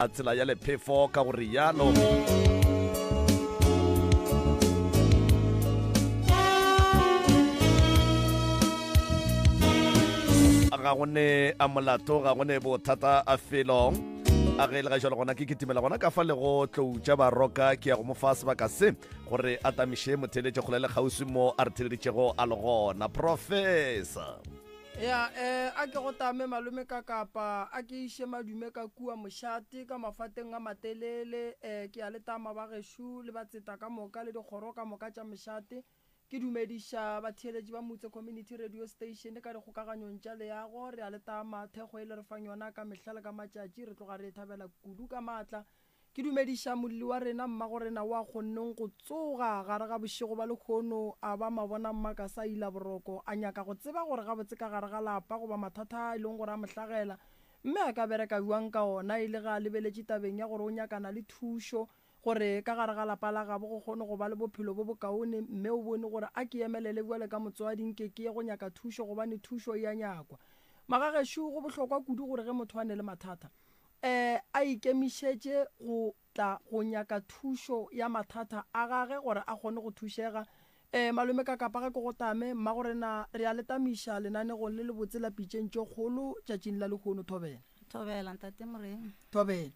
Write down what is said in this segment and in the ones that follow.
a tsela ya lephefo ka go rialo ga gone a molato ga gone bothata a felong a ge le ga jalo gona ke kitimela gona ka fa le go tloutša baroka ke ya go mo fa sebaka se gore a tamiše motheletše kgole le kgausi mo a re theleditšego a le gona professor ya a ke go tame malome ka kapa a ke iše madume ka kua mošate ka mafateng a matelele ke ya le tama ba gešo le ba tseta ka moka le dikgoro ka moka tša mošate ke dumediša batheeletši ba motse community radio station ka dikgokaganyong tša leago re a le tama thekgo e le re fang yona ka mehla le ka matšatši re tloga re thabela kudu ka maatla ke dumediša molli wa rena mmago rena wa kgonneng go tsoga gare ga bošego ba lekgono a ba mabona mmaka sa ila boroko a nyaka go tseba gore gabotse ka gare ga lapa goba mathata e leng gore a mohlagela mme a ka bereka buang ka ona e le ga a lebeletše tabeng ya gore o nyakana le thušo gore ka gare ga lapa la gabo go kgone go ba le bophelo bo bokaone mme o bone gore a ke emelele bua le ka motswading ke go nyaka thušo gobane thušo e a nyakwa magagešo go bohlokwa kudu gore ge motho a ne le mathata a ikemišetše go tla go nyaka thušo ya mathata a gage gore a kgone go thušega malome ka kapa ge ke go tame mma gorena re a letamiša lenanegong le le botse la pitšeng tše kgolo tšatšing la lekgono thobela ntate moreng thobela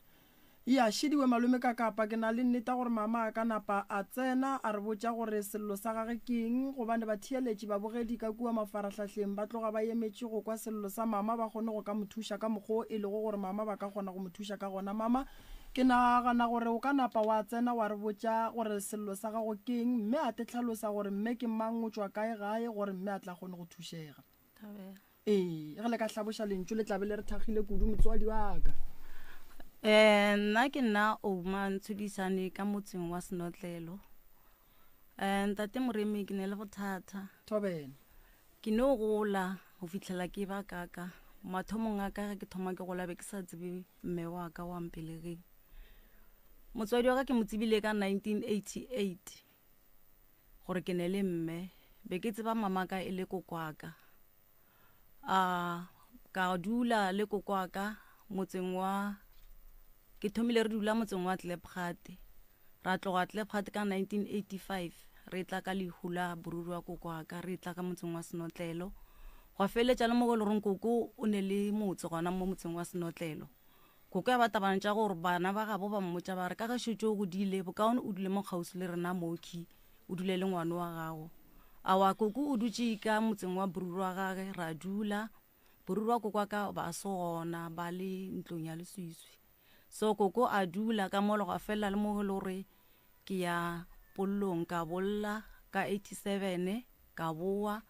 ya šidiwe malome ka kapa ke na le nneta gore mama a ka napa a tsena a re botša gore sello sa gage ke eng gobane batheeletši ba bogedi ka kua mafarahlahleng ba tloga ba emetše go kwa sello sa mama ba kgone go ka mothuša ka mokgwa e lego gore mama ba ka kgona go mothuša ka gona mama ke nagana gore o ka napa wa tsena wa re botša gore sello sa gago ke eng mme a tetlhalosa gore mme ke mang o tšwa kae gae gore mme a tla kgone go thušega ge le ka hlaboša lentšu le tlabe le re thagile kudu motswadi wa ka nna ke nna Ouma Ntshudisane ka motseng wa Senotlelo ntate moremi ke ne le bothata thobela ke no gola go fitlhela ke ba kaka mathomong a ka ge ke thoma ke gola be ke sa tsebe mme wa ka wa mpelege motswadi wa ka ke mo tsebile ka 1988 gore ke ne le mme be ke tseba mama ka e le kokwaka ka dula le kokwaka motseng wa ke thomile re dula motseng wa Tlepgate ra tloga Tlepgate ka 1985 re tla ka lehula boruru wa kokwaka re tla ka motseng wa Senotlelo go feletša le mo go loreng koko o ne le motse gona mo motseng wa Senotlelo koko ya batabantša gore bana ba gabo ba mmotša ba re ka ga šotše o godile bokaone o dule mo kgausi le rena moki o dule le ngwane wa gago a wa koko o dutše ka motseng wa boruru wa gage ra dula boruru wa kokwaka ba se gona ba le ntlong ya leswiswi so koko a dula ka molo ga fela le mo lore ke ya pollong ka bolla ka 87 ka boa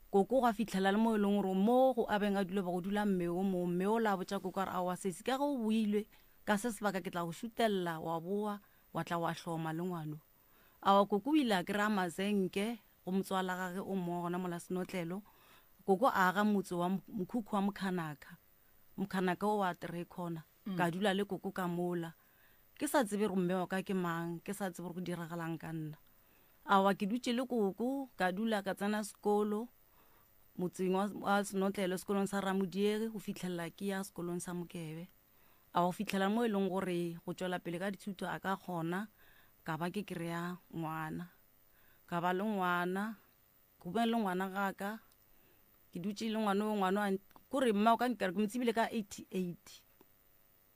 koko ga fitlhela le mo leng gore mo go abeng a dula ba go dula mme o la botša koko a wa sesi ka go builwe ka se sebaka ke tla go šutella wa boa wa tla wa hloma le ngwano a wa koko ile a kry-a mazenke go motswala gage o mmogo gona mola Senotlelo koko a aga motse wa mokhukhu wa mokhanaka o wa Trekona ka dula le koko ka mola ke sa tsebe gore mme wa ka ke mang ke sa tsebe gore go diragalang ka nna a wa ke dutše le koko ka dula ka tsena sekolo motseng wa Senotlelo sekolong sa Ramudiere go fitlhelela ke ya sekolong sa Mokebe a go fitlhela mo e leng gore go tšwela pele ka dithuto a ka kgona ka ba ke kry-a ngwana ka ba le ngwana go beng le ngwana gaka ke dutše le ngwana kore mma o ka nkare ke motsebile ka 88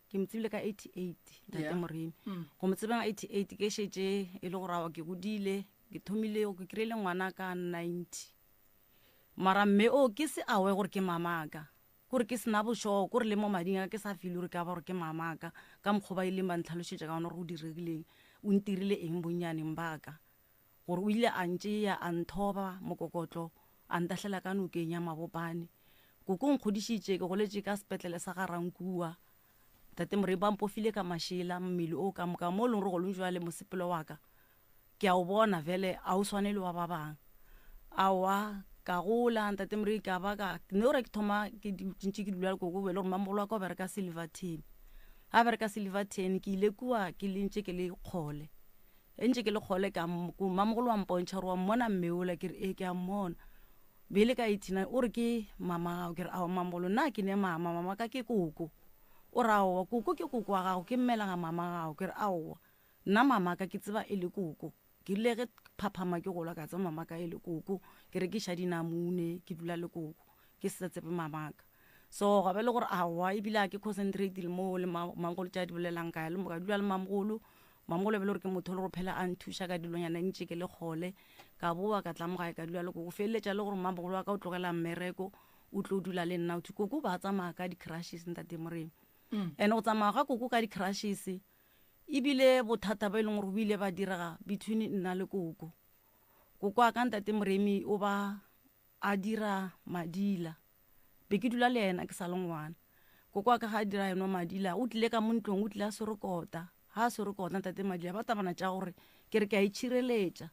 ke motsebile ka 88 ntate moremi go motsebeng 88 ke šetše e le gore awa ke godile ke thomile ke kry-ile ngwana ka 90 mara mme o ke se awe gore ke mamaka gore ke sena bošoko gore le mo mading a ke sa file gore ka ba gore ke mamaka ka mokgwa ba ile ba ntlhalošetša ka gona gore o diregileng o ntirile eng bonnyaneng baka gore o ile a ntše ya a nthoba mokokotlo a ntahlela ka nokeng ya Mabopane koko nkgodišitše ke goletše ka sepetlele sa Garankua tate moremi ba mpofile ka mašela mmele o ka moka mo leng re go lonjwale mosepelo wa ka ke a o bona vele a o swane le wa ba bang a wa ka gola tate moremi ka ba ka ne gore ke thoma ke ntše ke dula le koko bele gore mamogolo wa ka o bereka Silverton a bereka Silverton ke ile kua ke le ntše ke le kgole ntše ke le kgole ka mamogolo wa mpontšha gore wa mmona mmeola ke re ke a mmona bele ka 89 o re ke mama o ke re a mamogolo nna ke ne mama ka ke koko o ra aowa koko ke koko wa gago ke mmela ga mama gago ke re aowa nna mama ka ke tseba e le koko ke ile ge phaphama ke gola ka tsa mama ka e le koko ke re ke sha dinamune ke dula le koko ke se tsebe mama ka so ga be le gore aowa e bile ke concentrate le mo le mangolo tša di bolelang ka le mo ka dula le mamgolo be le gore ke motho le go phela a nthuša ka dilonyana ntše ke le kgole ka boa ka tla mo gae ka dula le koko feleletša le gore mamgolo wa ka o tlogela mmereko o tlo dula le nna o thi koko ba tsamaya ka di-crashes ntate Moremi and go tsamaya ga koko ka di-crashes ebile bothata ba e leng gore o ile ba direga between nna le koko a ka ntate Moremi o ba a dira madila be ke dula le ena ke sa le ngwana koko a ka ga dira eno madila o tlile ka mo ntlong o tlile a serekota ha serekota ntate madila ba tabana tša gore ke re ke a itšhireletša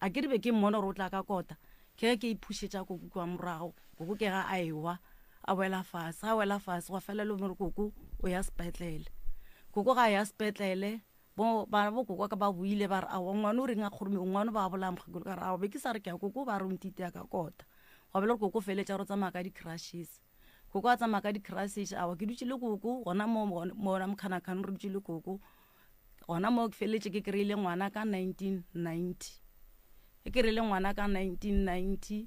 a ke be ke mmona gore o tla ka kota ke ke iphušetša koko kwa morago koko ke ga a ewa a wela fase go fela le gore koko o ya sepetlele koko ga ya sepetlele bo koko ka ba buile ba re a ngwana o reng a kgorome ngwana ba bola mokgekolo ka re a be ke sa re ke a koko ba re o ntite ya ka kota go be le koko feletša ro tsamaya ka di-crashes koko a tsamaya ka di-crashes awa ke dutse le koko gona mona mokhanakgane re dutse le koko gona mo ke feletše ke kry-ile ngwana ka 1990 e kry-ile ngwana ka 1990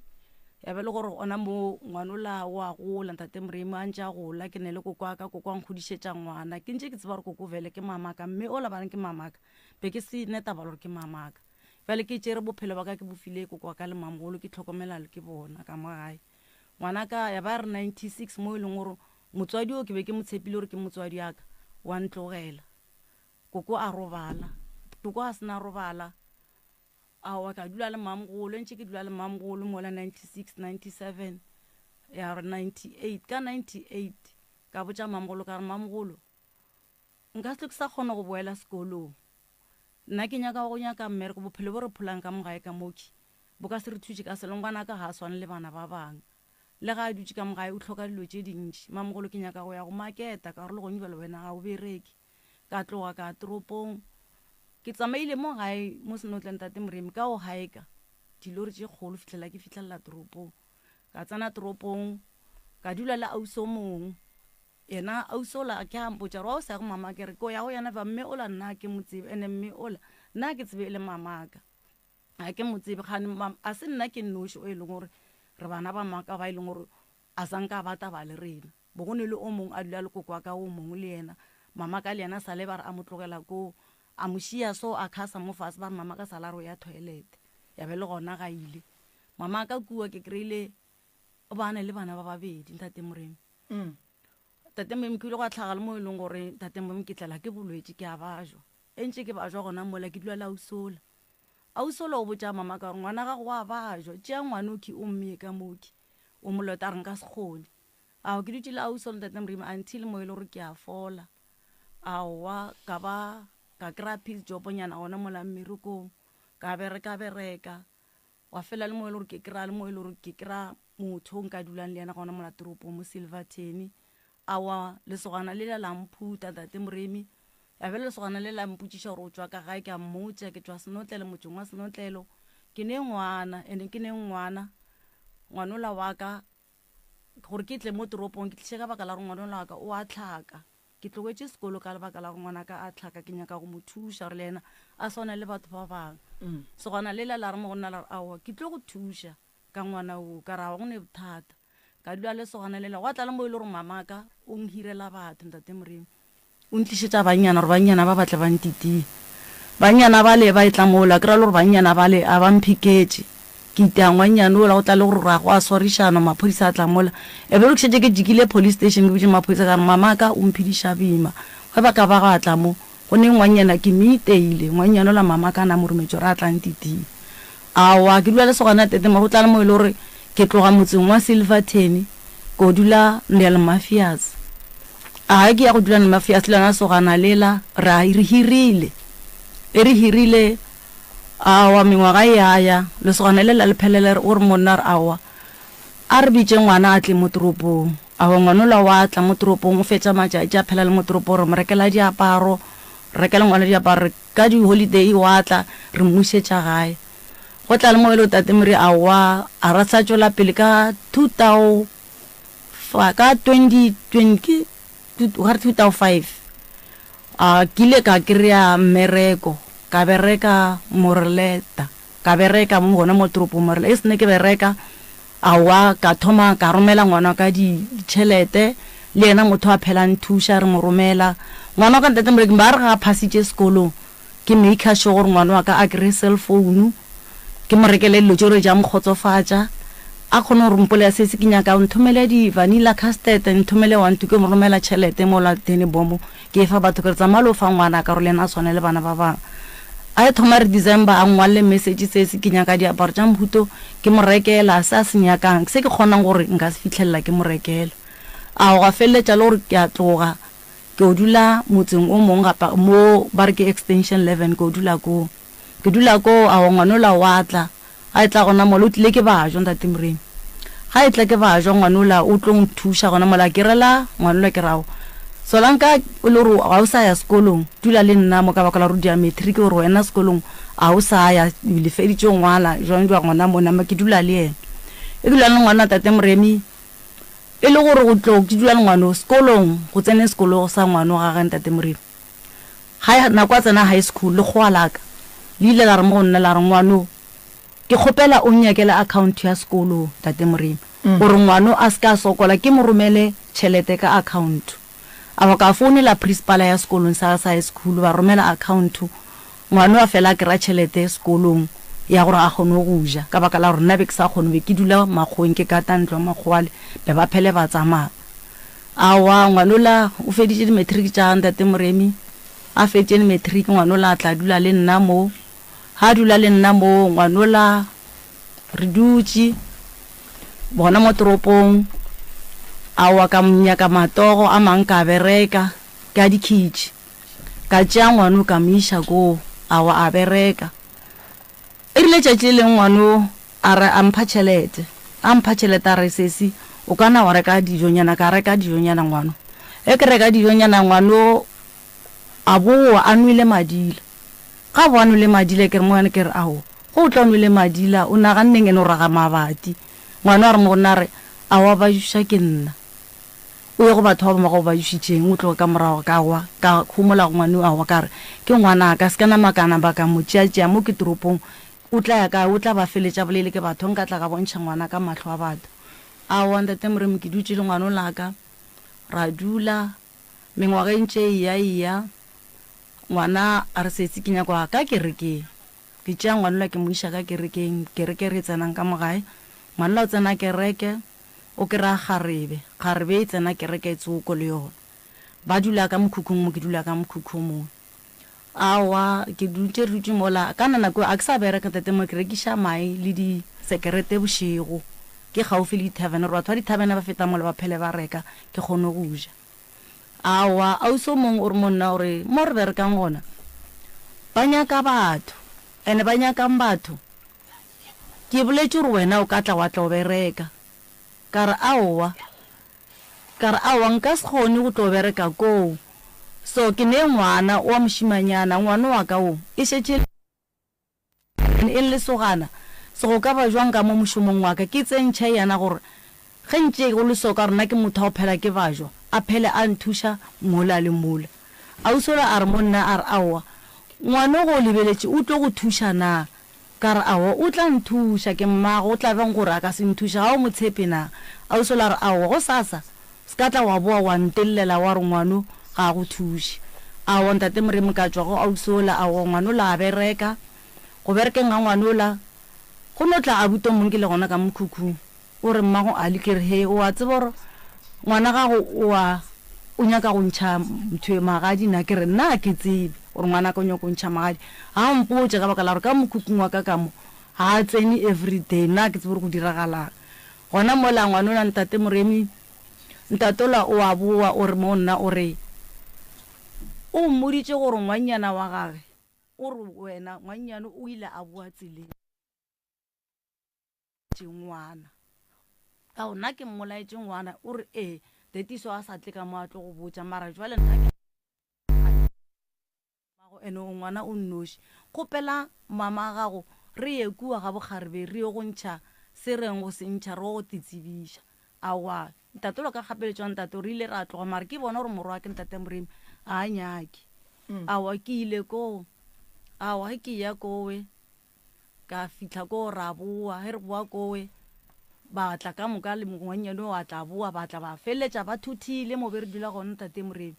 ya be le gore ona mo ngwanola wa gola ntate Moremi a ntše a gola ke ne le koko a nkgodišetša ngwana ke ntše ke tseba gore koko vele ke mamaka mme o la bane ke mamaka be ke se netaba gore ke mamaka fele ke tšere bophelo ba ka ke bofile koko ka le mamgolo ke tlhokomela le ke bona ka mo gae ngwana ka ya ba re 96 mo e leng gore motswadi o ke be ke motshepile gore ke motswadi aka wa ntlogela koko a robala koko a sena robala awa ka dula le mamgolo ntše ke dula le mamgolo mola 96 97 ya 98 ka 98 ka botša mamgolo ka re mamgolo nka se ke sa kgona go boela sekolong nna ke nyaka go nyaka mmereko bophelo bo re pholang ka mogae ka moki bo ka se re thutše ka selongwana ka ga a swane le bana ba bangwe le ga a dutše ka mogae o tlhoka dilo tše dintši mamgolo ke nyaka go ya go maketa ka gore le gone bale wena ga o bereke ka tloga ka toropong ke tsamaile mo gae mo senotleng ntate Moremi ka o haeka dilori tše kgolo fitlhela ke fitlhelela toropong ka tsena toropong ka dula le auso mong yena auso la ke hampotša wa o sa go mama ke re ko ya go yana fa mme ola nna ke motsebe ene mme ola nna ke tsebe le mamaka a ke motsebe gane a se nna ke nnoši o e leng gore re bana ba maka ba e leng gore a sanka ba taba le rena bogone le o mongwe a dula le koko wa ka o mongwe le yena mama ka le yena sa le ba re a mo tlogela ko a mošia so a khasa mo fase ba re mama ka sala ro ya toilet ya be le gona ga ile mama ka kua ke kry-ile o bana le bana ba babedi ntate Moremi tate Moremi ke ile go tlhaga le mo e leng gore tate Moremi ke tlela ke bolwetse ke a bajwa e ntše ke bajwa gona mola ke dula le ausola o botša mama ka gore ngwana gago wa bajwa tšea ngwana oki o mmee ka moki o molota a re nka se kgone ao ke dutse le ausola tate Moremi until mo e le gore ke a fola aowa ka kry-a peace jobonyana gona mola mmerekong ka bereka wa fela le mo e le gore ke kry-a le mo e le gore ke kry-a motho nka dulang le yena gona mola toropong mo Silverton awa lesogana le la mphuta tate Moremi ya be lesogana le la mputšiša gore o tswa ka gae ke a mmotša ke tswa senotlele motseng wa senotlelo ke ne ngwana ene ke ne ngwanola wa ka gore ke tle mo toropong ke tliše ka baka la gore ngwanola wa ka o a tlhaka ke tlogetse sekolo ka lebaka la gore ngwana ka a tlhaka ke nyaka go mo thuša gore le ena a swana le batho ba bangwe segona le la re mo go nna la re aowa ke tlo go thuša ka ngwana o ka ra go ne bothata ka dula le segona lela go tla le mo e le gore mamaka o nhirela batho ntate Moremi o ntlišetša bannyana gore bannyana ba batle ba ntitie bannyana ba le ba e tla mola ke ra le gore bannyana ba le a ba mphiketse ke itea ngwannyane ola go tla le gore ra go a swarišana maphodisa a tla mola e be re ke šetse ke jikile police station ke botse maphodisa ka re mamaka o mphediša bima ge ba ka ba ga tla mo go ne ngwannyana ke meiteile ngwannyane ola mamaka a na morometse gore a tla ntitie awa ke dula le segona tetema go tla le mo e le gore ke tloga motseng wa Silverton ko dula Nel Mafias a ke ya go dula Nel Mafias le na sogana lela ra re hirile awa mengwaga yaya le sogana lela le phelele o re monna re awa a re bitše ngwana a tle mo toropong awa ngwanola wa tla mo toropong o fetša matšatši a phela le mo toropong re mo rekela diaparo rekela ngwana diaparo ka di-holiday wa tla re mmušetša gae go tla le mo e le tate Moremi awa a ra sa tšwela pele ka 2020 2005 ke ile ka kry-a mmereko ka bereka Moreleta ka bereka mo gona mo toropo Morela e sene ke bereka awa ka thoma ka romela ngwana ka ditšhelete le ena motho a phelang thusha re mo romela ngwana ka ntate Moreki ba re ga phasitse sekolong ke make sure gore ngwana wa ka a kry cell phone ke mo rekele dilo tse re ja mo kgotsofatsa a khona re mpola se se kinya ka nthomele di vanilla custard nthomele 1 ke mo romela tšhelete mo la tene bombo ke fa batho ke tsamalo fa ngwana ka re lena sone le bana ba bang a thoma re December a ngwalle message se se kinya ka diaparo tsa mhuto ke mo rekela sa senyakang se ke kgonang gore nka se fitlhella ke mo rekela a go feletsa le gore ke a tloga ke o dula motseng o mong gapa mo ba re ke extension 11 ke o dula ko a ngwanola watla a tla gona mo lo tlile ke ba jo ntate Moremi ga e tla ke ba jo ngwanola o tlo nthusha gona mola ke rela ngwanola ke rawo solanka o le ro a o sa ya sekolong dula le nna mo ka baka la ro dia matric o ro ena sekolong a o sa ya le feditse ngwala jwa ndwa ngwana mona ma ke dula le ena e dula le ngwana tate Moremi e le gore go tlo ke dula le ngwana sekolong go tsene sekolo sa ngwana ga ga ntate Moremi ga na kwa tsena high school le go alaka le ile la re mo nna la re ngwano ke khopela o nyakela account ya sekolo tate Moremi gore ngwano a ska sokola ke mo romele tšhelete ka account a ba ka phone la principal ya sekolong sa high school ba romela account ngwano a fela kra tšhelete sekolong ya gore a gone go ja ka baka la rona be ke sa gone be ke dula magong ke ka tantlo magwale be ba phele ba tsamaya awa ngwanola o feditse di matric tsa ntate Moremi a feditse di matric ngwanola tla dula le nna mo ha dula le nna mo ngwanola re dutse bona mo toropong awa ka mnyaka matogo a mang ka bereka ka dikitši ka tšea ngwano ka misha go awa a bereka e rile tšatši le ngwano a re a mpha tšhelete a re sesi o kana wa reka dijonyana ka reka dijonyana ngwano e ke reka dijonyana ngwano a boa a nwele madila ga bo a nwele madila ke re mo yane ke re ao go tla nwele madila o naganneng ene o raga mabati ngwano a re mo gona re a wa ba jusha ke nna o ye go batho ba mo go ba jushitseng o tlo ka morago ka wa ka khumola ngwana a wa ka re ke ngwana ka se kana makana ba ka mo tšea mo ke toropong o tla ba feletša bolele ke batho nka tla ka bontšha ngwana ka mahlo a batho a wa ntate Moremi ke dutse le ngwana la ka ra dula mengwaga e ntše iya ngwana a re setse ke nyakwa ka kerekeng ke tšea ngwana la ke mo iša ka kerekeng kereke re tsenang ka mogae ngwana la o tsena kereke o kry-a kgarebe e tsena kereke e tsoko le yone ba dula ka mokhukhung mo ke dula ka mokhukhung mo awa ke dutse re dutse mola ka nako a ke sa bereka tate mo ke rekiša mae le di sekerete bošego ke gaufi le tavern re batho ba ditavern ba feta mola ba phele ba reka ke kgone go ja awa auso mong o re monna gore mo re berekang gona ba nyaka batho ene ba nyakang batho ke boletse gore wena o ka tla wa tla o bereka ka re aowa nka se kgone go tlo bereka koo so ke ne ngwana wa moshimanyana ngwana wa ka o e šetše e le sogana se go ka ba jwang ka mo mošomong wa ka ke tsentšha yana gore ge ntše go le soka rena ke motho a o phela ke bajwa a phele a nthuša mola le mola ausola a re monna a re aowa ngwana go lebeletše o tlo go thuša na ka re aowa o tla nthuša ke mmago o tla beng gore a ka se nthuša ga o motshepe na ausola a re aowa go sasa se ka tla wa boa wa ntelela wa re ngwano ga go thuše awa ntate Moremi ka tšwa go ausola awa ngwanola a bereka go berekeng ga ngwanola go no tla a buto mong ke le gona ka mokhukhung o re mmago a le kere he o a tseba gore ngwana gago o nyaka go ntšha ntho e magadi na ke re nna ke tsebe gore ngwana ka o nyaka go ntšha magadi ga mpotse ka baka la gore ka mokhukhung wa ka ka mo ga a tsene everyday nna ke tsebe gore go diragalang gona mola ngwanola ntate Moremi ntatola o a boa o re mo nna o re o mmoditše gore ngwanyana wa gage o re wena ngwanyana o ile a boa tseleng ngwana ka ona ke mmolaetse ngwana o re tetiso a sa tle ka mo a tlo go botsa mara jwale nna ene ngwana o nnoši kgopela mama gago re ye kua ga bokgarebe re ye go ntšha se reng go se ntšha re go titsebiša awa ntate lo ka gapeletswang ntate o re ile ra tloga mare ke bona gore morwa ke ntate Moremi a nyake awa ke ile ko awa ke ya kowe ka fitla ko ra boa he re boa kowe ba tla ka moka le mongwanyane wa tla boa ba tla ba feletša ba thuthile mo be re dula gone ntate Moremi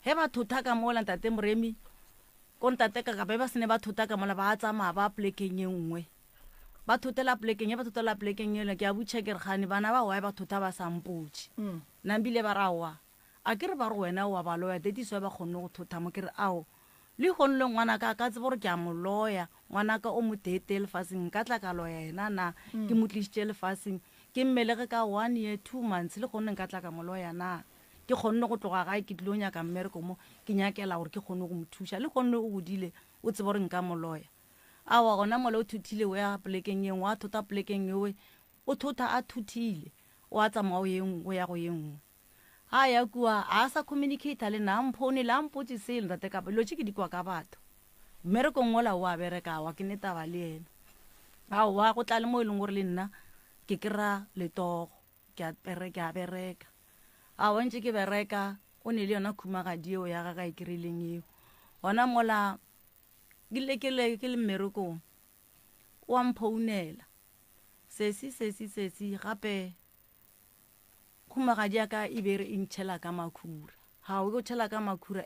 he ba thutha ka mola ntate Moremi ko ntate ka be ba sene ba thutha ka mola ba tsamaya ba plekeng e nngwe ba thutela plekeng ele ke a butšha ke re gane bana ba wae ba thutha ba sampotše nambile ba rawa a ke re ba re wena wa ba loya dediswa ba kgonne go thutha mo ke re ao le gonne ngwana ka tse gore ke a moloya ngwana ka o motete lefaseng ka tla ka loya ena na ke motlisitše lefaseng ke mmelege ka 1 year 2 months le gonne nka tla ka moloya na ke kgonne go tloga gae ke tlilo nyaka mmereko mo ke nyakela gore ke kgonne go mothuša le gonne o godile o tsebe gore nka moloya awa gona mola o thuthile o ya plekeng e nngwe a thota plekeng ewe o thota a thuthile o a tsamao ye nngwe ya go ye nngwe a ya kua a sa communicate le na mphone la mpotse sele ntate ka lo ke dikwa ka batho mmereko ngola wa bereka wa ke netaba le ena a wa go tla le mo ileng gore le nna ke kra le togo ke a bereka a wa ntse ke bereka o ne le yona khumagadi eo ya ga e kirileng eo ona mola ke le mmereko wa mphounela sesi gape khumagadi ya ka e bere e ntšhela ka makhura ga o tšhela ka makhura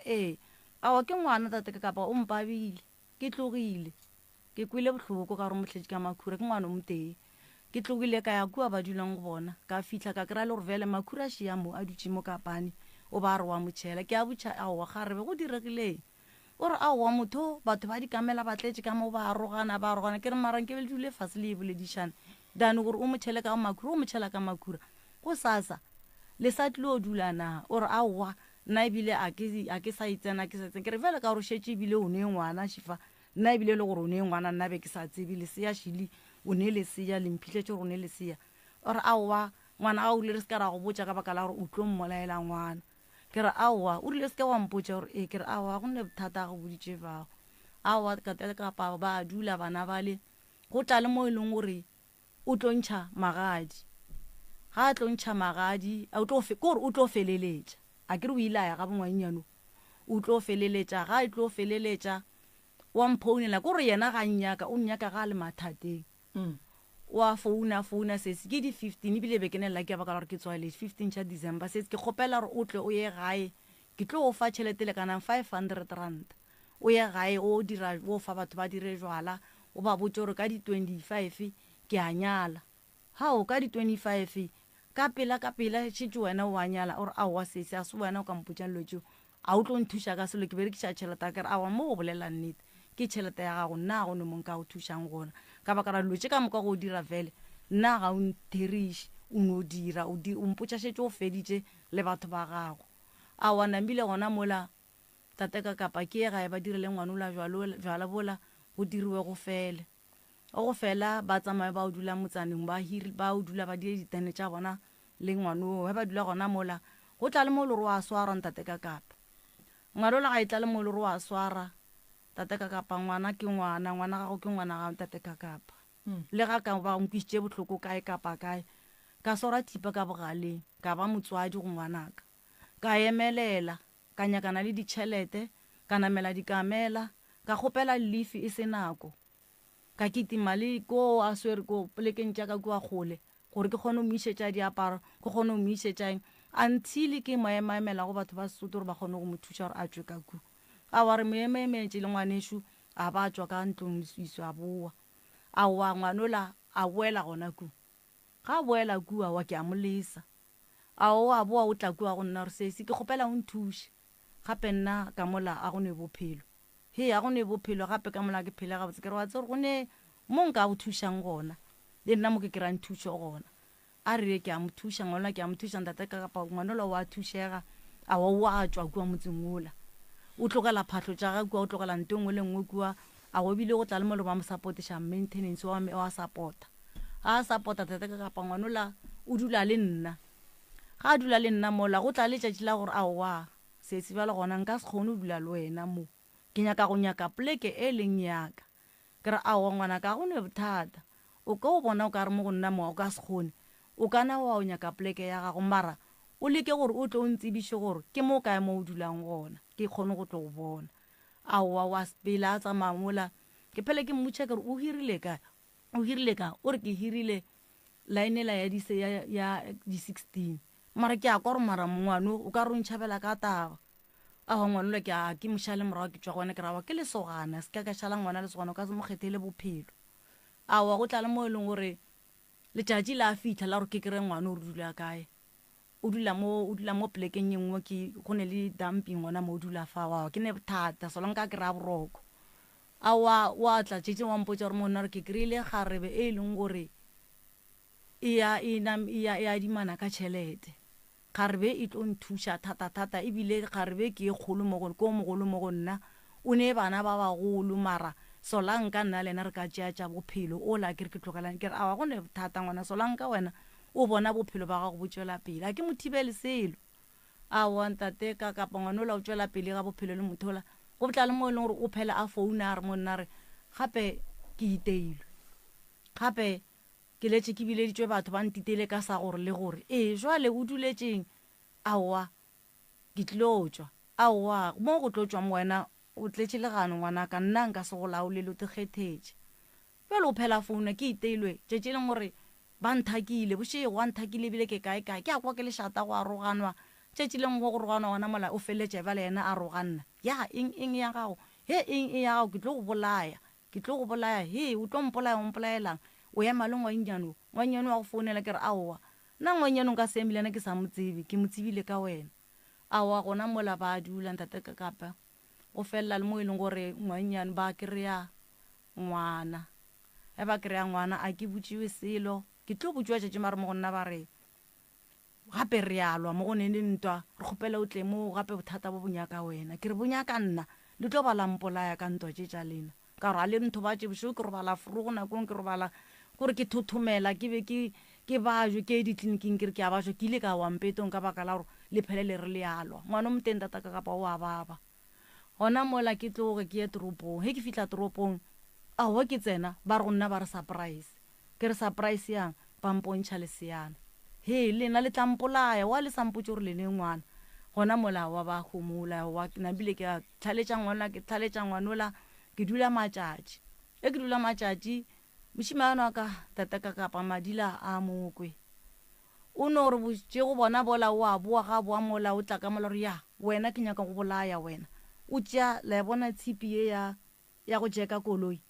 awa ke ngwana tate ka kapa o mpabile ke tlogile ke kwile bohloko ka gore motlhetše ka makhura ke ngwana o motee ke tlogile ka ya kua ba dulang go bona ka fitla ka kry-a le gore vele makhura a šia mo a dutše mo kapane o ba re wa motšhela ke a botšha aowa garebe go diregileng o re aowa motho batho ba dikamela ba tletše ka mo ba arogana ke re marang ke be le dule fase le e boledišane dane gore o motšhele ka makhura o motšhela ka makhura go sasa le sa tlile o dulana o re aowa nna ebile a ke sa itsena ke re fela ka gore šetše ebile o ne ngwana šifa nna ebile le gore o ne ngwana nna be ke sa tsebe lesea šili o ne lesea le mphitlhetše gore o ne lesea o re aowa ngwana a o le re se ka ra go botša ka baka la gore o tlo mmolaela ngwana ke re aowa o rile se ke wa mpotša gore ke re aowa go nne bothata go boditše bago aowa kapa ba dula bana bale go tla le mo e leng gore o tlo ntšha magadi ga a tlo ntšha magadi kore o tlo feleletša a ke re o ile a ya ga bongwannyano o tlo feleletša ga e tlo feleletša wa mphounela kore yena ga nnyaka o nnyaka ga le mathateng wa founa sese ke di 15 ebile be ke nelela ke baka gore ke tswale 15 tša December sese ke kgopela gore o tle o ye gae ke tlo o fa tšhelete le kanang 500 rand o ye gae o dira o fa batho ba dire jwala o ba botse gore ka di 25 ke a nyala ha o ka di 25 ka pela šitše wena o a nyala ore aowa sese a se wena o ka mpotšang lotšeo a o tlo nthuša ka selo ke berekiša tšhelete a kere awa mo go bolela nnete ke tšhelete ya gago nna go ne mo nka go thušang gona ka baka ra lotše ka moka go dira vele nna ga o ntheriše o no dira o mpotša šetše o feditše le batho ba gago awa nambile gona mola tate ka kapa ke ye gae ba dirile ngwane ola jwala bola go diriwe go fele go fela ba tsamaye ba o dula motsaneng ba o dula ba dire ditene tša bona le ngwane o ba dula gona mola go tla le mo le gore wa swara ntate ka kapa ngwana ola ga e tla le mo le gore wa swara tate ka kapa ngwana ke ngwana gago ke ngwana ga tate ka kapa le ga ka ba nkwisitše bohloko kae kapa kae ka swara thipa ka bogaleng ka ba motswadi go ngwanaka ka emelela ka nyakana le ditšhelete ka namela dikamela ka kgopela leafi e se nako ka kitima le ko a swere ko plekeng tša ka kua kgole gore ke kgone o moišetša diaparo ke kgone o moišetšang until ke maemela go batho ba Sesotho gore ba kgone go mo thuša gore a tswe ka ku a wa re moememetše le ngwanešo a ba tswa ka ntlong leswiso a boa a wa ngwanola a boela gona ku ga a boela kua wa ke a molesa a boa o tla kua go nna gore sese ke kgopela o nthuše gape nna ka mola a go ne bophelo he a go ne bophelo gape ka mola ke phela gabotse ke re wa tse gore go ne mo nka go thušang gona le nna mo ke kry-ang thušo gona a re ke a mo thuša ngwana ke a mo thuša ntate ka kapa ngwanola wa thušega a wa tswa kua motseng ola o tlogela phatlho tša ga kua o tlogela nto ngwe le ngwe kua a go bile go tla le mo le ba mo supportiša maintenance wa support a support tete ka kapa ngwanola o dula le nna ga a dula le nna mola go tla le tšatši la gore aowa sese ba le gona nka se kgone o dula le wena mo ke nyaka go nyaka pleke e leng yaka ke re aowa ngwana ka go ne bothata o ka o bona o ka re mo go nna mo o ka se kgone o kana wa o nyaka pleke ya gago mara o leke gore o tle o ntsebiše gore ke mo kae mo o dulang gona ke kgone go tlo go bona aowa wa sepela a tsamaya mola ke phele ke mmotša kere o hirile ka o re ke hirile laenela ya di-16 mara ke a kwa gore mara ngwano o ka re o ntšhabela ka taba awa ngwanolo ke mošale morago ke tswa gone ke rawa ke lesogana se ka šala ngwana lesogana o ka se mo kgethele bophelo awa go tla le mo e leng gore letšatši la fitlha la gore ke kry ngwane o re dula kae o dula mo plekeng ye nngwe go ne le dumping gona mo o dula fa wa ke ne bothata solanka ke ra boroko wa tla tšetse wa mpotša gore monna re ke kry-ile kgarebe e leng gore e adimana ka tšhelete kgarebe e tlo nthuša thata ebile kgarebe ke e kgolo ke o mogolo mo go nna o ne bana ba bagolo mara solanka nna lena re ka tšeatša bophelo o la ke re ke tlogelang ke re awa go ne bothata ngwana solanka wena o bona bophelo ba gago bo tšwela pele a ke mo thibele selo awa ntate ka kapa ngwana o la o tšwela pele ga bophelo le motho ola go botla le mo e leng gore o phela a founa a re monna re gape ke iteilwe gape ke letse ke bileditšwe batho ba ntitele ka sa gore le gore jwale o duletseng awa ke tlilo tswa awa mo go tlo tswang wena o tletse legano ngwana ka nna nka se go laolele o te kgethetše jwale o phela founa ke iteilwe tšetše e leng gore ba nthakile bošego wa nthakile ebile ke kae ke a kwa ke lešata go aroganwa tšetše leng go roganwa gona mola o feletše bale yena a roganna ya eng ya gago eng ya gago ke tlo go bolaya o tlo mpolaelang o ema le ngwanyano wa go founela ke re aowa nna ngwanyano nka seemilena ke sa motsebe ke motsebile ka wena aowa gona mola ba dula ntate ka kapa go felela le mo e leng gore ngwanyane ba kry-a ngwana ba kry-a ngwana a ke botšiwe selo ke tlo botšiwa tšatši mare mo go nna ba re gape re alwa mo go nene ntwa re kgopela o tle mo gape bothata bo bonyaka wena ke re bonyaka nna le tlo ba lampolaya ka ntwa tše tša lena ka gore a le ntho ba tše bošego ke robala forogo nakong ke robala gore ke thothomela ke be ke bajwe ke ditleliniking ke re ke a bajwe ke ile ka wampetong ka baka la gore le phele le re le alwa ngwana o moteng tata ka kapa o a baba gona mola ke tloge ke ye toropong he ke fitlha toropong aowa ke tsena ba re go nna ba re surprise ke re surprise yang pampontšha leseana lena le tlampolaya wa le sampotse gore le ne ngwana gona mola wa ba homola wa nabile ke tlhaletša ngwanola ke dula matšatši ke dula matšatši mošimane wa ka tata ka kapa madila a mokwe o no re botše go bona bola o a boa ga boa mola o tla ka mola gore ya wena ke nyaka go bolaya wena o tšea la bona tshipi ye ya go jeka koloi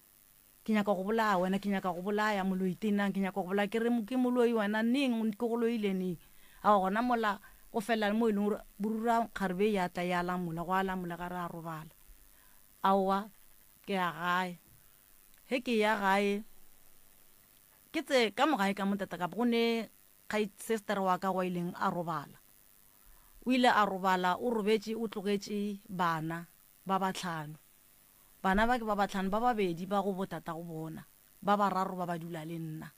ke nyaka go bolaya wena ke nyaka go bolaya moloi tenang ke nyaka go bolaya ke re ke moloi wena neng ke go loile neng a gona mola go fela mo e leng gore borura kgarebe ya tla ya lamola go alamola ga re a robala aowa ke ya gae he ke ya gae ke tse ka mogae ka motata ka go ne sister wa ka wa ileng a robala o ile a robala o robetše o tlogetše bana ba batlhano bana ba ke ba batlhano ba babedi ba go botata go bona ba bararo ba ba dula le nna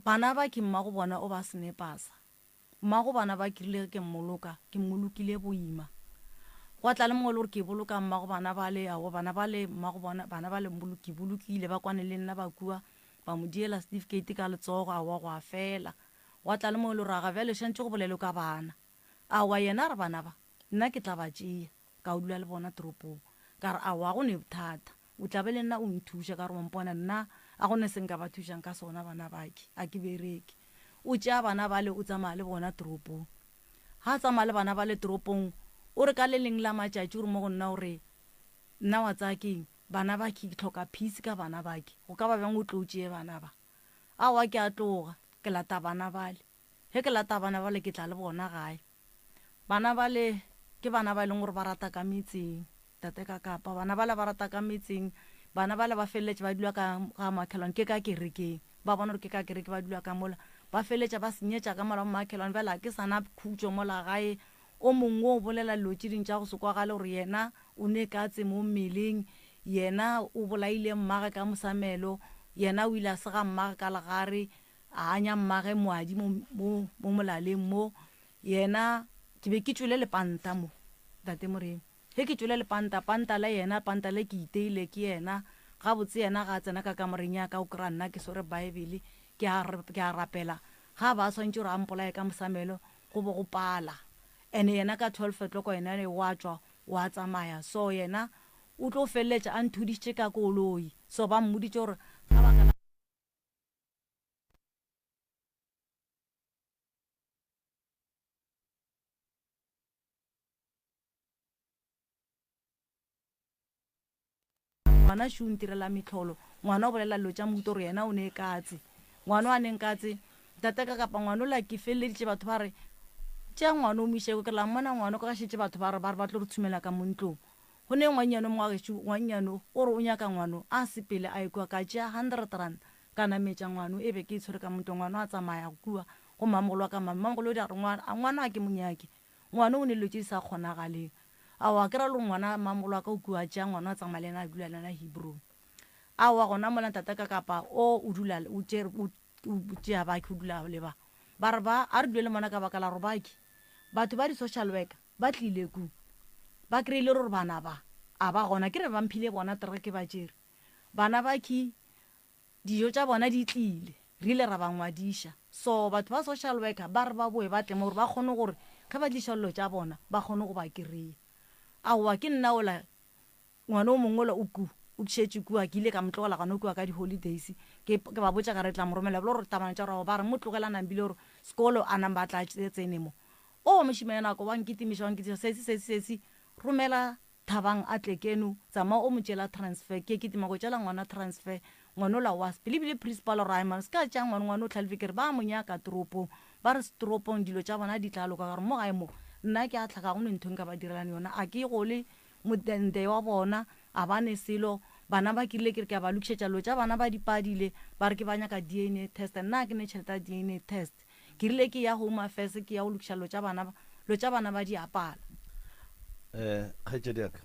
bana ba ke mma go bona o ba senepasa mma go bana ba kirile ke mmolokile boima go tla le mo le gore ke boloka mma go bana ba le bana ba le mma go bona bana ba le bolokile ba kwane le nna ba kua ba mo diela certificate ka letsogo a wa go a fela wa tla le mo le ra ga bjale shantse go bolelo ka bana wa yena re bana ba nna ke tla ba tšea ka o dula le bona toropong ka re wa go ne bothata o tla be le nna o nthuša ka re wampona nna a go ne se nka ba thušang ka sona bana bake a ke bereke o tšea bana ba le o tsamaya le bona toropong ga a tsamaya le bana ba le toropong o re ka le leng la matšatši ore mo go nna gore nna wa tsakeng bana ba ke tlhoka peace ka bana bake go ka ba bjang o tlo tšee bana ba awa ke a tloga ke lata bana bale he ke lata bana bale ke tla le bona gae bana bale ke bana ba e leng gore ba rata ka metseng tate ka kapa bana bale ba rata ka metseng bana bale ba feleletše ba dula ka makhelwane ke ka kerekeng ba bona gore ke ka kereke ba dula ka mola ba feleletša ba senyetša ka mola mo makhelwane bjala ke sana khutšo mola gae o mongwe o bolela dilo tše dintši go se kwagale gore yena o ne ka tse mo mmeleng yena o bolaile mmage ka mosamelo yena o ile a sega mmage ka legare a anya mmage moadi mo molaleng mo yena ke be ke tšwele lepanta mo tate morena he ke tšwele lepanta la yena panta le ke iteile ke yena ga botse yena ga tsena ka kamoreng ya ka o kry-a nna ke swere baebele ke a rapela ga ba swantse gore a mpolae ka mosamelo go bo go pala ene yena ka 12 o'clock yena ne wa tswa wa tsamaya so yena o tlo felletša a nthuditše ka koloi so ba mmoditše gore ga baka la ngwana šo ntirela metlholo ngwana o bolela lo tša moto gore yena o ne katse ngwana a neng katse tate ka kapa ngwana o la ke feleleditše batho ba re tšea ngwana o mošeko ke la mmona ngwana ka šetse batho ba re ba tlo re tshumela ka montlong go ne ngwanyano mogagetšo ngwanyano o re o nyaka ngwano a sepele a ekwa ka tšea 100 rand ka nametša ngwano e be ke itshwere ka monto ngwano a tsamaya kua go mamogolo wa ka mamamogolo o di a re ngwana a ke monyake ngwano o ne lo tše di sa kgonagaleng awa ke ra le ngwana mamogolo wa ka o kua tšea ngwana a tsamaya le ena a dula lena Hebrew awa gona mola tata ka kapa o dula o tšea baki o dula le ba re ba a re dule le mona ka baka la gore baki batho ba di-social worker ba tlile ku ba kry-ile gore bana ba a ba gona ke re ba mphile bona tereke ba tšere bana baki dijo tša bona di tlile re ile ra ba ngwadiša so batho ba social worker ba re ba boe ba tlema gore ba kgone gore ka ba tliša llo tša bona ba kgone go ba kry-a aowa ke nna ola ngwana o mongwe ola o šetše kua ke ile ka motlogela gane o kua ka di-holidays ke ba botša ka re tla moromela bolo gore tabana tša gorago ba re mo tlogela nambile gore sekolo a nang ba tla tsene mo o mošimanya nako wankitimiša sesi romela Thabang a tlekeno tsamaya o mo tšela transfer ke kitima go tšela ngwana transfer ngwana ola wa sepelebile principal riman se ka tša ngwana o tlhalefe kere ba mo nyaka toropong ba re setoropong dilo tša bona di tla loka gore mo gae mo nna ke a tlhaka go ne ntho nka ba direlane yona a ke gole modende wa bona a bane selo bana ba kirile ke re ke a ba lokišetša lo tša bana ba dipadile ba re ke ba nyaka DNA test nna ke ne tšheleta DNA test ke rile ke ya home affairs ke ya go lokiša lo tša bana ba di apala kgaetšedi aka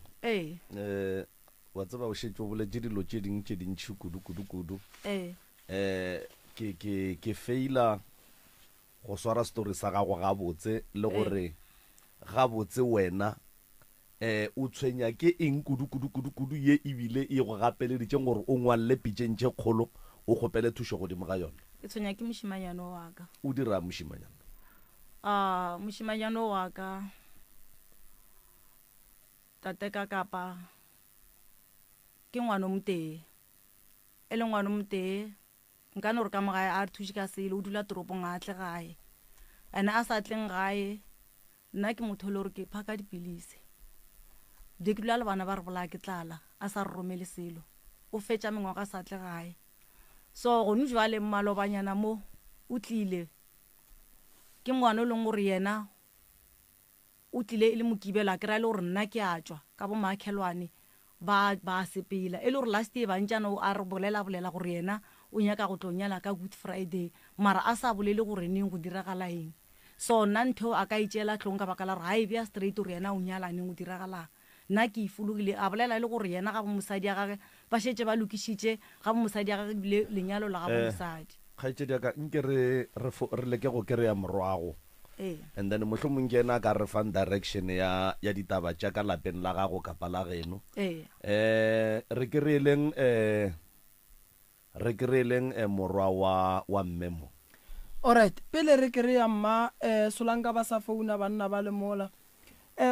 wa tseba o šetse o boletše dilo tše ding tše dintšhi kudu ke feila go swara story sa gago gabotse le gore gabotse wena o tshwenya ke eng kudu ye ebile e go gapeleditšeng gore o ngwalle pitšeng tše kgolo o kgopele thušo godimo ga yona ke tshwenya ke mošimanyano wa ka o dira mošimanyano mošimanyano wa ka tate ka kapa ke ngwana motee e le ngwana motee nka ne gore ka mogae a re thuše ka sele o dula toropong a tle gae ande a sa tleng gae nna ke motho le gore ke phaka dipilisi di ke dula le bana ba re bolaya ke tlala a sa re romele selo o fetša mengwaga sa tle gae so gone jwale mmalobanyana mo o tlile ke ngwana o leng gore yena o tlile e le mokibela ke ra le gore nna ke a tswa ka bo maakhelwane ba sepela e le gore last year bantšana a re bolela gore yena o nyaka go tlo nyala ka Good Friday mara a sa bolele gore neng go diragala eng so nna ntho a ka itšela tlhong ka baka la gore ga e bea straight gore yena o nyala neng go diragalang nna ke ifologile a bolela le gore yena ga bo mosadi ya gage ba šetse ba lokišitše ga bo mosadi ya gage bile lenyalo la ga bo mosadi kgaetšedi aka nke re leke go kry-a morwago and then motlho mong ke ena ka re fan direction ya ditaba tša ka lapeng la gago kapa la geno re kry-eleng morwa wa mmemo alright pele re kry-a mma solanka ba sa founa banna ba le mola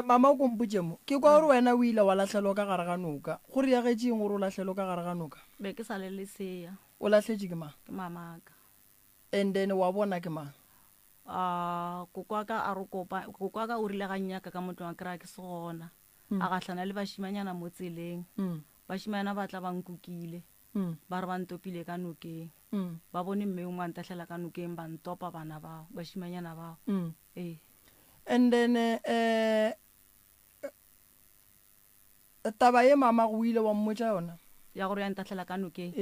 mama o kompotše mo ke kwa gore wena o ile wa latlhelwa ka gare ga noka go riagetšeng gore o latlhelwa ka gare ga noka be ke sa le lesea o latlhetše ke mang ke mamaka and then wa bona ke mang kokwaka o rile ga nnyaka ka motlong wa kry-a ke se gona a gatlhana le bašimanyana mo tseleng bašimanyana ba tla bankukile ba re ba ntopile ka nokeng ba bone mme o ngwantahlela ka nokeng ba ntopa bana bao bašimanyana bao and then taba ye mama go ile wa mmotša yona ya gore ya ntahlela ka nokeng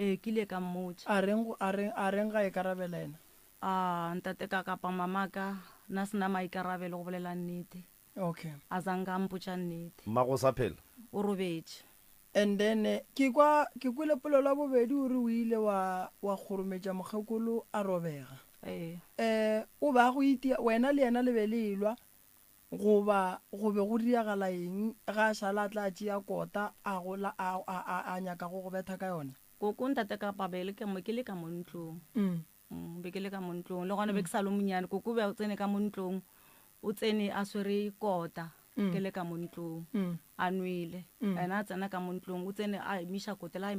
ke ile ka mmotša a reng ga e karabela ena ntate ka kapa mamaka nna sena maikarabelo go bolela nnete okay a zanka mpotša nnete mmago sa phela o robetše and then ke kwele polelo la bobedi ore o ile wa kgorometša mokgekolo a robega o ba go itia wena le yena le be le ilwa goba go be go diagala eng ga a šala tla tšea kota a nyaka go betha ka yona koko ntate ka pabele ke le ka mo ntlong be ke le ka mo ntlong le gona be ke sa lo monyane koko be o tsene ka mo ntlong o tsene a swere kota ke le ka mo ntlong a nwele ena a tsena ka mo ntlong o tsene a emisha kotela e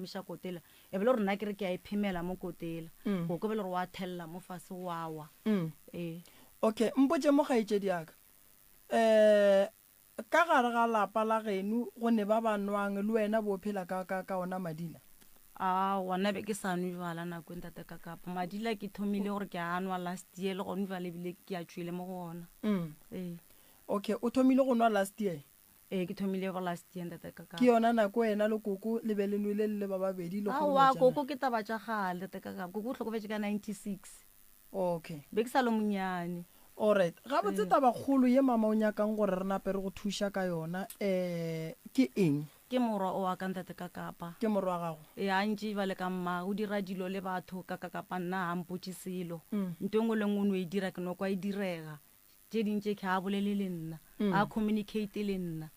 be le rona ke re ke a iphemela mo kotela koko be le re wa thella mo fase wawa okay mpotse mo gaetse diaka ka gare ga lapa la genu go ne ba banwang le wena bo phela ka ona madila wana be ke sa nwe jwala nako ntate ka kapa madila ke thomile gore ke a nwa last year le gone jwale bile ke a tšwele mo go ona okay o thomile go nwa last year ke thomile go last year ntate ka kapa ke yona nako wena le koko le be le nwele le ba babedi le go koko ke taba tša gale ntate ka kapa koko o tlhokofetse ka 96 okay be ke sa le monyane alright ga botse taba kgolo ye mama o nyakang gore re nape re go thuša ka yona ke eng ke morwa o wa ka ntate ka kapa ke morwa gago a ntse ba le ka mma o dira dilo le batho ka kapa nna a mpotse selo nto engwe le ngwe o e dira ke no kwa e direga tše dintše ke a bolele le nna a communicate le nna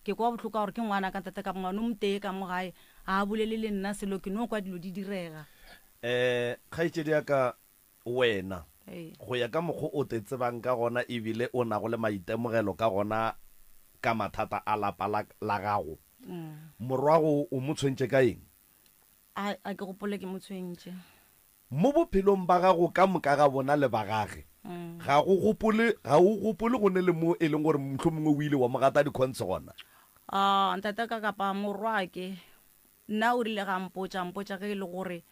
ke kwa botlhoka gore ke ngwana ka ntate ka ngwana o motee ka mo gae a bolele le nna selo ke no kwa dilo di direga kgaitsedi ya ka wena go ya ka mokgwa o te tsebang ka gona ebile o na go le maitemogelo ka gona ka mathata a lapa la gago morwago o mo tshwentse ka eng a ke gopole ke mo tshwentse mo bophelong ba gago ka moka ga bona le bagage ga o gopole go ne le mo e leng gore mohlomongwe o ile wa mogata dikhontshe gona ntate ka kapa morwake nna o rile ga mpotsa ge e le gore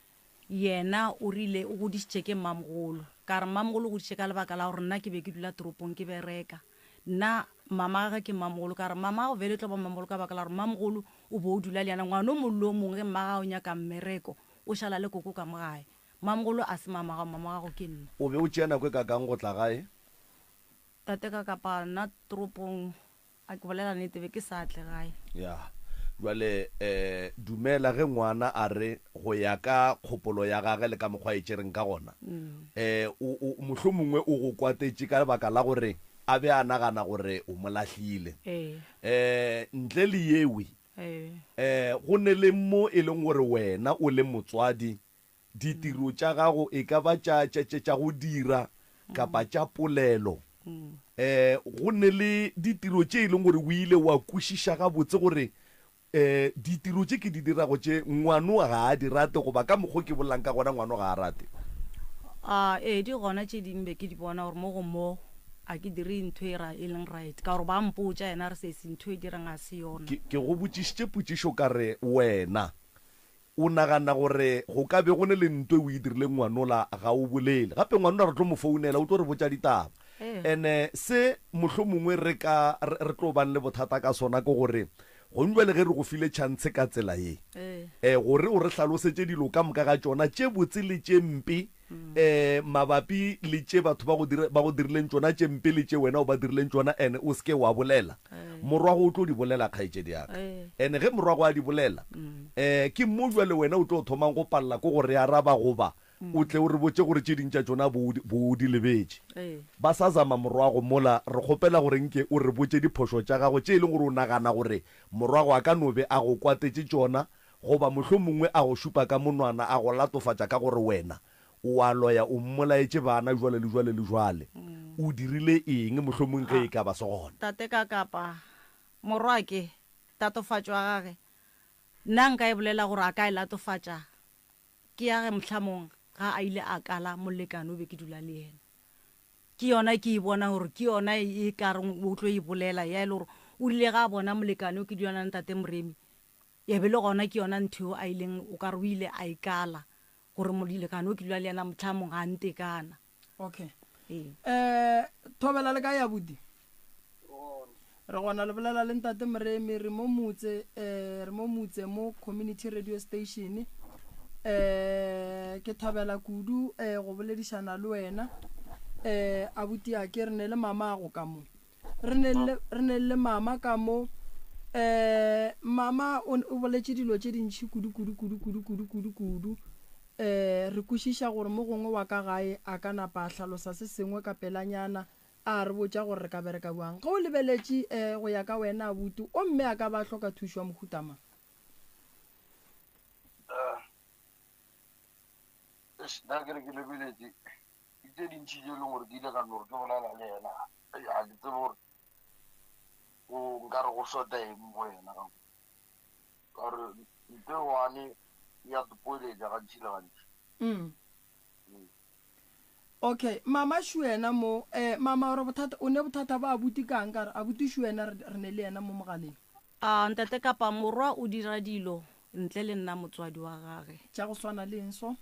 yena o rile o godisitše ke mmamogolo ka re mmamogolo o godisitše ka lebaka la gore nna ke be ke dula toropong ke bereka nna mama ga ke mmamogolo ka re mama o vele tlo ba mmamogolo ka baka la gore mmamogolo o bo o dula le yana ngwana o mollo o mongwe ge mma ga o nyaka mmereko o šala le koko ka mogae mmamogolo a se mama gago ke nna o be o tšea nako e kakang go tla gae tate ka kapa nna toropong a ke bolela nnete be ke sa tle gae jwale dumela ge ngwana a re go ya ka kgopolo ya gage le ka mokgwa e tšereng ka gona mohlomongwe o go kwatetše ka lebaka la gore a be a nagana gore o mo lahlile ntle le yewe go ne le mo e leng gore wena o le motswadi ditiro tša gago e ka ba tša go dira kapa tša polelo go ne le ditiro tše e leng gore o ile wa kwešiša gabotse gore ditiro tše ke di dirago tše ngwano ga a di rate goba ka mokgwa ke bolelang ka gona ngwano ga a rate di gona tše dingwe ke di bona gore mo go mo a ke dire ntho e leng right ka gore ba mpotsa yena re sese ntho e dirang a se yona ke go botšišitše potšišo ka re wena o nagana gore go ka be go ne le ntho e o e dirile ngwanola ga o bolele gape ngwanola re tlo mo founela o tlo re botša ditaba and se mohlomongwe re tlo bang le bothata ka sona ke gore go njwale ge re go file chance ka tsela ye gore o re tlhalosetše dilo ka moka ga tšona tše botse le tše mpe mabapi le tše batho ba go dirileng tšona tše mpe le tše wena o ba dirileng tšona and o seke wa bolela morwago o tlo di bolela kgaetšedi yaka and ge morwago a di bolela ke mo jwale wena o tlo thomang go palela ko gore ya raba goba o tle o re botse gore tše dintša tšona bo di lebetše ba sa zama morwago mola re kgopela gore nke o re botse diphošo tša gago tše e leng gore o nagana gore morwago a ka nobe a go kwatetše tšona goba mohlomongwe a go šupa ka monwana a go latofatša ka gore wena o a loya o mmolaetše bana jwale le jwale le jwale o dirile eng mohlomongwe ge e ka ba se gona tate ka kapa morwake tatofatšo ya gage nna nka e bolela gore a ka e latofatša ke ya ge mohlhamong ga a ile a kala molekano o be ke dula le yena ke yona ke e bona gore ke yona e ka re o tlo e bolela ya e le gore o rile ga a bona molekano o ke dula le tate Moremi ya be le gona ke yona ntho a ileng o ka re o ile a ikala gore molekano o ke dula le yena motlhamong a ntekana okay thobela le ka ya bodi re gona le bolela le ntate Moremi re mo motse mo community radio station ke thabela kudu go boledišana le wena abuti a ke re ne le mama go ka mo re ne le mama ka mo mama o boletše dilo tše dintšhi kudu re kwešiša gore mo gongwe wa ka gae a ka napa a hlalosa se sengwe ka pelanyana a re botša gore re ka bereka buang ge o lebeletše go ya ka wena abuti o mme a ka ba hloka thušwa mohutama nna ke re ke lebeletse itse dintšhi tse e leng gore di ile ka nore ke bolela le ena a ke tsebe gore nka re go sota eng go ena ka re nte one ya topoeletša gantšhi le gantši. Okay, mama Shuena mo mama ore bothata o ne bothata ba abuti kang ka re abuti Shuena re ne le ena mo mogaleng. Ntate kapa morwa o dira dilo ntle le nna motswadi wa gage tša go swana le eng so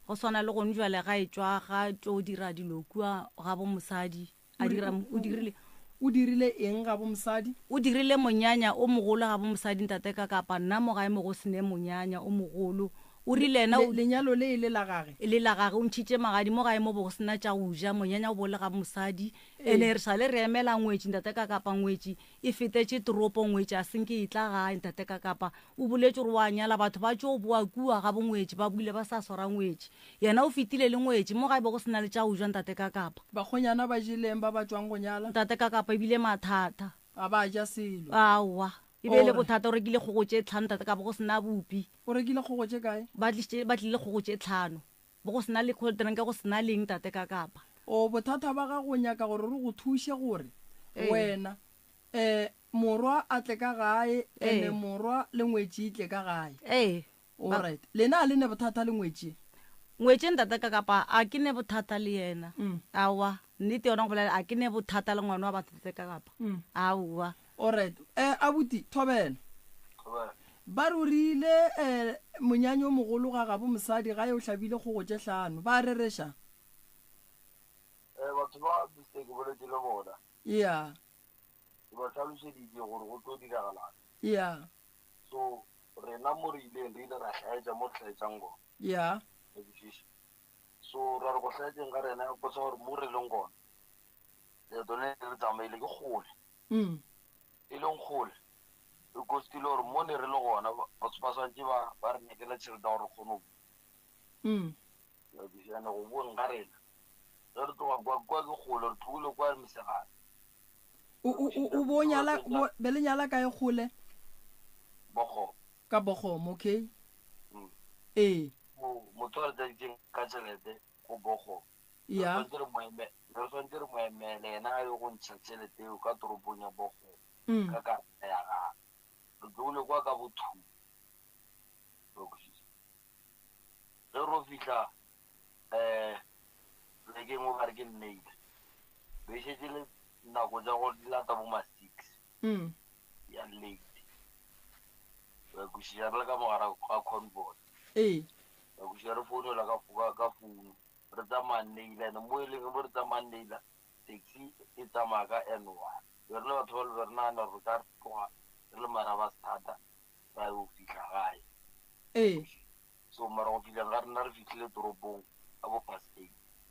go swana le gone jwale ga e tswa ga tso dira dilo kua ga bo mosadi a dira o dirile eng ga bo mosadi o dirile monyanya o mogolo ga bo mosadi ntate kapa nna mo gae mo go sene monyanya o mogolo o rile ena lenyalo le ile la gage le la gage o ntšhitše magadi mo gae mo bo go sena tša go ja monyanya o bole ga mosadi ene re sa le re emela ngwetši ntate kapa ngwetši e fetetše toropo ngwetši a senke e tla gae ntate kapa o boletše gore wa nyala batho ba tšo boa kua ga bo ngwetši ba buile ba sa swara ngwetši yena o fetile le ngwetši mo gae bo go sena le tša go ja ntate kapa bakgonyana ba jeleng ba tswang go nyala ntate kapa ebile mathata a ba ja selo aowa e be le bothata o rekile kgogo tše tlhano ntate kapa go sena bopi o rekile kgogo tše kae ba tlile kgogo tše tlhano bo go sena le coldrink go sena leng tate kapa o bothata ba ga go nyaka gore re go thuše gore wena morwa a tle ka gae ene morwa le ngwetši itle ka gae alright lena le ne bothata le ngwetši ntate kapa a ke ne bothata le yena aowa nnete yona go bolela a ke ne bothata le ngwana wa batho tate kapa aowa alright abuti thobela ba rurile monyanyo mogolo ga gabo mosadi ga yo hlabile go tše hlano ba rereša batho ba mistake boletse le bona ya ke ba tlhalošeditše gore go tlo diragalang ya so rena mo re ileng re ile ra hlaetša mo hlaetšang gona ya so ra re go hlaetšeng ka rena potsa gore mo re leng gona leeto le re tsamaile ke kgole e leng kgole e kostile gore mo ne re le gona batho ba swantse ba re nekela tšhelete gore re kgone go go bueng ka rena ge re tloga kwa ke kgole re tlogile kwa mesegane o bo nyala be le nyala ka e kgole bokgomo ka bokgomo okay motho a re taditseng ka tšhelete go bokgomo ya re swantse re moemele ena a yo go ntšha tšhelete eo ka toropong ya bokgomo ka karata ya gage re tlogile kwa ka bothumo ge ro fitlha lekeng o ba re ke nneile be šetse le nako tša go lata bo ma 6 ya late bakušiša re le ka mogara ga convoy bakušiša re founela ka founu re tsamaya nneila ene mo e leng mo re tsamaya nneila taxi e tsamaya ka N1 be re le batho ba le be re nagana re ka tloga re le mara ba sethata ra yo fitlha gae so mara go fitlhang ga rena re fitlhile toropong a bo past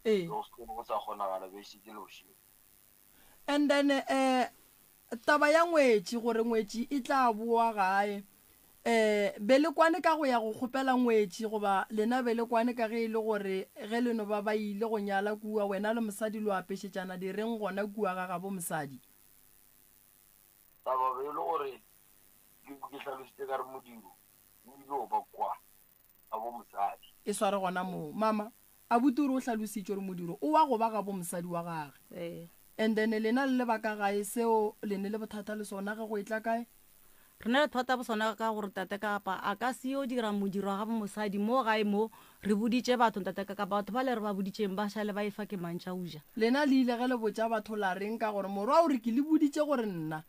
8 go sa kgonagala be šitse le bošeng and then taba ya ngwetši gore ngwetši e tla boa gae be le kwane ka go ya go kgopela ngwetši goba lena be le kwane ka ge e le gore ge leno ba ile go nyala kua wena le mosadi lo apešetšana di reng gona kua ga gabo mosadi taba be e le gore ke tlhalositse ka re modiro o ile ba kwa a bo mosadi e sware gona moo mama a bute gore o tlhalositše gore modiro o wa go ba gabo mosadi wa gage and then lena le lebaka gae seo lene le bothata le sona ge go etla kae rena le thata bo sona ka gore tate kapa a ka se yo dira modiro wa gabo mosadi mo gae mo re boditše batho tate kapa batho ba le re ba boditšeng ba šale ba efa ke mantšha uja lena le ile ge le botša batho la reng ka gore morwa o re ke le boditše gore nna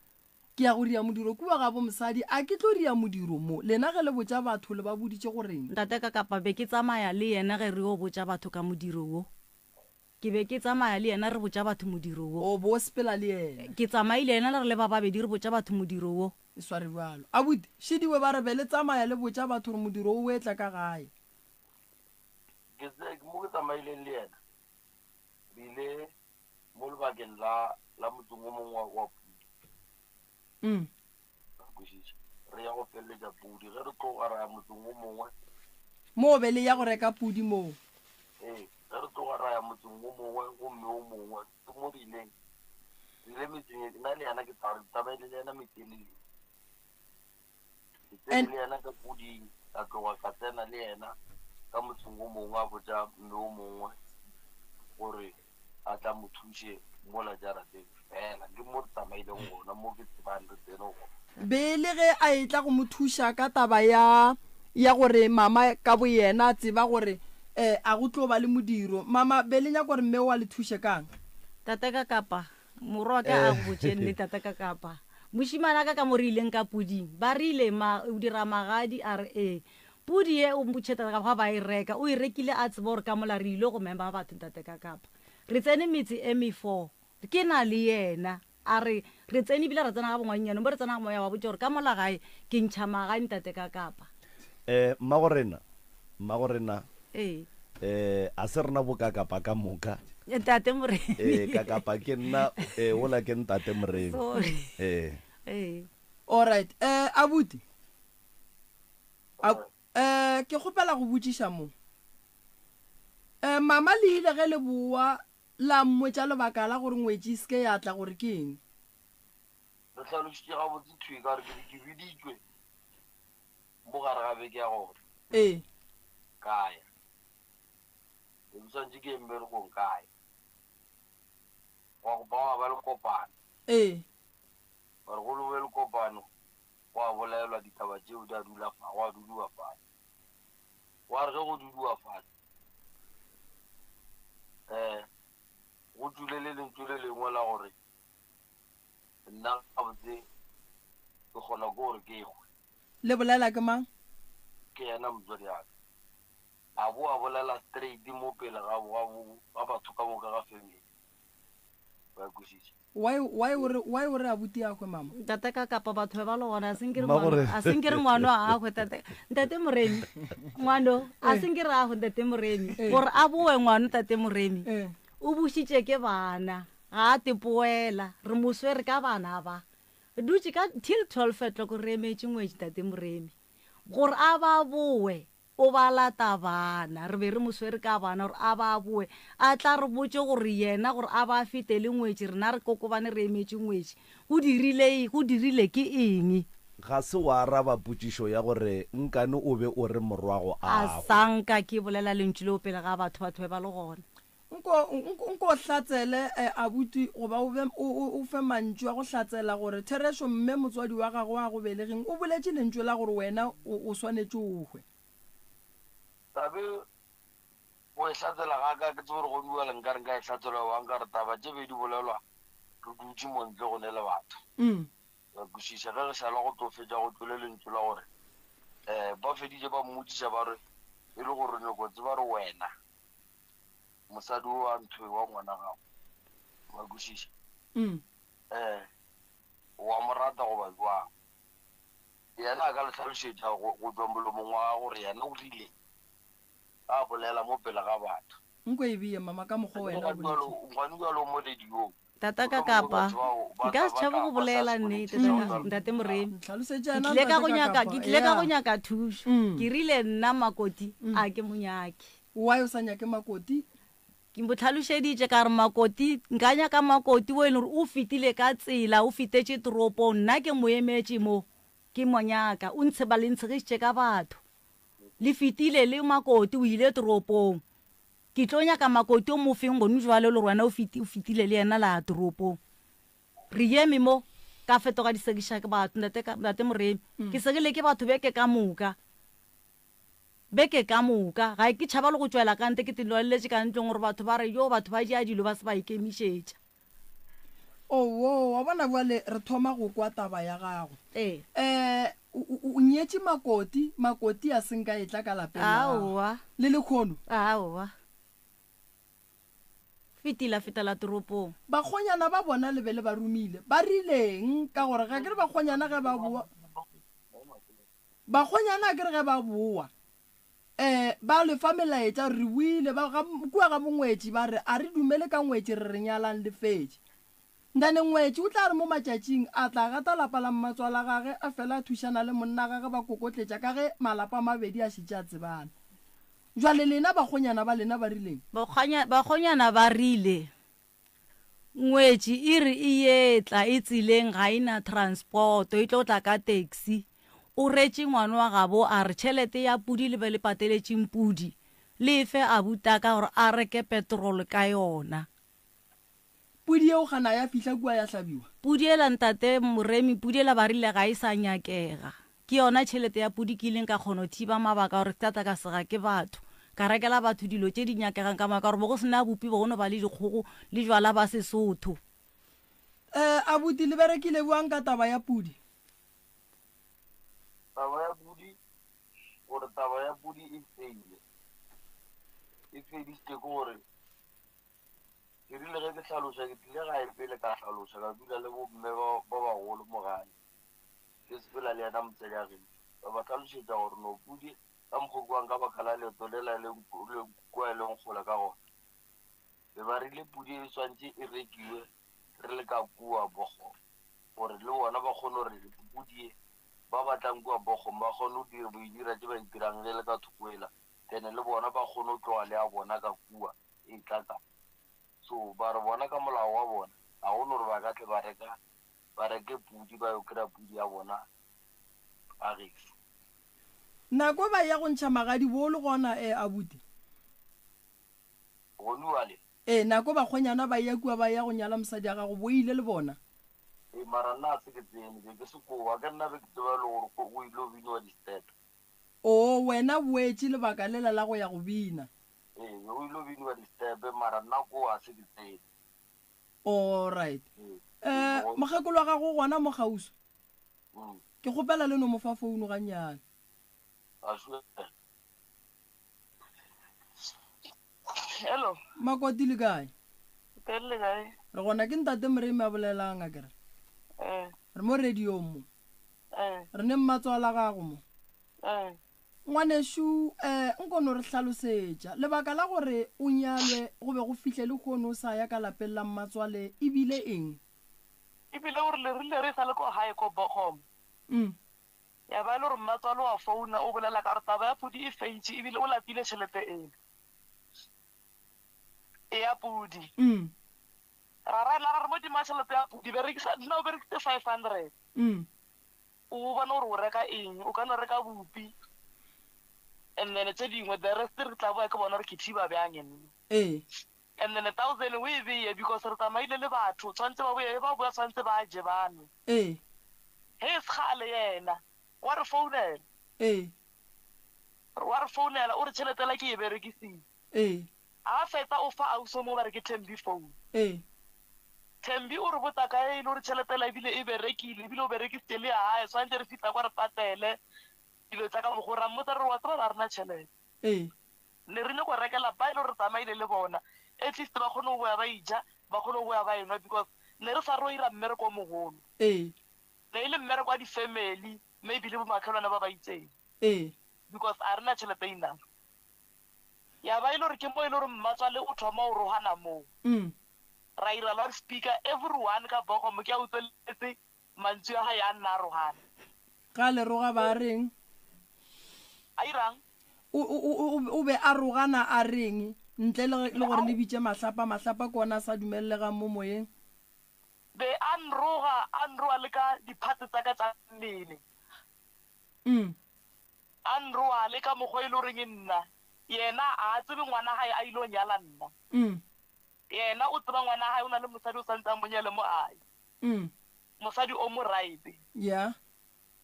ke ya go ria modiro kua gabo mosadi a ke tlo ria modiro mo lena ge le botša batho le ba boditše goreng tate kapa be ke tsamaya le yena ge re o botša batho ka modiro wo ke be ke tsamaya le yena re botša batho modiro wo o bo sepela le yena ke tsamaile yena le re le ba babedi re botša batho modiro wo e sware bjalo abuti šidiwe ba re be le tsamaya le botša batho gore modiro o etla ka gae mo ke tsamaileng le yena re ile mo lebakeng la motsong o mongwe wa pudi re ya go feleletša pudi ge re tloga ra ya motsong o mongwe mo be le ya go reka pudi moo ge re tloga ra ya motsong o mongwe gomme o mongwe mo re ile metseng nna le yana ke tsamaile le yena metelele le yena ka puding ka tloga ka tsena le yena ka motseng o mongwe a botsa mme o mongwe gore a tla mo thushe mo la jarateng fela ke mo tsamaileng gona mo ke tsebang re tsene go bele ge a etla go mo thuša ka taba ya gore mama ka bo yena a tseba gore a go tlo ba le modiro. Mama bele nya gore mme wa le thuše kang? Tata ka kapa morwa ka a go botse nne tata ka kapa moshimana ka mo re ileng ka puding ba rile o dira magadi a re pudi e o mbutšhe tata ka ba e reka o e rekile a tseba gore ka mola re ile go memba batho tata ka kapa re tsene metsi M4 ke na le yena a re tsene bile re tsena ga bongwanyana mo re tsena ga moya wa botse gore ka mola gae ke ntšha magadi tate ka kapa mmagorena a se rena bokakapa ka moka tate moremi kakapa ke nna ola ke ntate moremi alright abuti ke kgopela go botsiša mo mama le ile ge le boa la mmotša lebaka la gore ngwetši se ke ya tla gore ke eng? re tlhalositše gabotse thwe ka re ke biditšwe mo gare ga beke ya gore kaya ke busantse ke mmerekong kaya wa go ba ba le kopano gore go lobe le kopano wa bolaelwa ditaba tšeo di a dula fa wa duduwa fatshe wa re ge go duduwa fatshe go tsule le lentswe le lengwe la gore nna gabotse ke kgona ke gore ke ekgwe le bolela ke mang? ke yena motswadi yaka a bo a bolela straight mo pele ga batho ka moka ga family ba kwešiša why o re abuti ya kwe mama? Tata ka kapa batho ba le gona a senkere ngwano a gwe ntate moremi ngwano a senkere a gwe ntate moremi gore a boe ngwano tate moremi o bušitše ke bana ga a tepoela re moswere ka bana ba dutse ka till 12 o'clock re emetše ngwetši tate moremi gore a ba boe o ba lata bana re be re moswere ka bana gore a ba boe a tla re botse gore yena gore a ba fetele ngwetši rena re kokobane re emetše ngwetši go dirile ke eng? ga se wa araba potšišo ya gore nkane o be o re morwago a sanka ke bolela lentšu le o pele ga batho ba le gona nko hlatsele abuti goba o fe mantšu a go hlatsela gore Thereso mme motswadi wa gago a go belegeng o boletše lentšu la gore wena o swanetše o hwe tabe o e hlatsela ga ka ke tse gore go bua le nka re nka e hlatsela wa nka re taba tše be di bolelwa re dutše montle go ne le batho ba kwešiša ge re šala go tofetša go tlole lentšu la gore ba feditše ba mmotšiša ba re e le gore nyoko tse ba re wena mosadi wa ntho wa ngwana gago ba kwešiša wa mo rata go ba jwang yena a ka le tlhalošetša go tswa molomong wa gore yena o rile a bolela mo pele ga batho nko e bie mama ka mokgwa wena ngwane ka lo mo rediong tata ka kapa nka se tšhaba go bolela nnete ntate moremi ke tlile ka go nyaka thušo ke rile nna makoti a ke monyake why o sa nyake makoti? ke botlhalošeditše ka re makoti nka nyaka makoti o e leng gore o fetile ka tsela o fetetše toropong nna ke mo emetše mo ke monyaka o ntshe ba le ntshegišitše ka batho le fetile le makoti o ile toropong ke tlo nyaka makoti o mofeng gone jwale le rwana o fetile le yena la toropong re eme mo ka fetoga disegiša ke batho ntate moremi ke segile ke batho beke ka moka ga ke tšhaba le go tšwela kante ke teloleletse ka ntlong gore batho ba re yo batho ba dia dilo ba se ba ikemišetša wa bona bjale re thoma go kwa taba ya gago o nyetše makoti a senka e tla ka lapeng le lekgono fetela toropong bakgonyana ba bona le be le ba romile ba rileng ka gore ga ke re bakgonyana ge ba boa bakgonyana ke re ge ba boa ba le fa melaetša re buile kua ga bongwetši ba re a re dumele ka ngwetši re re nyalang le fetše ndane ngwetši o tla re mo matšatšing a tla gata lapa la mmatswala gage a fela a thušana le monna gage ba kokotletša ka ge malapa a mabedi a šitše a tsebana jwale lena bakgonyana ba lena ba rileng bakgonyana ba rile ngwetši e re e etla e tseleng ga ena transport e tlo tla ka taxi o retse ngwana wa gabo a re tšhelete ya pudi le be le pateletseng pudi le fe a buta ka gore a reke petrol ka yona. Pudi eo gana ya fihla kua ya hlabiwa. Pudi ela ntate Moremi, pudi ela ba rile ga e sa nyakega. Ke yona tšhelete ya pudi ke ileng ka kgono thiba mabaka gore tata ka sega ke batho. Ka rekela batho dilo tše di nyakegang ka maka gore bo go sena bopi bo gono ba le dikgogo le jwala ba Sesotho. Abuti le berekile buang ka taba ya pudi. Taba ya pudi, gore taba ya pudi e feile. E fediste gore ke rile ge ke hlaloša ke tlile gae pele ka hlaloša ka dula le bomme ba bagolo mo gae ke sepela le yena motsedi a geno ba ba hlalošetša gore no pudi ka mokgokwang ka baka la leeto le la kua e leng kgola ka gona be ba rile pudi e swantše e rekiwe re le ka kua bogong gore le bona ba kgone gore pudi e ba batlang kua bogong ba kgone go dira tše ba itirang le ka thokoela tene le bona ba kgone go tloga le a bona ka kua e tlatsa so ba re bona ka molao wa bona ga go no gore ba ka tle ba reke pudi ba yo kry-a pudi ya bona a geso nako ba ya go ntšha magadi bo le gona abuti gonuale nako ba kgonyana ba ya kua ba ya go nyala mosadi a gago bo ile le bona mara nna se ke tsene be ke sekoa ka nna be ke tseba le gore o ile o biniwa di-step wena boetse lebaka lela la go ya go bina o ile o biniwa di-step mara nna ko a se ke tsene alright mogekolo wa gago gona mo gauso ke gopela le no mo fa founu ga nyana hello Makoti le kae le kae re gona ke ntate Moremi a bolelang a kere re mo radio mo re ne mmatswala gago mo ngwaneshu nkono re hlalosetša lebaka la gore o nyalwe go be go fihle le kgono o sa ya ka lapeng la mmatswale e bile eng e bile gore le rile re sa le ko hae ko Bogom ya ba le gore mmatswale wa founa o bolela ka re taba ya pudi e feitše ebile o lapile tšhelete ena e ya pudi ra re mo dima tšhelete ya pudi nna o berekise 500 o bona gore o reka eng o ka no reka bopi and then tse dingwe the rest re tla boya ke bona re ke thiba bjang and then 1,000 o e beye because re tsamaile le batho tshwantse ba boya tshwantse ba je bano he e segale yena wa re founela o re tšheletela ke e berekisitse a fetsa o fa auso mo ba re ke Tembi phone Tembi o re botsa ka e le gore tšheletela ebile e berekile ebile o berekisitse le hae tshwantse re fitlha kwa re patele dilo tsa ka mogora mmotsa re wa tseba ba rena tšhelete ne re ne go rekela ba ile re tsamaile le bona at least ba kgone go boya ba ija ba kgone go boya ba enwa because ne re sa ro ira mmereko o mogolo ne ile mmereko wa di-family maybe le bomakhelwane ba ba itseng because a rena tšhelete enough ya ba ile gore ke mo ile gore mmatswale o thoma o rohana moo ra ira loud speaker everyone ka Bogom ke a utlweletse mantswe a hae a nna a rohana ka le roga ba reng a irang o be a rogana a reng ntle le gore le bitse mahlapa kona sa dumellega mo moyeng be a nroga le ka diphatse tsa ka tsa mmele a nroga le ka mokgwa e le goreng nna yena a tsebe ngwana hae a ile o nyala nna yena o tseba ngwana hae o na le mosadi o santse a monyale mo ae mosadi o mo right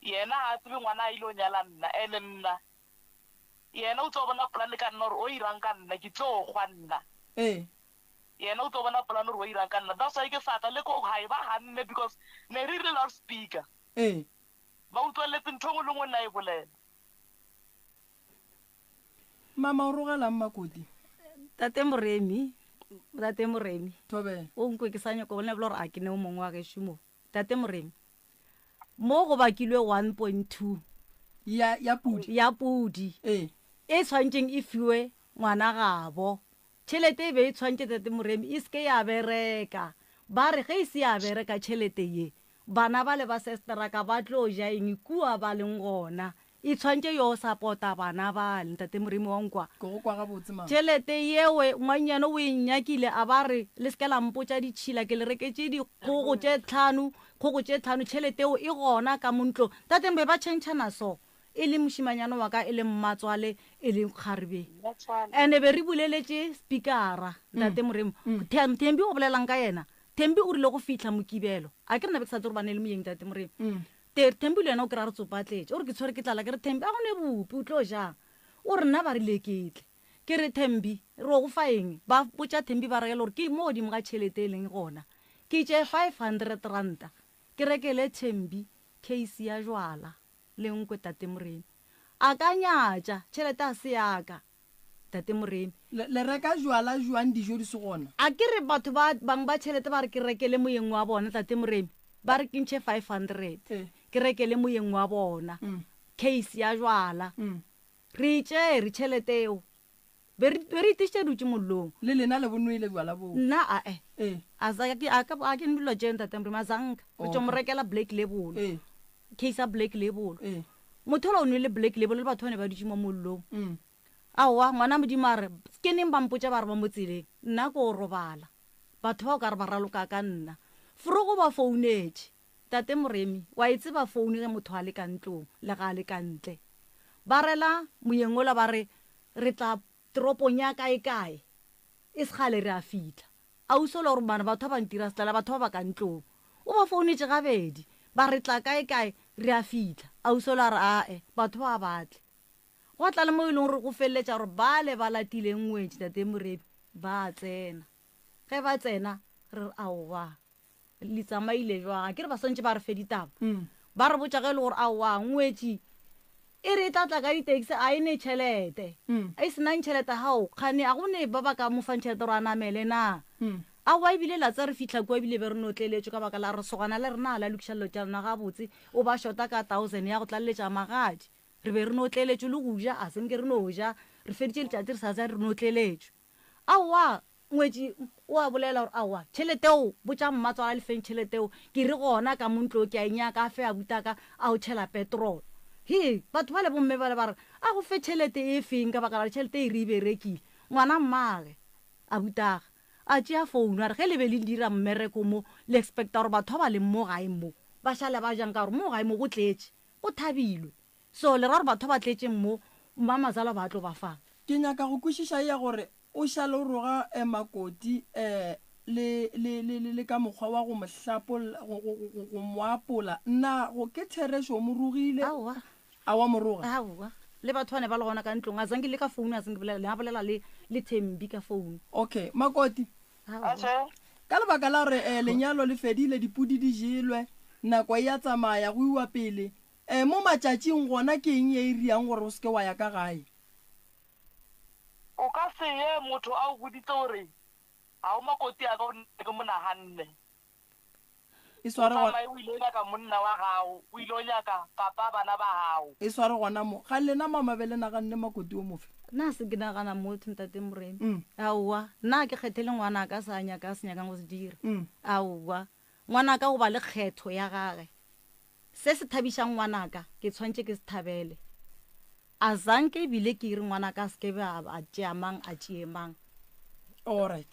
yena a tsebe ngwana a ile o nyala nna ene nna yena o tlo bona plan ka nna gore o irang ka nna ke tlo gwa nna yena o tlo bona plan gore o irang ka nna that's why ke sa tla le ko hae ba ganne because ne re rile loud speaker ba utlweletse ntho ngwe le ngwe nna e bolela mama o rogelang Makoti tate Moremi thobe o nkwe ke sa nyako bona gore a ke ne o mongwe wa gešo mo tate Moremi mo go bakilwe 1.2 ya pudi e tshwantseng e fiwe ngwana gabo tšhelete e be e tshwantse tate Moremi e seke ya bereka ba re ge e se ya bereka tšhelete ye bana ba le ba sesteraka ba tlo ja eng kua ba leng gona e tshwantse yo support-a bana ba ntate Moremi wa nkwa go kwa ga botse ma tšhelete yewe ngwanyana o e nyakile a ba re le se ka la mpotša ditšhila ke le reketse dikgogo tše tlhano tšhelete eo e gona ka montlo tate mbe ba tšhentšhana so e le mošimanyana wa ka e le mmatswale e le kgarebe and be re buleletše speakera ntate Moremi Thembi o bolelang ka yena Thembi o rile go fihla mokibelo a ke rena be ke sa tse gore ba ne le moyeng tate Moremi Thembi le yena o kry-a re tsopatletše o re ke tshwere ke tlala ke re Thembi a go ne bope o tlo jang o re nna ba rile ketle ke re Thembi re go fa eng ba botša Thembi ba regela gore ke mo godimo ga tšhelete e leng gona ke tše 500 ranta ke rekele Thembi case ya jwala le nkwe tate Moremi a ka nyatša tšhelete a se yaka tate Moremi le reka jwala jwang dijo di se gona a ke re batho ba bang ba tšhelete ba re ke rekele moyeng wa bona tate Moremi ba re ke ntšhe 500 ke rekele moyeng wa bona case ya jwala re tšere tšhelete eo be re itišitše dutše mollong le lena le bonoile jwala bo nna a ke ndilo tšeng tate Moremi a zanka o tšo mo rekela Black Label case ya Black Label motho o nwele Black Label le batho ba ne ba dutše mo mollong aowa ngwana Modimo a re ke neng ba mpotša ba re ba mo tseleng nna ko robala batho ba o ka re ba raloka ka nna forogo ba founetše tate Moremi wa e tseba founu ge motho a le ka ntlong le ga a le ka ntle ba rela moyeng ola ba re re tla toropong ya kae e se gale re a fitlha a usola gore bana batho ba ntira setlela batho ba ba ka ntlong o ba founetše gabedi ba re tla kae re a fitlha a usola re ae batho ba batle go tla le mo e leng gore go feleletša gore ba le ba latileng ngwetši tate Moremi ba tsena ge ba tsena re aowa le tsamaile jwang ke re ba swantse ba re fe ditaba ba re botša ge le gore aowa ngwetši e re tla ka di-taxi a e ne tšhelete a e senang tšhelete gao kgane a go ne ba ba ka mofang tšhelete gore a namele na a wa ebile la tsa re fitlha kua ebile be re notleletše ka baka la re sogana le rena la lokišalelo tša lona gabotse o ba shota ka 1000 ya go tlaleletša magadi re be re notleletše le go ja a senke re no ja re feditše letšatši re sa tsa re notleletše aowa ngwetši o a bolela gore aowa tšhelete eo botša mmatswala lefeng tšhelete eo ke re gona ka montlo ke a inyaka a fe a butaka a o tšhela petrol batho ba le bomme ba le ba re a go fe tšhelete e feng ka baka la tšhelete e re e berekile ngwana mmage a butaga a tšea founu a re ge le be le dira mmereko mo le expecta gore batho ba leng mo gae mo ba šale ba jang ka gore mo gae mo go tletše go thabilwe so le ra gore batho ba tletšeng mo mmamazala ba tlo ba fang ke nyaka go kwešiša ya gore o šale o roga makoti le ka mokgwa wa go mohlapola go moapola nna go ke therešo mo rogile a wa moroga le batho ba ne ba le gona ka ntlong a zanke le ka founu a zanke a bolela le Thembi ka founu okay makoti ka lebaka la gore lenyalo le fedile dipudi di jelwe nako e ya tsamaya go iwa pele mo matšatšing gona ke eng e riang gore o seke wa ya ka gae o ka se ye motho a o boditse gore ga o makoti a ka o ke monaganne e sware o ile ka monna wa gago o ile o nyaka papa bana ba gago e sware gona mo ga lena mamabele naganne makoti o mofe nna se ke nagana motho ntate Moremi aowa nna ke kgethele ngwana ka sa nyaka a se nyakang go se dira aowa ngwanaka go ba le kgetho ya gage se se thabišang ngwanaka ke tshwantse ke se thabele a zanke ebile ke ire ngwanaka a sekebe a tšea mang a tšee mang alright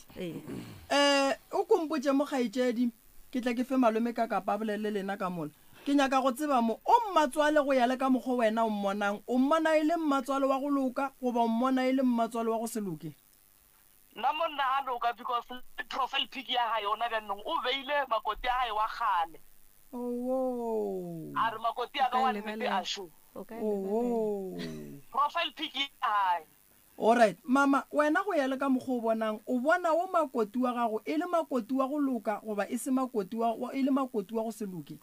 o kompotše mo kgaetšedi ke tla ke fe malome ka kapa bolele lena ka mola ke nyaka go tseba mo o mmatswale go ya le ka mokgwa wena o mmonang o mmona e le mmatswale wa go loka goba o mmona e le mmatswale wa go se loke nna monna a loka because profile pic ya gae ona bjanong o beile makoti a gae wa gale a re makoti a ka wa nnete a sho profile pic ya gae alright mama wena go ya le ka mokgwa o bonang o bona o makoti wa gago e le makoti wa go loka goba e se makoti wa go se loke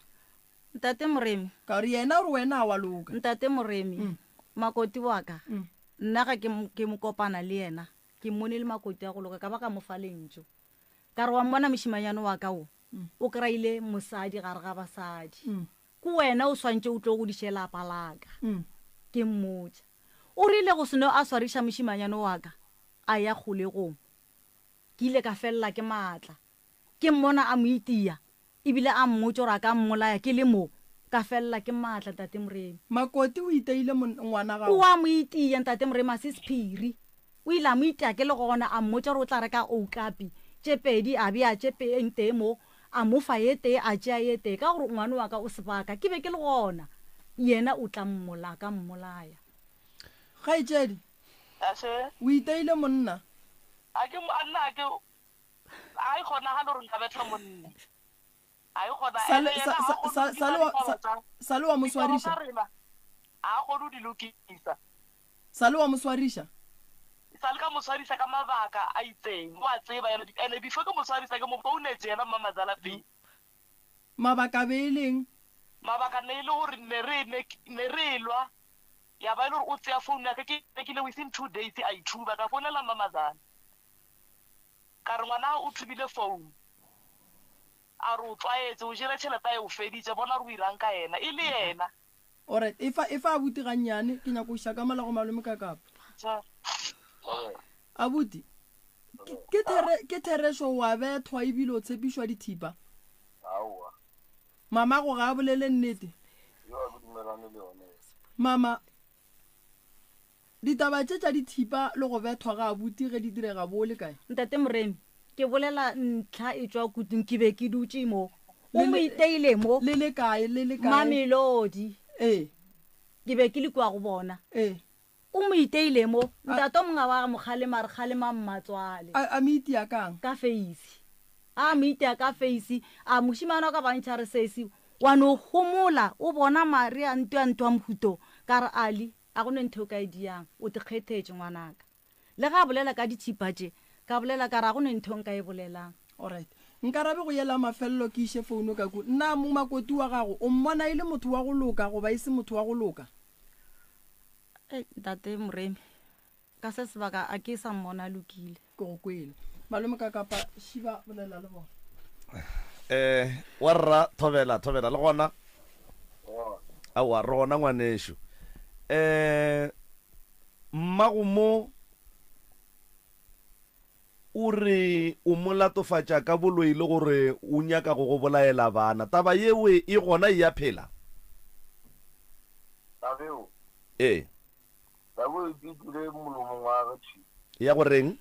ntate Moremi ka re yena gore wena wa loka ntate Moremi makoti wa ka nna ga ke mo kopana le yena ke mmone le makoti a go loka ka baka mo fa lentso ka re wa mmona mošimanyane wa ka o kry-ile mosadi gare ga basadi ke wena o swantse o tlo go dišela palaka ke mmotša o rile go seno a swariša mošimanyane wa ka a ya kgolegong ke ile ka felela ke maatla ke mmona a mo itia ebile a mmotša gore a ka mmolaya ke le mo ka ka felela ke maatla Ntate Moremi. Makoti o iteile ngwana gago. O a mo itia Ntate Moremi a se sephiri. O ile a mo itia ke le gona a mmotsa gore o tla reka okapi tše pedi a be a tše pente mo a mo fa ye tee a tšea ye tee ka gore ngwana wa ka o sebaka ke be ke le gona yena o tla mmola ka mmolaya. Kgaetšedi o iteile monna. A kgona ga le gore nka betla monna. Sale wa mo swariša. A go di lokisa. Sale wa mo swariša. Sale ka mo swariša ka mabaka a itseng wa tseba ene before ka mo swariša ke mo founetse yena mama Zalapi. Mabaka beleng. Mabaka ne ile gore ne re lwa ya ba ile gore o tseya phone ya ka ke le within 2 days a ithuba ka founela mama Zala. Ka re ngwana o thubile phone. A re o tswaetse o jere tšhelete e o feditse bona re o irang ka yena e le yena. Alright, if a buti ganyane ke nyako shaka mala go malome ka kapa. Abuti ke theresho wa bethwa ibile o tshepiswa dithipa. Aowa. Mama go ga bolele nnete. Yo a dumelane le yone. Mama ditaba tša dithipa le go bethwa ga abuti ge di direga bole kae. Ntate Moremi ke bolela ntlha e tswa kutung ke be ke dutse mo o mo iteile mo le kae Mamelodi ke be ke le kwa go bona o mo iteile mo ntate mongwe wa mogale mare gale mammatswale a miti ya kang ka face a miti ya ka face a moshimana ka bantšha re sesi wa no homola o bona mari a ntwa mhuto ka re ali a go ntho ka idiang o te kgethetse ngwanaka le ga bolela ka ditshipatše ka bolela ka ra go ntho nka e bolelang. Alright, nkarabe go yela mafello ke ishe founu ka ku nna mo makoti wa gago o mmona ile motho wa go loka go ba ise motho wa go loka. Ntate Moremi ka se sebaka a ke sa mmona lokile go kwele malome ka kapa shiba bolela le bona. Warra thobela le gona a wa rona ngwanesho mmagumo o re o molatofatša ka boloi le gore o nyaka go bolaela bana taba yewe e gona ya phela tabeo tabeo di dule molomong wa gathi ya go reng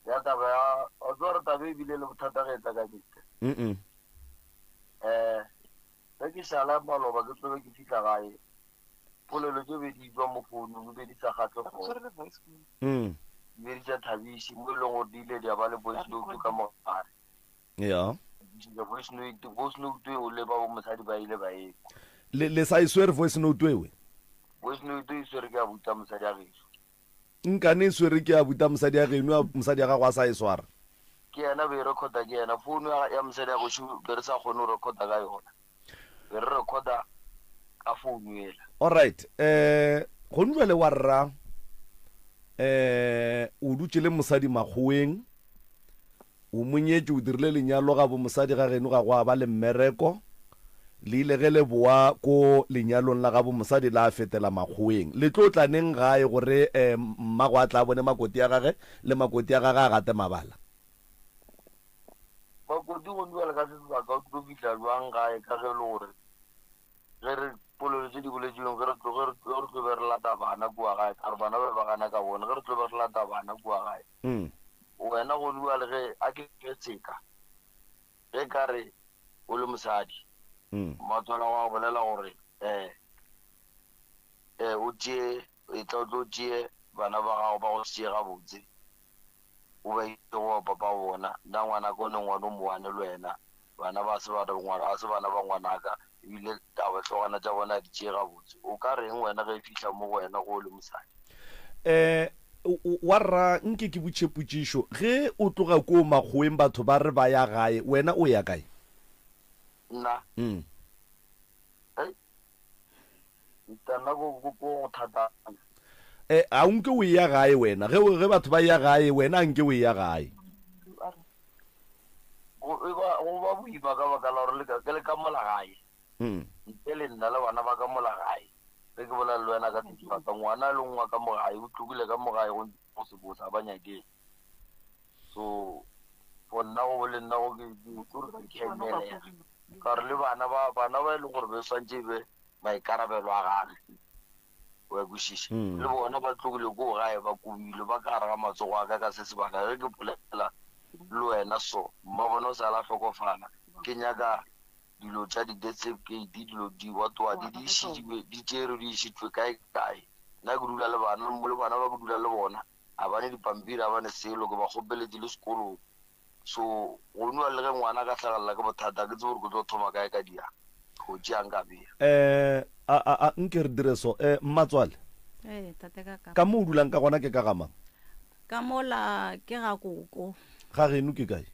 ya taba ya o tsore tabe e bile le bothata ge tla ka ditse ke sala maloba ke tlobe ke fitla gae polelo tse be di tswa mo founung be di sa gatle go be di tsa thabisi mo e leng gore di ile di a ba le voice note ka mogare ya voice note o le ba bo mosadi ba ile ba e le sa iswere voice note ewe voice note e swere ke a buta mosadi a geso nkane swere ke a buta mosadi a geno mosadi a gago a sa e swara ke yena be recorda ke yena phone ya mosadi a go shu be re sa kgone go recorda ka yona be re recorda ka phone ela. Alright, go ntswele wa rra o dutse le mosadi makgoeng o monyetse o dirile lenyalo ga bo mosadi ga geno ga go a ba le mmereko le ile ge le boa ko lenyalong la ga bo mosadi la fetela makgoeng le tlo tlaneng gae gore mmago a tla bone makoti ya gage le makoti ya gage a gate mabala makoti go ntswele ka se sebaka o tlo fitlha jwang gae ka ge le gore ge re polelo tse di boletseng ge re tlobe re lata bana kua gae ka re bana ba ba gana ka bone ge re tlobe re lata bana kua gae wena go bua le ge a ke tseka ge ka re o le mosadi matswala wa bolela gore o tlo tšee bana ba gago ba go tšee gabotse o ba itse go papa bona nna ngwana ko ne ngwana o moane le wena bana ba se bana ba ngwanaka ebile taba tlhogana tša bona di tšee gabotse o ka reng wena ge e fitlha mo go wena go o le mosadi wa rra nke ke botšhepotšišo ge o tloga ko makgoeng batho ba re ba ya gae wena o ya kae nna itana go thata a nke o ya gae wena ge batho ba ya gae wena a nke o ya gae go ba boima ka baka la gore ke le ka mola gae ntle le nna le bana ba ka mola gae ge ke bola le wena ka tshepaka ngwana le ngwa ka mogae o tlogile ka mogae go se bosa ba nyakeng so for nna go le nna go ke emele ka re le bana ba e leng gore be swantse be maikarabelo a gage wa kwešiša le bona ba tlogile ko gae ba kubile ba ka ga matsogo a ka se sebaka ge ke polela le wena so mma bona o sa la tlhokofala ke nyaka dilo tša di-death certificate dilo diwatoa di tšere di išitšwe kae nna ke dula le bana mo le bana ba ke dula le bona a bane dipampiri a bane selo ke ba kgopeletse le sekolong so go nwa le ge ngwana ka tlhagalela ke bothata ke tse gore ke tlo thoma kae ka dia go tšeang ka bea nke re dire so Mmatswale ka mo o dulang ka gona ke ka gamang ka mola ke ga koko ga geno ke kae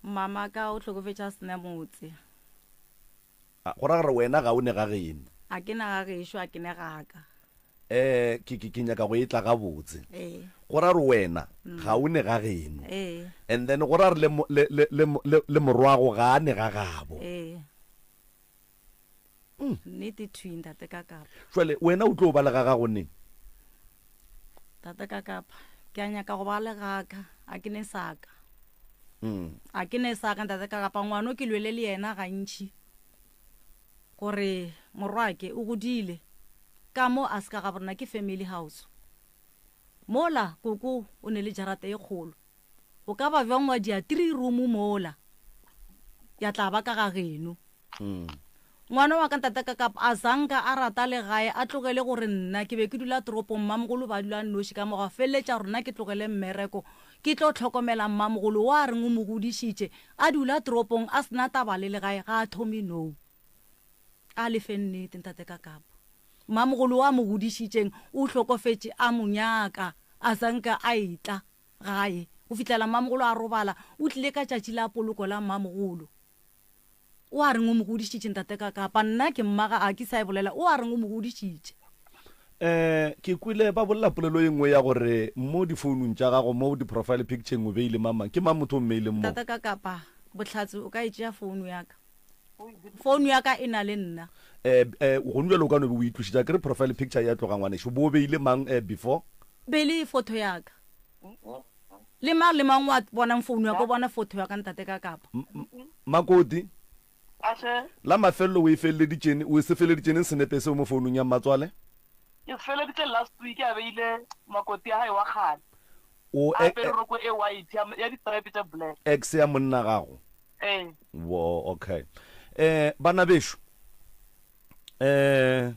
mama ka o tlhokofetša sena motse go ra gore wena ga o ne ga geno a ke na ga gešo a ke ne gaka ke nyaka go e tla ga botse go ra re wena ga o ne ga geno and then go ra re le morwago ga a ne ga gabo nnete twin tate ka kapa jwale wena o tlo ba le ga gago neng tate ka kapa ke a nyaka go ba le gaka a ke ne saka a ke ne saka tate ka kapa ngwana o ke lwele le yena gantši gore morwake o godile ka mo a se ka ga borena ke family house mola koko o ne le jarata e kgolo o ka ba bjangwa dia 3 room mola ya tla ba ka ga geno ngwana wa ka ntata ka kapa a zanka a rata le gae a tlogele gore nna ke be ke dula toropong mmamogolo ba dula noši ka moga feleletša rona ke tlogele mmereko ke tlo tlhokomela mmamogolo wa reng o mo godišitše a dula toropong a sena taba le le gae ga a thomi no a lefe nnete ntate ka kapa mmamogolo wa mo godišitšeng o tlhokofetše a monyaka a zanka a itla gae o fitlhela mmamogolo a robala o tlile ka tšatši la poloko la mmamogolo o a reng o mo godišitše ntate ka kapa nna ke mmaga a ke sa e bolela o a reng o mo godišitše ke kwile ba bolela polelo e nngwe ya gore mo difounung tša gago mo di-profile pictureng o beile mamang ke mang motho o mmeile mo ntate ka kapa botlhatsi o ka e tšea founu ya ka founu ya ka e na le nna go njalo o ka no be o itlošitša ke re profile picture ya tloga ngwanešo bo o beile mang before bele photo ya ka le mang wa bonang founu ya ka o bona photo ya ka ntate ka kapa Makoti la mafelelo o e se feleleditšene senepe seo mo founung ya Mmatswale ke feleditše last week a beile Makoti ya gae wa kgale a peroko e white ya di-stripe tša black ex ya monna gago wo okay bana bešo re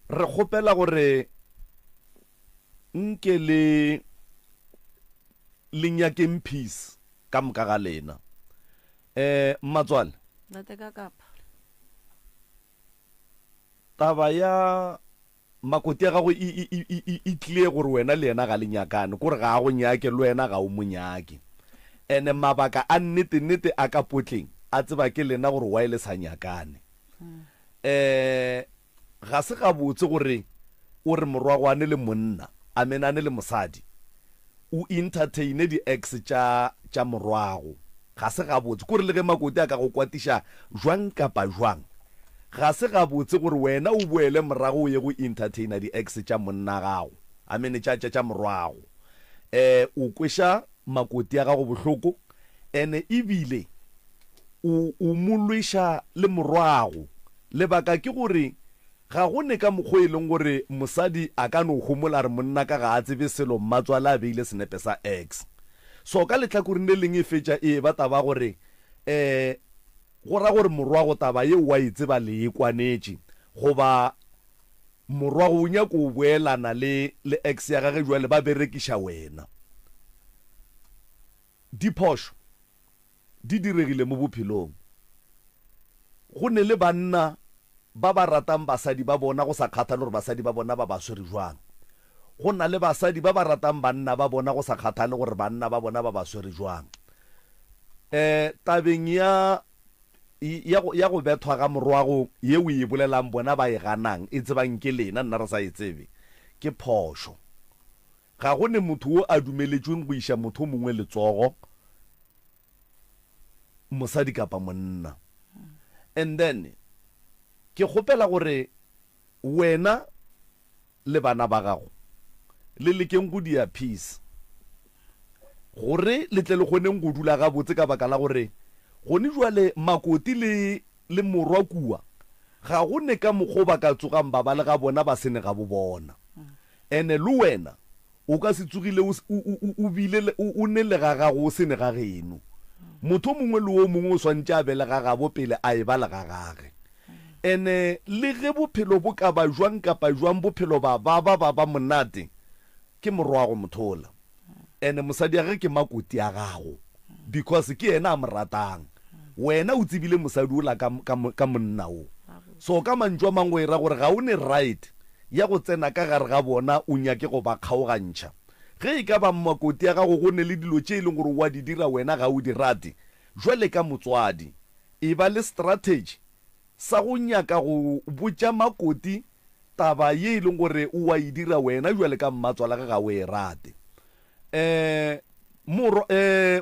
kgopela gore nke le nyakeng peace ka moka ga lena Mmatswale ntate ka kapa taba ya Makoti ya gago e tlile gore wena le yena ga le nyakane kore ga go nyake le wena ga o monyake ene mabaka a nnete a ka potleng a tseba ke lena gore wa ile sa nyakane ga se ga botse gore o re morwagwane le monna a menane le mosadi o entertaine di-ex tša morwago ga se ga botse kore le ge Makoti a ka go kwatiša jwang kapa jwang ga se ga botse gore wena o boele morago o ye go entertaina di-ex tša monna gago a mene tša morwago o kweša Makoti ya gago bohloko ene ebile o molweša le morwago lebaka ke gore ga go ne ka mokgwa e leng gore mosadi a ka no gomola re monna ka ga a tsebe selo Mmatswale a beile senepe sa ex so ka letlhakoreng le leng e fetša e ba taba gore go ra gore morwago taba ye wa e tseba le e kwanetše goba morwago o nyaka o boelana le ex ya gage jwale ba berekiša wena diphošo di diregile mo bophelong go ne le banna ba ba ratang basadi ba bona go sa kgathale gore basadi ba bona ba ba swere jwang go na le basadi ba ba ratang banna ba bona go sa kgathale gore banna ba bona ba ba swere jwang tabeng ya go bethwa ga morwago ye o e bolelang bona ba e ganang e tsebang ke lena nna re sa e tsebe ke phošo ga go ne motho o a dumeletsweng go iša motho mongwe letsogo mosadi kapa monna and then ke kgopela gore wena le bana ba gago le lekeng go dia peace gore le tle le kgoneng go dula ga botse ka baka la gore gone jwale makoti le morwa kua ga go ne ka mokgo ba ka tsogang ba le ga bona ba sene ga bo bona ene le wena o ka se tsogile o bile o ne le ga gago o sene ga geno motho mongwe le o mongwe o swantse a be le ga gabo pele a e ba le ga gage ene le ge bophelo bo ka ba jwang kapa jwang bophelo ba monate ke morwa go mothola ene mosadi ya ge ke makoti a gago because ke yena a moratang wena o tsebile mosadi o la ka monna o so ka mantswe a mangwe e ra gore ga o ne right ya go tsena ka gare ga bona o nyake go ba kgaogantšha ge e ka ba makoti ya gago go ne le dilo tše e leng gore wa di dira wena ga o di rate jwale ka motswadi e ba le strategy sa go nyaka go botša makoti taba ye e leng gore o wa e dira wena jwale ka mmatswala ga o e rate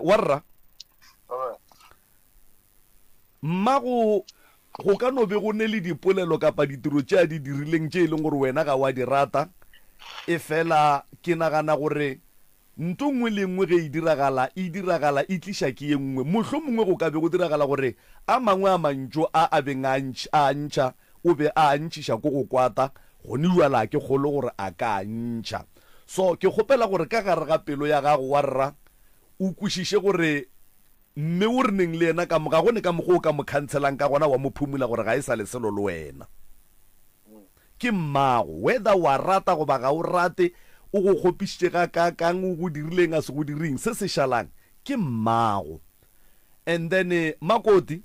warra mmago go ka no be go ne le dipolelo kapa ditiro tše a di dirileng tše e leng gore wena ga wa di rata e fela ke nagana gore nto nngwe le nngwe ge e diragala e tliša ke ye nngwe mohlho mongwe go ka be go diragala gore a mangwe a mantšo a beng a ntšha o be a ntšhiša ko go kwata gone jwala ke kgolo gore a ka ntšha so ke kgopela gore ka gare ga pelo ya gago wa rra o kwešiše gore mme o re neng le ena ka moga gone ka mogo o ka mo khantshelang ka gona wa mo phumula gore ga e sa le selo le wena ke mmago whether wa rata goba ga o rate o go kgopišitše ga kakang o go dirileng a se go diring se se šalang ke mmago and then makoti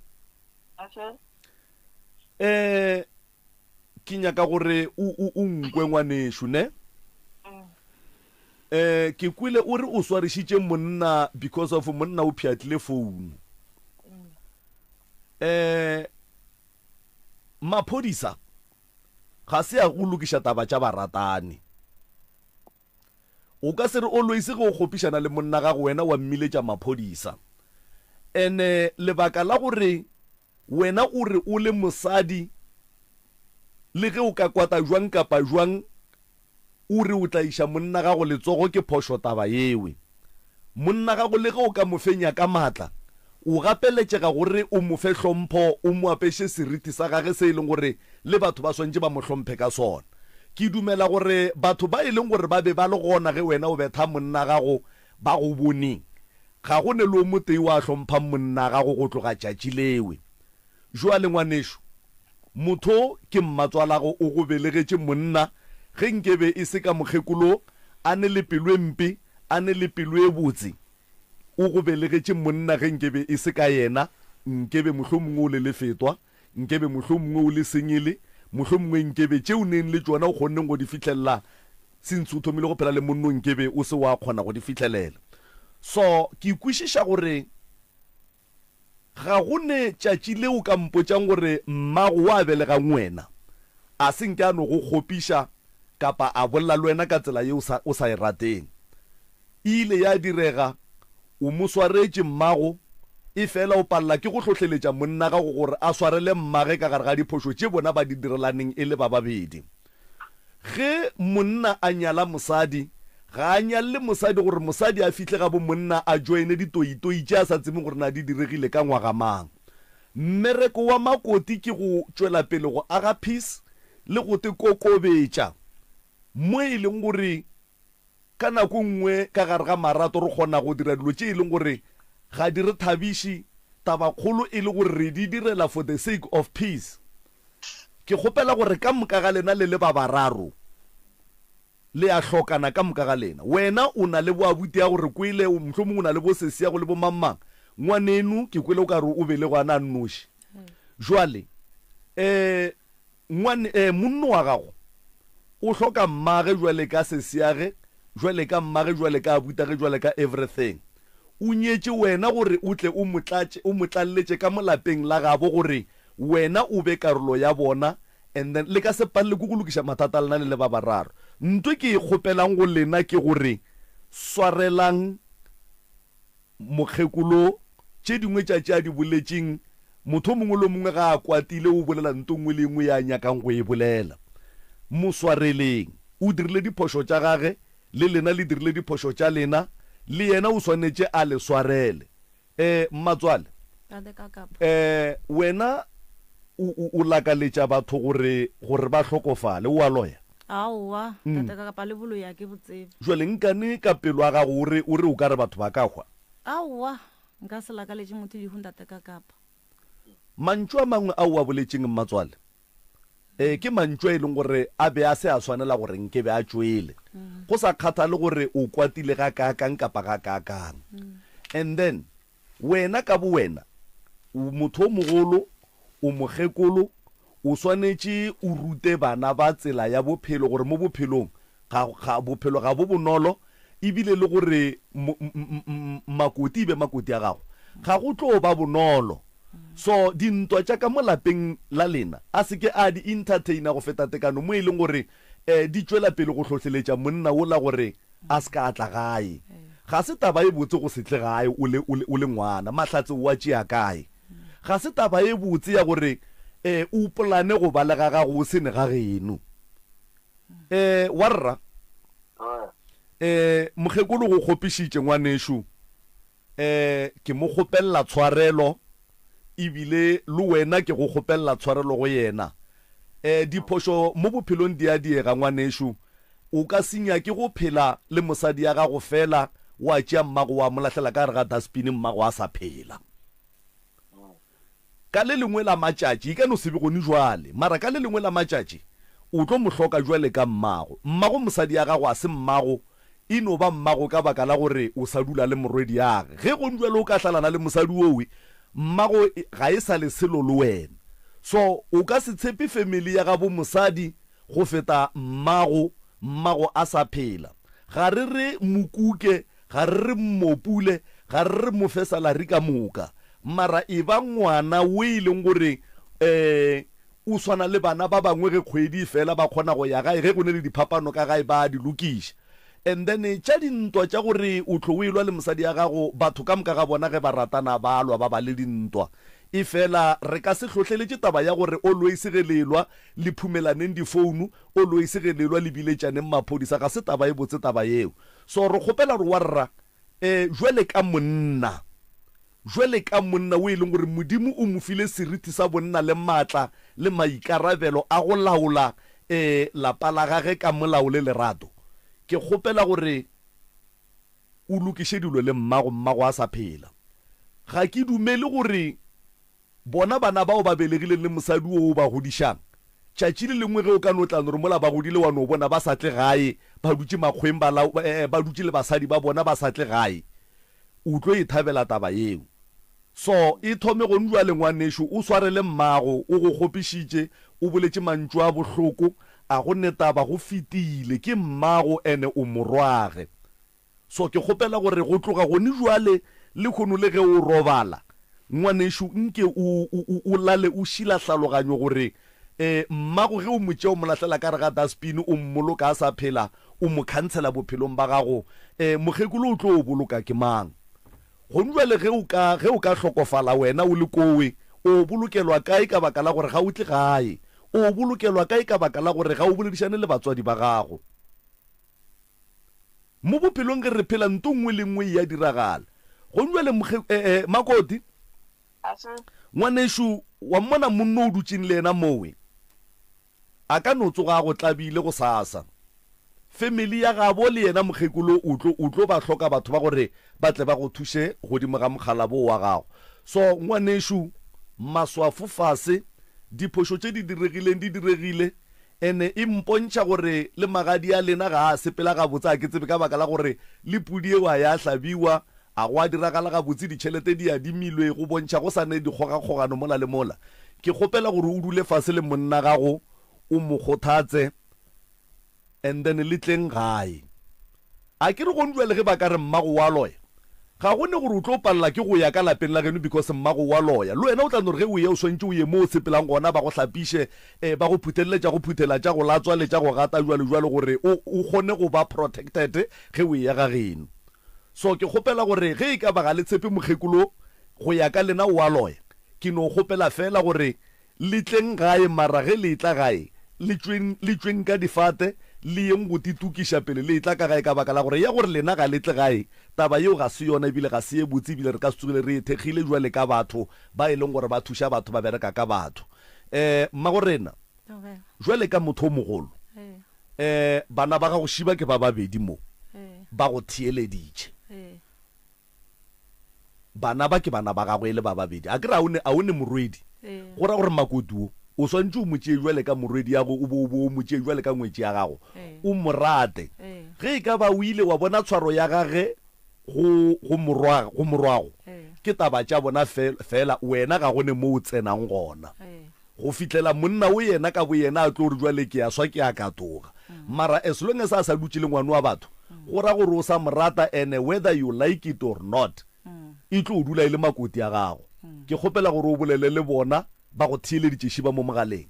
ke nyaka gore o nkwe ngwanešo ne ke kwile o re o swarišitše monna because of monna o pšhatlile phone maphodisa ga se ya go lokiša taba tša baratane o ka se re always ge o kgopišana le monna gago wena wa mmiletša maphodisa ene lebaka la gore wena o re o le mosadi le ge o ka kwata jwang kapa jwang o re o tla iša monna gago letsogo ke phošo taba yewe monna gago le ge o ka mo fenya ka maatla o gapeletšega gore o mo fe hlompho o mo apeše seriti sa gage se e leng gore le batho ba swantše ba mo hlomphe ka sona ke dumela gore batho ba e leng gore ba be ba le gona ge wena o betha monna gago ba go boneng ga go ne le o motei wa hlompha monna gago go tloga tšatši lewe jwale ngwanešo motho ke mmatswalago o go belegetše monna ge nkebe e se ka mokgekolo a ne le pelo e mpe a ne le pelo e botse o go belegetše monna ge nkebe e se ka yena nkebe mohlho mongwe o le lefetwa nkebe mohlho mongwe o le senyele mohlho mongwe nkebe tšeo neng le tšona o kgonneng go di fitlhelela sentse o thomile go phela le monno nkebe o se wa kgona go di fitlhelela so ke ikwešiša gore ga go ne tšatši leo ka mpotšang gore mmago wa belegang wena a senke a no go kgopiša kapa a bolla le wena ka tsela ye o sa e rateng ile ya direga o mo swaretše mmago e fela o palela ke go tlhotlheletša monna gago gore a swarele mmage ka gare ga diphošo tše bona ba di direlaneng e le ba babedi ge monna a nyala mosadi ga a nyalle mosadi gore mosadi a fihle ga bo monna a joine ditoitoi tše a sa tsebeng gore na di diregile ka ngwaga mang mmereko wa makoti ke go tšwela pele go aga peace le go te kokobetša mo e leng gore ka nako nngwe ka gare ga marato re kgona go dira dilo tše e leng gore ga di re thabiše tabakgolo e le gore re di direla for the sake of peace ke kgopela gore ka moka ga lena le le ba bararo le a hlokana ka moka ga lena wena o na le boabuti ya gore kwele mohlomongwe o na le bo sesi ya go le bo mammang ngwanenu ke kwele o ka re o be le gwana nnoši jwale monno wa gago o hloka mmage jwale ka sesiage jwale ka mmage jwale ka abutage jwale ka everything o nyetše wena gore o tle o motlalletše ka molapeng la gabo gore wena o be karolo ya bona and then le ka sepalele ko go lokiša mathata lena le le ba bararo ntwe ke e kgopelang go lena ke gore swarelang mokgekolo tše dingwe tšatši a di boletšeng motho mongwe le mongwe ga a kwatile o bolela nto nngwe le nngwe ya nyakang go e bolela mo swareleng o dirile diphošo tša gage le lena le dirile diphošo tša lena le yena o swanetše a le swarele mmatswale wena o lakaletša batho gore ba hlokofale o a loya aowa tate ka kapa le boloya ke botsebe jwale nkane ka pelo a gago o re o ka re batho ba ka hwa aowa nka se lakaletše motho di tate ka kapa mantšu a mangwe ao a boletšeng mmatswale ke mantšu a e leng gore a be a se a tshwanela gore nke be a tšwele go sa kgathale gore o kwatile ga kakang kapa ga kakang and then wena ka bo wena motho o mogolo o mogekolo o swanetše o rute bana ba tsela ya bophelo gore mo bophelong bophelo ga bo bonolo ebile le gore makoti be makoti a gago ga go tlo ba bonolo so dintwa tša ka mo lapeng la lena a seke a di entertaina go feta tekano mo e leng gore di tšwela pele go tlhotlheletša monna o la gore a se ka atla gae ga se taba e botse go setle gae o le ngwana mahlatse wa tšea kae ga se taba e botse ya gore o polane go balega gago o sene ga geno warra mokgekolo go kgopišitše ngwanešo ke mo kgopelela tshwarelo ebile le wena ke go kgopelela tshwarelo go yena diphošo mo bophelong di a diega ngwanešo o ka senya ke go phela le mosadi ya gago fela wa tšea mmago wa molahlela ka re ga dustbin mmago a sa phela ka le lengwe la matšatši ka no se be gone jwale mara ka le lengwe la matšatši o tlo mo hloka jwale ka mmago mosadi ya gago a se mmago e no ba mmago ka baka la gore o sa dula le morwedi yage ge go jwale o ka hlalana le mosadi owe mmago ga e sa le selo le wena so o ka se tshepe family ya gabo mosadi go feta mmago a sa phela ga re re mokuke ga re re mmopule ga re re mofesalari ka moka mara e ba ngwana o e leng gore o swana le bana ba bangwe ge kgwedi fela ba kgona go ya gae ge go ne le diphapano ka gae ba di lokiša and then tša dintwa tša gore o tlo o elwa le mosadi ya gago batho ka moka ga bona ge ba ratana ba lwa ba le dintwa e fela re ka se tlhotlheletše taba ya gore always ge lelwa le phumelaneng difounu always ge lelwa le biletšaneng maphodisa ga se taba e botse taba yeo so re kgopela gore wa rra jwele ka monna o e leng gore modimo o mo file seriti sa bonna le maatla le maikarabelo a go laola lapa la gage ka molao le lerato ke kgopela gore o lokiše dilo le mmago a sa phela ga ke dumele gore bona bana bao ba belegileng le mosadi o ba godišang tšatši le lengwe ge o ka notlano gore mola ba godile wa no bona ba sa tle gae ba dutše makgweng ba dutše le basadi ba bona ba sa tle gae o tlo e thabela taba yeo so e thome go njwa le ngwanešo o swarele mmago o go kgopišitše o boletše mantšu a bohloko a go netaba go fetile ke mmago ene o morwage so ke kgopela gore go tloga gone jwale le kgono le ge o robala ngwanešo nke o lale o šila hlaloganyo gore mmago ge o motšea o molahlela ka re ga dustbin o mmoloka a sa phela o mo khantsela bophelong ba gago mokgekolo o tlo o boloka ke mang go jwale ge o ka hlokofala wena o le kowe o bolokelwa kae ka baka la gore ga o tle gae o bolokelwa kae ka baka la gore ga o boledišane le batswadi ba gago mo bophelong ge re phela nto nngwe le nngwe ya diragala go jwale makoti ngwanešo wa mmona monno o dutšeng le ena mowe a ka no tsoga go tlabile go sasa family ya gabo le yena mokgekolo o tlo ba hloka batho ba gore ba tle ba go thushe godimo ga mogala bo wa gago so ngwanešo maswafo fase diphošo tše di diregile ene e mpontšha gore le magadi a lena ga a sepela gabotse a ke tsebe ka baka la gore le pudi eo a ya hlabiwa a go a diragala gabotse ditšhelete di adimilwe go bontšha go sa ne dikgogakgogano mola le mola ke kgopela gore o dule fase le monna gago o mo kgothatse and then le tleng gae a ke re go ndwa le ge ba ka re mmago wa loya ga go ne gore o tlo palela ke go ya ka lapeng la geno because mmago wa loya le wena o tla no re ge o ye o swantse o ye mo o sepelang gona ba go hlapiše ba go phuthelele go phuthela tša go latswa le tša go gata jwale gore o kgone go ba protected ge o ya ga geno so ke kgopela gore ge e ka ba ga le tshepe mokgekolo go ya ka lena o a loya ke no kgopela fela gore le tleng gae mara ge le tla gae le tšweng ka difate le yeng go titukiša pele le tla ka gae ka baka la gore ya gore lena ga letle gae taba yeo ga se yona ebile ga se ye botse ebile re ka se tsogile re ethegile jwale ka batho ba e leng gore ba thuša batho ba bereka ka batho mmagorena jwale ka motho o mogolo bana ba ga go šiba ke ba babedi mo ba go theeleditše bana ba ke bana ba gagwe le ba babedi a ke re a o ne morwedi go ra gore makotuo o swantse o motšee jwale ka morwedi yago o bo o motšee jwale ka ngwetši ya gago o morate ge e ka ba o ile wa bona tshwaro ya gage go morwago ke taba tša bona fela wena ga gone mo o tsenang gona go fitlhela monna o yena ka bo yena a tlo gore jwale ke ya swa ke a katoga mara as long as a sa dutse le ngwane wa batho go ra gore o sa morata and whether you like it or not e tlo o dula e le makoti ya gago ke kgopela gore o bolele le bona ba go theeleditše šiba mo mogaleng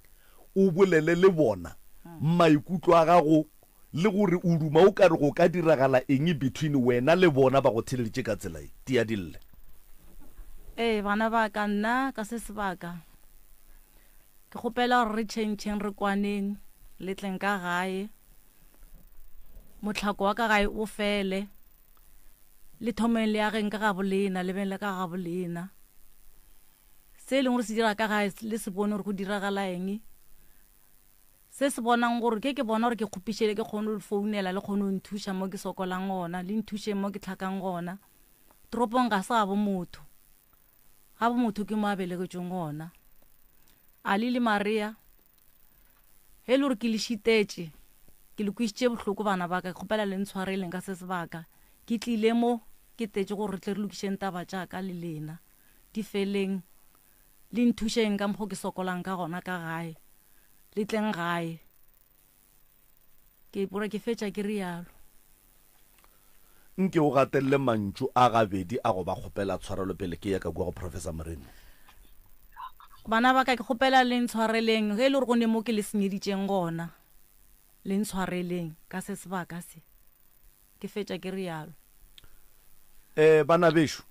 o bolele le bona maikutlo a gago le gore o duma o kare go ka diragala eng between wena le bona ba go theeleditše ka tsela e tia dille bana ba ka nna ka se sebaka ke kgopela gore re tšhentšheng re kwaneng le tleng ka gae motlhako wa ka gae o fele le thomeng le ageng ka ga bolena le beng le ka ga bolena se e leng gore se dira ka gae le se bone gore go diragala eng se se bonang gore ke bona gore ke kgopišele ke kgone go founela le kgone go nthuša mo ke sokolang gona le nthušeng mo ke tlhakang gona toropong ga se ga bo motho ke mo a belegetseng gona a le Maria he le gore ke le šitetše ke le kwišitše bohloko bana ba ka kgopela le ntshwareleng ka se sebaka ke tlile mo ke tetse gore re tle re lokišeng taba tšaka le lena di feleng le nthušeng ka mokgo ke sokolang ka gona ka gae le tleng gae ke bora ke fetša ke rialo nke o gatelele mantšu a gabedi a go ba kgopela tshwarelo pele ke ya ka bua go Professor Morena bana ba ka ke kgopela le ntshwareleng ge e le gore go ne mo ke le senyeditšeng gona le ntshwareleng ka se sebaka se ke fetša ke rialo bana bešo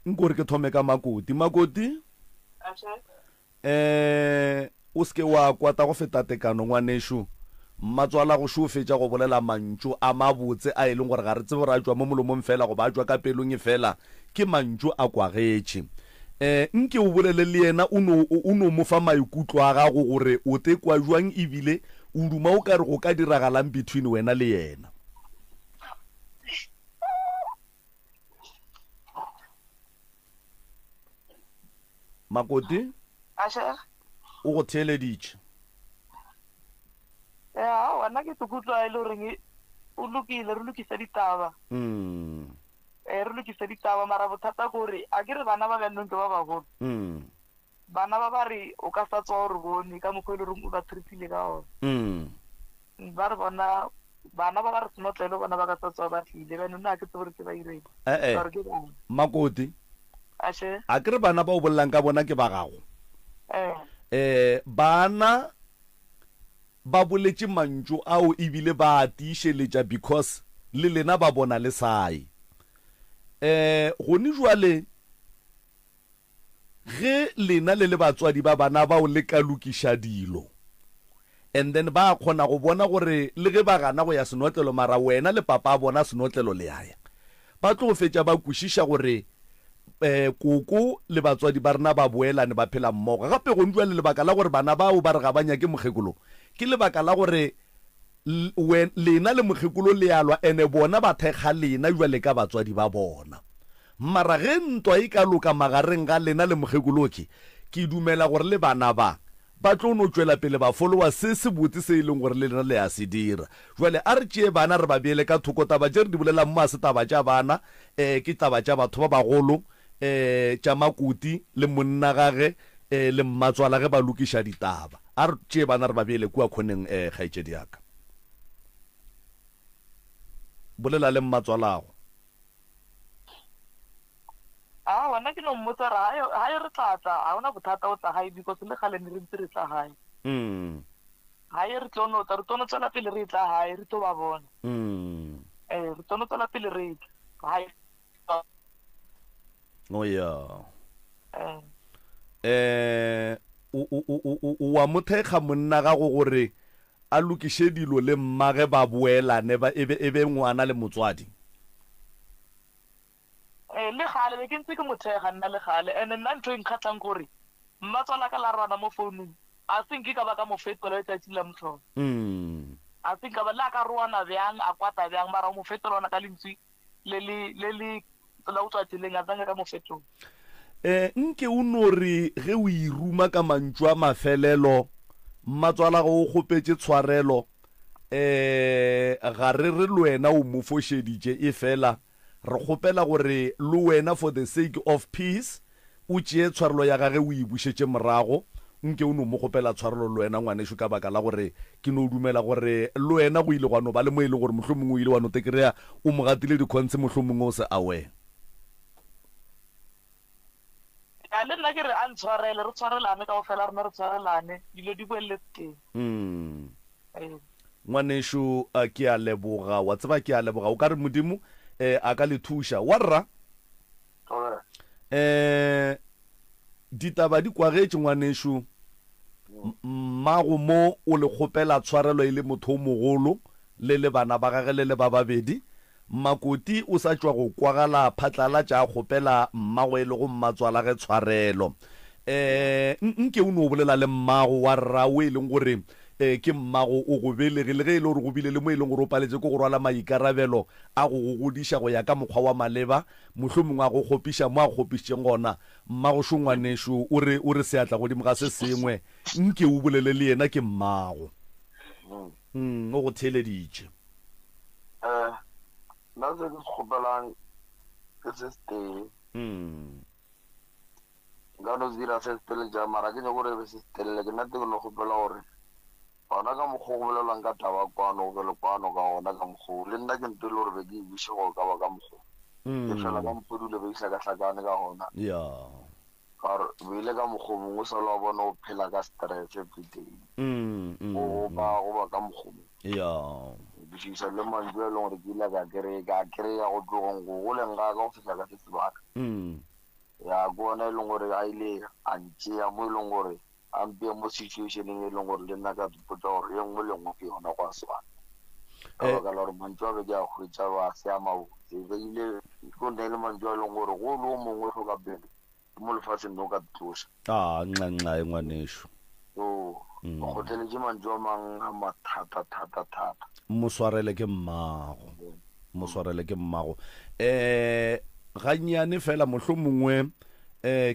nkore ke thome ka makoti o seke wa kwata go feta tekano ngwanešo mmatswala go šo fetša go bolela mantšu a mabotse a e leng gore ga re tsebe re a tšwa mo molomong fela go ba tšwa ka pelong e fela ke mantšu a kwagetše nke o bolele le yena o no mo fa maikutlo a gago gore o te kwa jwang ebile o duma o ka re go ka diragalang between wena le yena makoti o go theeleditše wena ke tekutlwa e le goreng o lokile re lokisa ditaba re lokisa ditaba mara bothata gore a ke re bana ba bjanong ke ba bagolo bana ba ba re o ka sa tswa gore bone ka mokgwa e le goreng o ba treatile ka one ba re bona bana ba ba re senotlele bona ba ka sa tswa ba tlile bjanong nna ke tse gore ke ba iredi makoti a ke re bana ba o bolelang ka bona ke ba gago bana ba boletše mantšu ao ebile ba tiišeletša because le lena ba bona le sae gone jwale ge lena le batswadi ba bana bao le ka lokiša dilo and then ba kgona go bona gore le ge ba gana go ya senotlelo mara wena le papa a bona senotlelo le yaya ba tlo go fetša ba kwešiša gore koko le batswadi ba rena ba boelane ba phela mmogo gape go jwale lebaka la gore bana bao ba re ga banya ke mokgekolo ke lebaka la gore lena le mokgekolo le alwa ene bona ba thekga lena jwale ka batswadi ba bona mara ge ntwa e ka loka magareng ga lena le mokgekoloke ke dumela gore le bana ba tlo no tšwela pele ba followa se se botse se e leng gore le lena le a se dira jwale a re tšee bana re ba beele ka thoko taba tše re di bolela mma se taba tša bana ke taba tša batho ba bagolo tša makoti le monna gage le mmatswala ge ba lokiša ditaba a re tšee bana re ba beele kua kgoneng kgaetšedi yaka bolela le mmatswalago wena ke no mmotsa ra hae re tlatla ga ona bothata o tla gae because le gale ne re ntse re tla gae hae re tlo tswela pele re tla gae re tlo ba bona re tlo tswela pele re hae o ya wa mothekga monna gago gore a lokiše dilo le mmage ba boelane ba ebe ngwana le motswadi? Le gale be ke ntse ke mothega nna le gale ene nna ntho e nkgatlhang gore mmatswala ka la rana mo founung a think ka ba ka mo fetola letsatsi la motlholo a think ka ba la ka roana bjang a kwata bjang mara mo fetola ona ka lentswe le la utswatileng a tsanga ka mo fetola. Nke o no re ge o iruma ka mantšu a mafelelo mmatswala go o kgopetse tshwarelo ga re le wena o mo fošeditše e fela re kgopela gore le wena for the sake of peace o tšee tshwarelo ya gage o e bušetše morago. Nke o no mo kgopela tshwarelo le wena ngwanešo ka baka la gore ke no dumela gore le wena go ile gwano ba le mo e leng gore mohlomongwe o ile wa no tekerea o mo gatile dikgontse mohlomongwe o se awe. Le nna ke re a ntshwarele re tshwarelane ka go fela rena re tshwarelane dilo di boeletse teng. Ngwanešo ke a leboga wa tseba ke a leboga o ka re modimo a ka le thuša warra ditaba di kwagetše ngwanešo mmago mo o le kgopela tshwarelo e le motho o mogolo le bana ba gage le ba babedi makoti o sa tšwa go kwagala phatlala tša kgopela mmago e le go mmatswala ge tshwarelo. Nke o no bolela le mmago wa rrao e leng gore ke mmago o go belegile ge e le gore go bile le mo e leng gore o paletse ko go rwala maikarabelo a go godiša go ya ka mokgwa wa maleba mohlomongwe a go kgopiša mo a kgopišeng gona mmago šo ngwanešo o re seatla godimo ga se sengwe nke o bolele le yena ke mmago o go theeleditše. Nna se ke se kgopelang ke se setele nka no se dira se setele ja mara ke nyako gore be se setelele ke nna te ke no kgopela gore gona ka mokgwa go bolelwang ka taba kwano go bele kwano ka gona ka mokgwa le nna ke nto e le gore be ke ebuše go ka ba ka mokgwa ke fela ka mokgwa dule be itlhakatlhakane ka gona kare beile ka mokgwa mongwe o sa le wa bona o phela ka stress everyday go ba ka mokgwa bišisa le mantswe e leng gore ke ile ka kry-a go tlogong go goleng ga ka go fihla ka se sebaka ya ke ona e leng gore a ile a ntšea mo e leng gore a mpea mo situationeng e leng gore le nna ka dipotsa gore ye nngwe le nngwe ke yona go a sebaka ka baka la gore mantswe a be ke a kgwetsa ba se a mabotse beile ko nne le mantswe a e leng gore go le o mongwe go ka pele ke mo lefatsheng no ka tlosa nxa e ngwanešo so go tleletse mantswe a mang a mathata moswarele ke mmago gannyane fela mohlomongwe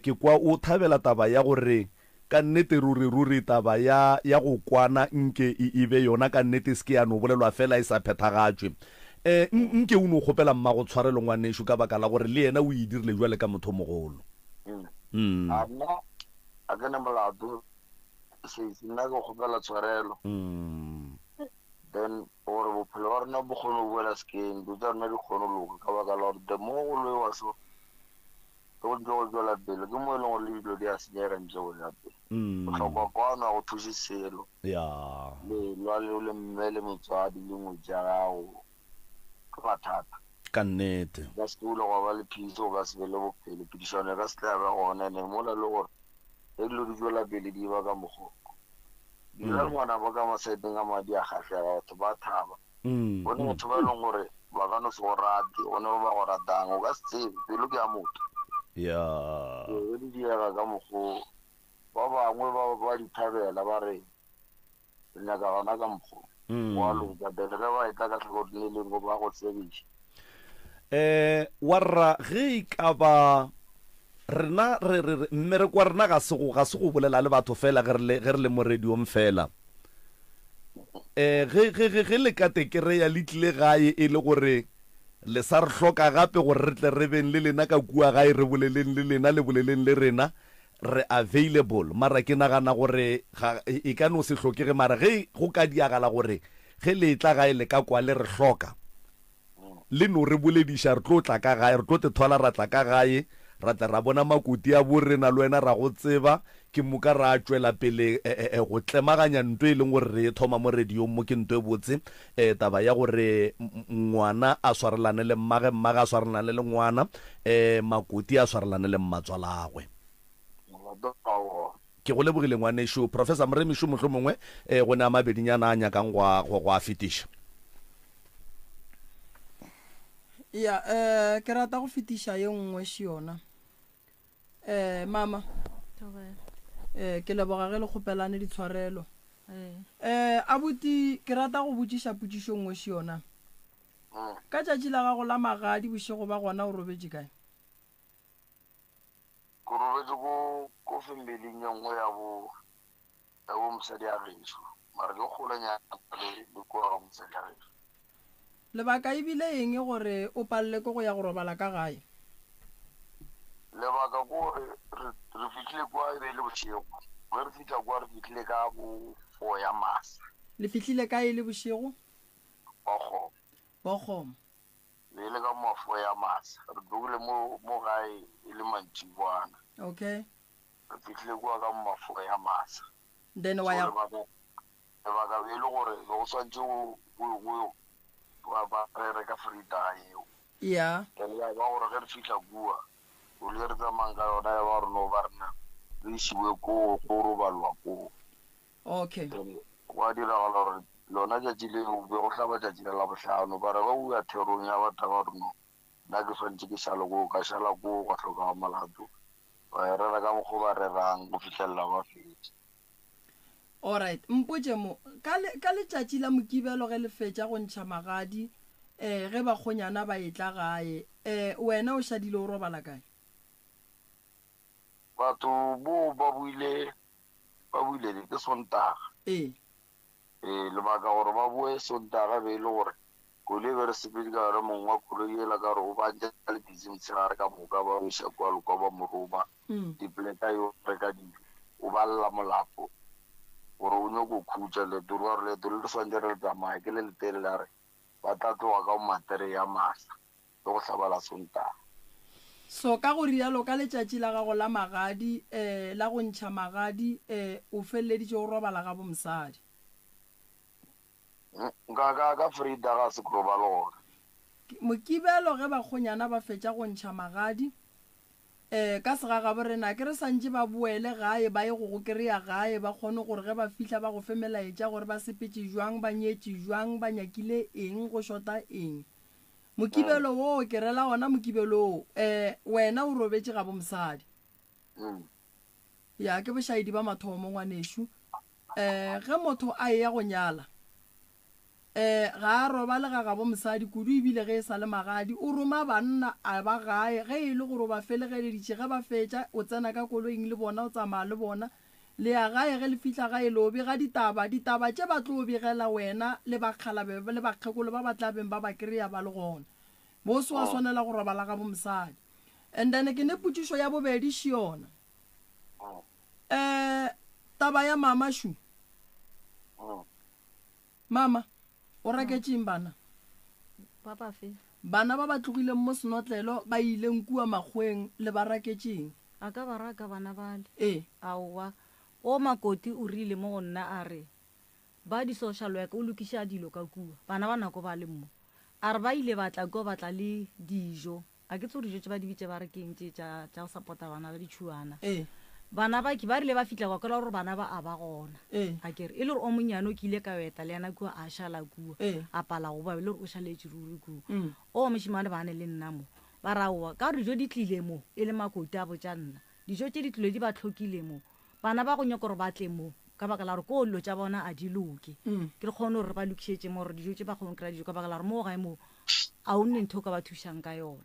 ke kwa o thabela taba ya gore ka nnete ruri taba ya go kwana nke e be yona ka nnete se ke ya no bolelwa fela e sa phethagatšwe nke o no kgopela mmago tshwarelo ngwanešo ka baka la gore le yena o e dirile jwale ka motho mogolo. Nna a ke ne molato nna ke kgopela tshwarelo then gore bophelo wa rena bo kgone go boela sekeng do tsa rena di kgone loka ka baka la gore the more go le wa so ke go ntse go tswela pele ke mo e leng gore le dilo di a senyega ntse go ya pele botlhokwa kwano a go thuše selo le lwa leo le mme le motswadi le ngwetsi ya gago ke mathata ka nnete ka sekolo go ba le peace go ka se be le bophelo pedišano ka se tla ba gona ene mola le gore ge dilo di tswela pele di ba ka mogoko dira le ngwana ba ka masaeteng a madi a kgatlhega batho ba thaba gone batho ba e leng gore ba ka no se go rate gone ba ba go ratang o ka se tsebe pelo ke ya motho e di direga ka mokgwa ba bangwe ba dithabela ba re re nyaka gona ka mokgwa wa loka bele ge ba etla ka tlhakodileleng go ba go tsebiša warra ge e ka ba rena mmereko wa rena ga se go bolela le batho fela ge re le mo radiong fela ge le ka tekereya le tlile gae e le gore le sa re hloka gape gore re tle re beng le lena ka kua gae re boleleng le lena le boleleng le rena re available mara ke nagana gore e ka no se hlokege mara ge go ka diagala gore ge le tla gae le ka kwa le re hloka le no re bolediša re tlo tla ka gae re tlo te thola ra tla ka gae ra tla ra bona makoti a borena le wena ra go tseba ke moka ra tšwela pele go tlemaganya ntho e leng gore re thoma mo radiong mo ke ntho e botse taba ya gore ngwana a swarelane le mmage a swarelane le ngwana makoti a swarelane le mmatswalagwe ke go lebogile ngwaneso Professor Mremišo motlho mongwe go ne a mabedinyana a nyakang go a fetiša. ya ke rata go fetiša ye nngwe se yona mama ke leboga ge le kgopelane ditshwarelo abuti ke rata go botsiša potšišo nngwe se yona ka tšatši la gago la magadi bošego ba gona o robetše kae? Ko robetse ko family-ing ya nngwe ya bo mosadi a gešo mara ke kgolanyana le ko ga mosadi a gešo. Lebaka ebile eng gore o palele ko go ya go robala ka gae? Lebaka ko re fitlhile kwa e be le bošego ge re fitlha kwa re fitlhile ka bo 4 ya masa. Le fitlhile ka e le bošego? Bokgoma le le ka mo 4 ya masa re dogile mo gae e le mantšibwana. Okay, re fitlhile kwa ka mo 4 ya masa. Then wa ya lebaka e le gore go swantse go ba re ka frida eo. Yeah. Ya ba gore ge re fitlha kua o le re tsamang ka yona ya ba re no ba rena re isiwe ko robalwa ko. Okay. Wa diragala gore lona tšatši leo be go hlaba tšatši la bohlano ba re ba bua therong ya batho ba reno nna ke swantse ke šala ko ka šala ko ga tlhoka malato ba rera ka mokgwa ba rerang go fitlhelela ba fetse. Alright, mpotše mo ka letšatši la Mokibelo ge le fetša go ntšha magadi ge bakgonyana ba etla gae wena o šadile o robala kae? Batho bo ba buile ke Sontaga. Lebaka gore ba bue Sontaga be e le gore koloi be re sepedi ka gore mongwe wa koloi ela ka gore o bantša le busy motshegare ka moka ba oša kwa le kwa ba moroba dipoleka yo reka dijo o ba lla molapo gore o nyako khutša leeto gore leeto le re swantse re le tsamaya ke le letelele re ba tla tloga ka matere ya masa le go hlabala Sontaga. So ka go rialo ka letšatši la gago la magadi la go ntšha magadi o feleleditše go robala ga bomosadi? Ka Frida ga se kro ba le gona. Mokibelo ge bakgonyana ba fetša go ntšha magadi ka segagabo rena ke re santše ba boele gae ba ye go go kry-a gae ba kgone gore ge ba fitlha ba go femelaetša gore ba sepetše jwang ba nyetše jwang ba nyakile eng go šota eng. Mokibelo wo ke rela ona mokibelo wena o robetše ga bomosadi ya ke bošaedi ba mathomo ngwanešo ge motho a ya go nyala ga a robale ga bomosadi kudu ebile ge e sa le magadi o roma banna a ba gae ge e le gore ba felegeleditše ge ba fetša o tsena ka koloing le bona o tsamaya le bona le ya gae ge le fitlha gae le obe ga ditaba tše ba tlo begela wena le bakgalabe le bakgekolo ba ba tlabeng ba ba kry-a ba le gona bo se wa swanela go robala ga bomosadi. And then ke ne potšišo ya bobedi še yona taba ya mama Shu. Mama o raketšeng bana? Papa fe? Bana ba ba tlogileng mo senotlelo ba ileng kua makgweng le ba raketšeng? A ka ba raka bana bale. Aowa o Makoti o rile mo go nna a re ba di-social worker o lokiša dilo ka kua bana ba nako ba le mo a re ba ile batla ko batla le dijo a ke tso dijo tše ba di bitše ba re keng tše tša go support-a bana ba ditšhuana bana ba ke ba rile ba fitlha kwa kwela gore bana ba a ba gona a kere e le gore o monyane o ke ile ka weta le yana kua a šala kua a pala go ba le gore o šaletše ruri kua o mošimane ba ne le nna mo ba raowa ka gore dijo di tlile mo e le Makoti a botša nna dijo tše di tlile di ba tlhokile mo bana ba go nyaka gore ba tle mo ka baka la gore ko lo tša bona a di loke ke re kgone gore ba lokišetše mo gore dijo tše ba kgone kry-a dijo ka baka la gore mo gae mo a o nne ntho ka ba thušang ka yona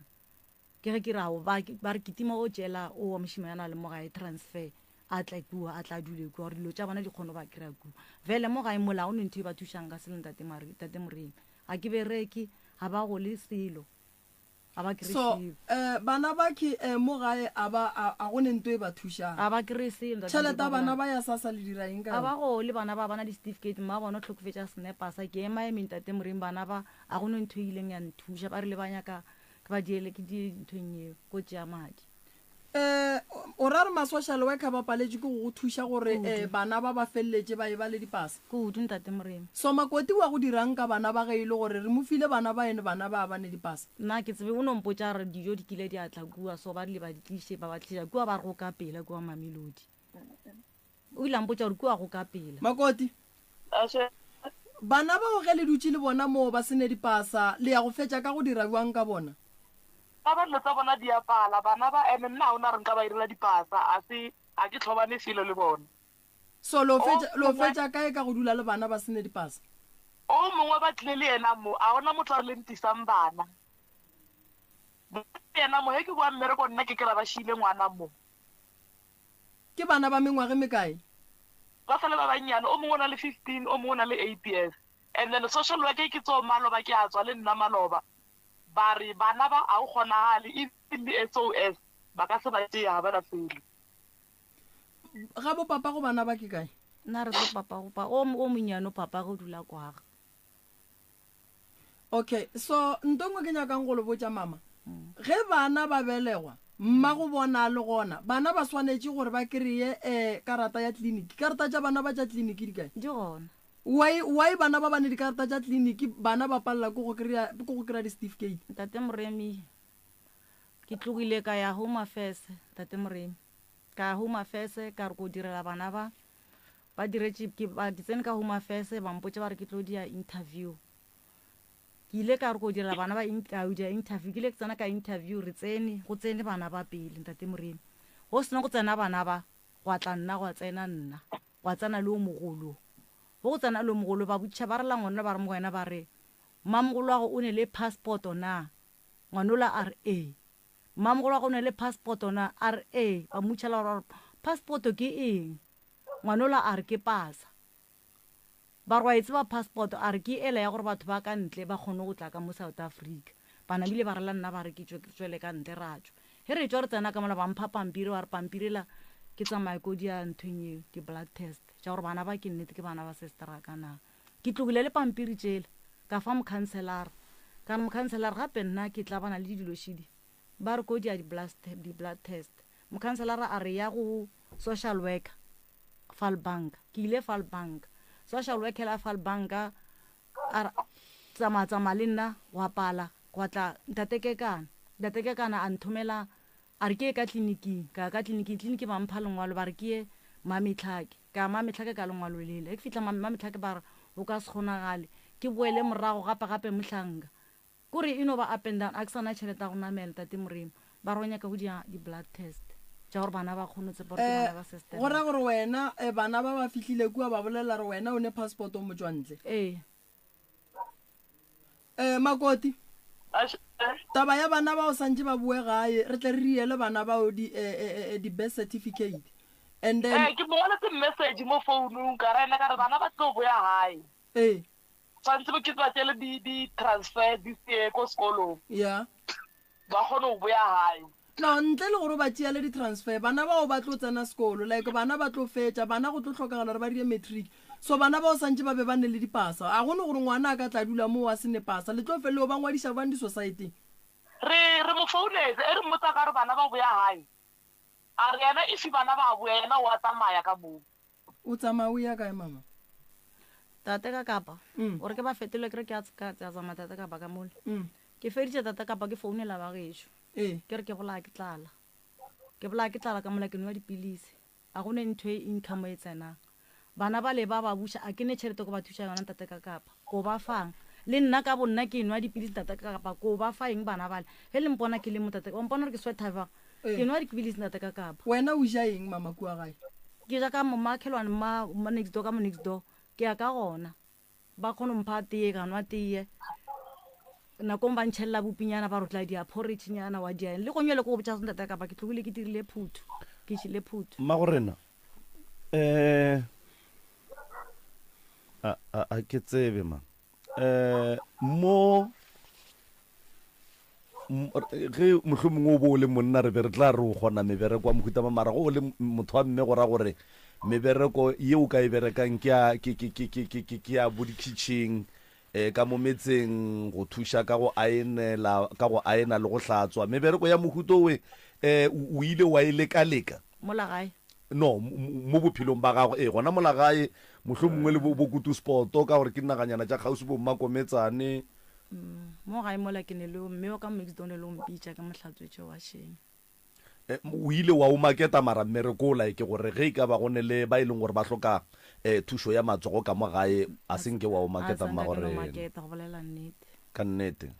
ke ge ke rao ba re ketima o tšela o wa mošimanyana le mo gae transfer a tla kua a tla dule kua gore dilo tša bona di kgone ba kry-a kua vele mo gae mola o nne ntho e ba thušang ka seleng tate moremi a ke bereke ga ba go le selo so bana ba ke mo gae a go ne ntho e ba thušang a ba kry selo tšhelete bana ba ya sasa le diraeng ka a ba go le bana ba bana di-certificate ma bona tlhokofetša snapasa ke ema emeng tate moremi bana ba a go ne ntho e ileng ya nthuša ba rile ba nyaka ke ba diele ke dinthong eo ko tšea madi o ra re ma-social worker ba paletše ke go thuša gore bana ba feleletše ba e ba le dipasa kudu ntate moremi so Makoti wa go dirang ka bana ba ge e le gore re mo file bana ba ene bana ba bane dipasa nna ke tsebe o nompotša re dijo di kile di atla kua so ba rile ba di tliše ba ba tliša kua ba re go ka pela kua Mamelodi o ile mpotsa gore kua go ka pela Makoti bana ba go ge le dutse le bona mo ba sene dipasa le ya go fetša ka go dira buang ka bona ba ba tsa bona di apala bana ba ene nna ona re nka ba irela dipasa a ke tlhobane filo le bona so lo fetša kae ka go dula le bana ba sene dipasa o mongwe ba tlile le ena mo a ona motho a re le ntisang bana ena mo he ke bua mmereko nna ke kry-a ba šile ngwana mo ke bana ba mengwage mekae ba fela ba bannyane o mongwe o na le 15 o mongwe o na le 8 years and then social worker ke tso maloba ke a tswa le nna maloba ba re bana ba a o kgonagale even le SOS ba ka se ba tšea ba la fele ga bo papa go bana ba ke kae nna re tlo papa go pa o monyane papa go dula kwaga okay so ntongwe ke nyakang go le botsa mama ge bana ba belegwa mma go bona le gona bana ba swanetse gore ba kreye karata ya tleliniki karata tša bana ba tša tleliniki di kae di gona why bana ba bane dikarata tša tleliniki bana ba palela ko go kry-a di-certificate tate moremi ke tlogile ka ya home affairs tate moremi ka home affairs ka re ko direla bana ba diretse ba ditsene ka home affairs ba mpotse ba re ke tlo dia interview ke ile ka re go direla bana ba interview ke ile ke tsena ka interview re go tsene bana ba pele ntate moremi go sena go tsena bana ba go tla nna go tsena nna go tsena le o mogolo go tsena le o mogolo ba butša ba re la ngwana ba re mo wena ba re mmamogolo wa go o ne le passport na ngwanola RA mmamogolo wa go o ne le passport na RA ba mutšhala gore passport ke eng ngwanola a re ke pasa ba re wa etse ba passport a re ke ela ya gore batho ba ka ntle ba kgone go tla ka mo South Africa bana bile ba re la nna ba re ke tswele ka ntle ratšo he re tswa re tsena ka mola ba mpha pampiri wa re pampiri la ke tsamaye ko dia nthweng di-blood test tša gore bana ba ke nnete ke bana ba sestera ka na ke tlogile le pampiri tšela ka fa mokhanselara ka re mokhanselara gape nna ke tla bana le didilošidi ba re ko dia di-blood test mokhanselara a re ya go social worker Falbank ke ile Falbank social worker la Falbanka a tsama le nna wa pala kwa tla ntate kana a nthomela a re ke ka tleliniking ka tleliniki ba mpha lengwalo ba re ke mametlhake ka mametlhake ka lengwalo lele ke fitla mametlhake ba re o ka se kgonagale ke boele morago gape motlhanka kore ino ba up and down a ke sana tšhelete go namela tate moremo ba ronya ka go dia di-blood test tša gore bana ba kgonotse gore bana ba sestera go ra gore wena bana ba ba fihlile kua ba bolela re wena o ne passport o motswantle Makoti taba ya bana ba o santse ba bue gae re tle re riele bana ba o di-birth certificate and then ke mongwaletse message mo founung ka rena ka re bana ba tlo boya gae tshwanetse bo ke ba tšele di-transfer di sie ko sekolong ba kgone go boya gae no ntle le gore ba tšea le di-transfer bana bao ba tlo tsena sekolo like bana ba tlo fetša bana go tlo tlhokagala gore ba dire matric so bana ba o santse ba be ba ne le dipasa a gone gore ngwana a ka tla dula mo wa sene pasa le tlo feleo ba ngwadiša bang di-society re mo founetse e re mmotsa ka re bana ba boya gae a re ena efe bana ba boya ena o a tsamaya ka moo o tsamaya o ya kae mama tate ka kapa ore ke ba fetile ke re ke a tsamaya tate kapa ka mole ke feditše tate kapa ke founela ba gešo ke re ke bola ke tlala ka mola ke nwa dipilisi a gone ntho e income e tsenang bana ba le ba buša a ke ne tšhelete ko ba thuša yona tate ka kapa ko ba fang le nna ka bonna ke nwa dipilisi tate ka kapa ko ba fa eng bana bale he le mpona ke le mo tate wa mpona re ke sweater ke nwa dipilisi tate ka kapa wena o ja eng mama kua gae ke ja ka makhelwane ma next door ka mo next door ke ya ka gona ba kgone mpha tee ka nwa tee nakong ba ntšhelela bopinyana ba rotla diaporitšhinyana wa diaeng le gonyele ko go botša sentate kapa ke tlogile ke dirile phuthu ke šile phuthu mma go rena a ke tsebe ma mo ge mohlomongwe o bo o le monna re be re tla re o kgona mebereko wa mohuta mara go o le motho wa mme go ra gore mebereko ye o ka e berekang ke ya bo di-kitchen ka mo metseng go thuša ka go aena le go hlatswa mebereko ya mohuto we o ile wa e leka mola gae no mo bophelong ba gago gona mola gae mohlomongwe le bokutu sporto ka gore ke nnaganyana tša kgausi bo mmakometsane mo gae mola ke ne le mme o ka mixdone le ompitša ka mohlatswetše wa šeng o ile wa o maketa mara mmereko like gore ge ka ba gone le ba ileng gore ba hloka thuso ya matsogo ka mo gae a senke wa o maketa magore ka nnete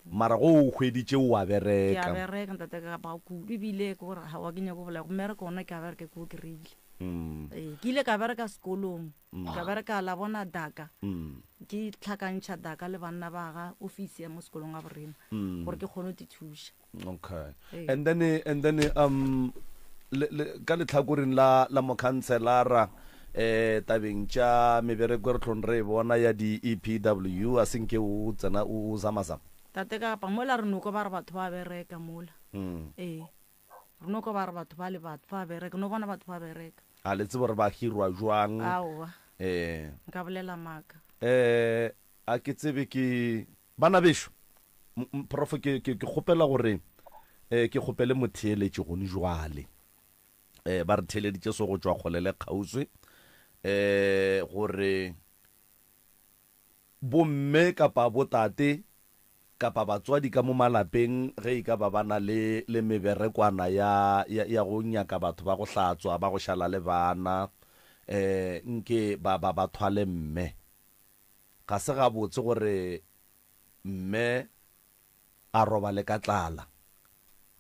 mara go o hweditse o a bereka ke a bereka ntate ka ba ku bibile ke gore ha wa ke nyako bola go mmereko ona ke a bereka ko ke rile ke ile ka bereka sekolong ka bereka la bona daka ke tlhakantšha daka le banna ba ga office ya mo sekolong a borena gore ke kgone go thuša. Okay. And then ka letlhakoreng la mokhanselara tabeng tša mebereko re tlhong re bona ya di-EPW a senke o tsena o zamazama tate ka pa mola re noko ba re batho ba bereka mola re noko ba re batho ba le batho ba bereka no bona batho ba bereka a le tsebo re ba hirwa jwang aowa nka bolela maka a ke tsebe ke bana besho prof ke kgopela gore ke kgopele motheeletše gone jwale ba re theeleditše so go tšwa kgolele kgauswi gore bomme kapa botate kapa batswadi ka mo malapeng ge e ka ba bana le meberekwana ya go nyaka batho ba go hlatswa ba go šala le bana nke ba thwale mme ga se ga botse gore mme a robale ka tlala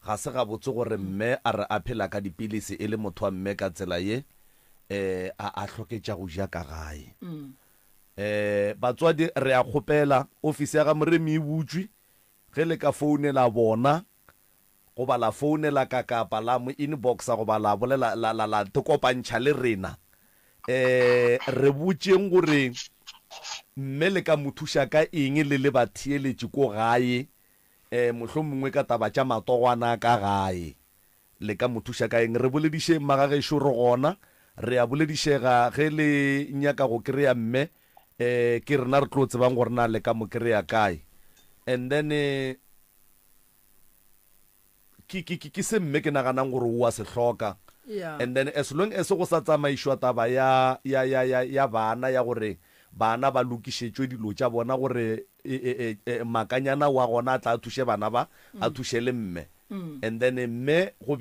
ga se ga botse gore mme a re a phela ka dipilisi e le motho wa mme ka tsela ye a hloketša go ja ka gae batswadi re a kgopela ofisi ya ga moremi e butswe ge le ka founela bona go ba la founela ka kapa la mo inboxa go ba la bolela la tekopantšha le rena re botseng gore mme le ka mothuša ka eng le batheeletše ko gae mohlomongwe ka taba tša matogwana ka gae le ka mothuša ka eng re bolediše magagešo re gona re a boledišega ge le nyaka go kry-a mme ke rena re tlo tsebang gore na le ka mo kry-a kae and then ke se mme ke naganang gore o a se hloka and then as long as go sa tsamaišwa taba ya bana ya gore bana ba lokišetšwe dilo tša bona gore makanyana wa gona a tla a thuše bana ba a thuše le mme and then mme go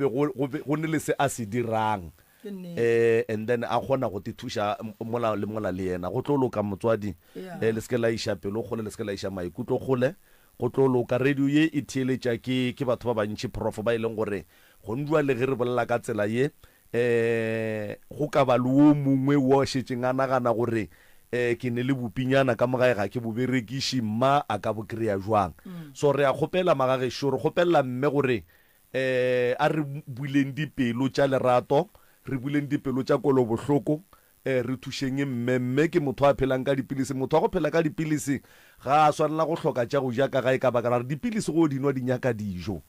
ne le se a se dirang and then a kgona go te thuša mola le yena go tlo loka motswadi le se ke la iša pelo gole le se ke la iša maikutlo gole go tlo loka radio ye e theeletša ke batho ba bantši prof ba e leng gore go ndua le ge re bolela ka tsela ye go ka ba le o mongwe wo šetšeng a nagana gore ke ne le bopinyana ka mogae ga ke boberekiši mma a ka bo kry-a jwang so re a kgopela magagešo re kgopelela mme gore a re buileng dipelo tša lerato re buileng dipelo tša kolobohloko re thušeng mme ke motho a phelang ka dipilisi motho a go phela ka dipilisi ga a swanela go hloka tša go ja ka gae ka baka ra re dipilisi go dinwa di nyaka dijo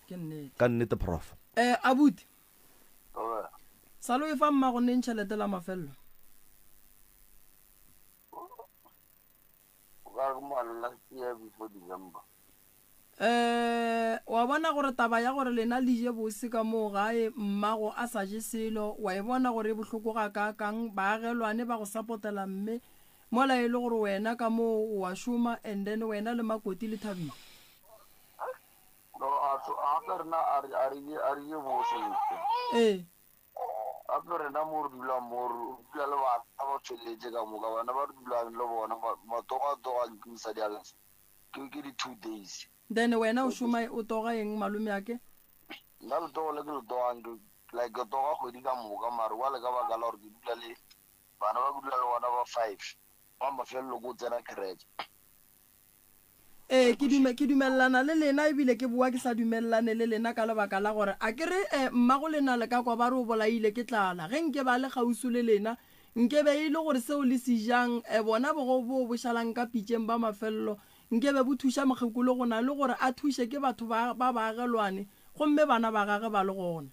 ka nnete prof abuti salo e fa mma go neng tšhelete la mafelelo wa bona gore taba ya gore lena le je bose ka moo gae mmago a sa je selo wa e bona gore e bohloko ga ka kang baagelwane ba go sapotela mme mola e le gore wena ka moo wa šoma and then wena le makoti le thabile ape rena mo re dula le bana ba tšweletše ka moka bana ba re dulang le bona matoga nkisa dialesa ke di 2 days then wena o šoma o toga eng malome ake nna letogo le ke letogang like ke toga kgwedi ka moka mare wa le ka baka la gore ke dula le bana ba dula le bona ba 5 ba mafelelo ko tsena kereke ke dumelelana le lena ebile ke boa ke sa dumelelane le lena ka lebaka la gore a ke re mmago lena le ka kwa ba re o bolaile ke tlala ge nke ba le gausu le lena nke be e le gore seo le sejang bona bo bošalang ka pitšeng ba mafelelo nke be bo thuša mokgekolo go na le gore a thuše ke batho ba baagelwane gomme bana ba gage ba le gona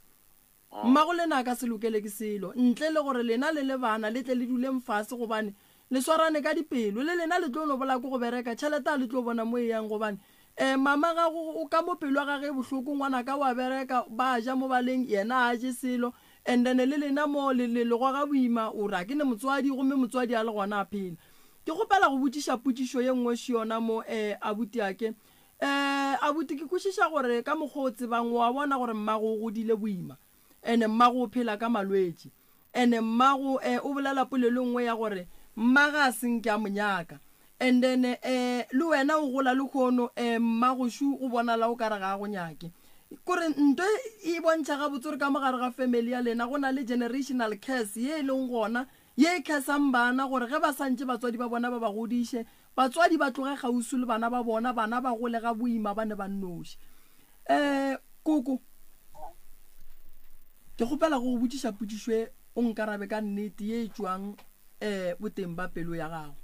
mmago lena ka se lokele ke selo ntle le gore lena le le bana le tle le duleng fase gobane le swarane ka dipelo le lena le tlo no bola go bereka tšhelete a le tlo bona mo e yang gobane mama ga o ka mo pelo ga ge bohloko ngwana ka wa bereka ba ja mo baleng yena a je selo and then le lena mo le go ga boima o ra ke ne motswadi gomme motswadi a le gona a phela ke gopela go botsiša putšišo ye nngwe se yona mo abuti ake abuti ke kwešiša gore ka mokgwa o tsebang wa bona gore mmago o godile boima ene mmago o phela ka malwetse ene mmago o bolela polelo nngwe ya gore mmaga a seng ke a monyaka and then le wena o gola le khono mmago shu o bonala o kare ga go nyake kore ntwe e bontšha ga botsore ka mogare ga family ya lena go na le generational curse ye leng gona ye khasang bana gore ge ba santse batswadi ba bona ba ba godiše batswadi ba tloge gausu le bana ba bona bana ba gole ga boima ba ne ba nnoši koko ke gopela go botsiša putsišwe o nkarabe ka nnete ye tswang boteng ba pelo ya gago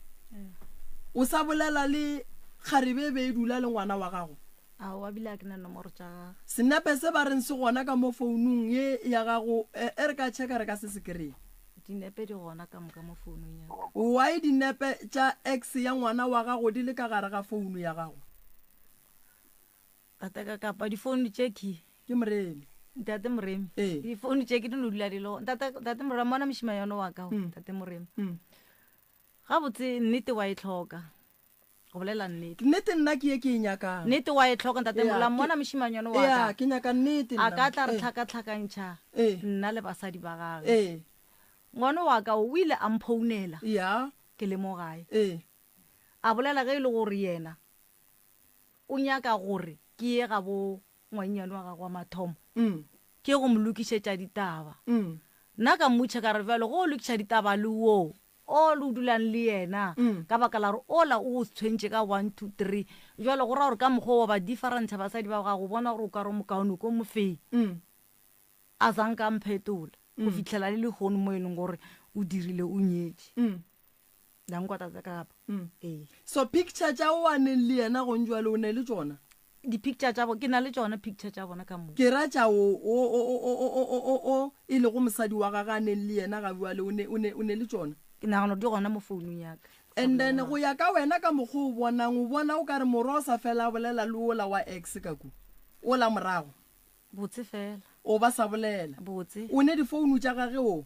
o sa bolela le kgarebe be dula le ngwana wa gago wa bila ke na nomoro tša senepe se ba reng se gona ka mo founung ye ya gago re ka checka re ka se se kry dinepe di gona ka moka mo founung ya why dinepe tša x ya ngwana wa gago di le ka gare ga founu ya gago tata ka kapa di phone checki ke moremi tate moremi di phone checki di nodula dilo tate moremi mona moshima yona wa ka tate moremi ga botse nnete wa e tlhoka go bolela nnete nnete nna ke ye ke nyaka nnete wa e tlhoka tate moremi mona moshima yona wa ka ke nyaka nnete a ka tla re tlhaka-tlhakantšha nna le basadi ba gage ngwana wa ka o ile a mphounela ke le mo gae a bolela ge e le gore yena o nyaka gore ke ye ga bo ngwannyane wa gago wa mathomo ke go mo lokišetša ditaba nna ka mmotšha ka re bjalo go o lokiša ditaba le wo o le o dulang le yena ka baka la gore ola o tshwentše ka 1 2 3 jalo go ra gore ka mokgwa wa ba differentšha basadi ba gago bona gore o ka re mokaone ko mofei a sanka mphetola go fitlhela le lekgono mo e leng gore o dirile o nyetse dankwata tsa kapa so picture tša o aneng le yena go njwa le o ne le tsona di-picture tša ke na le tsona picture tša bona ka mo ke ra tša o e le go mosadi wa gaga a neng le yena ga bua le o ne le tsona ke nagano di gona mo founung yaka and then go ya ka wena ka mokgwa o bonang o bona o ka re morwa o sa fela a bolela le ola wa x ka ku ola morago botse fela o ba sa bolela botse o ne difounu tša gage o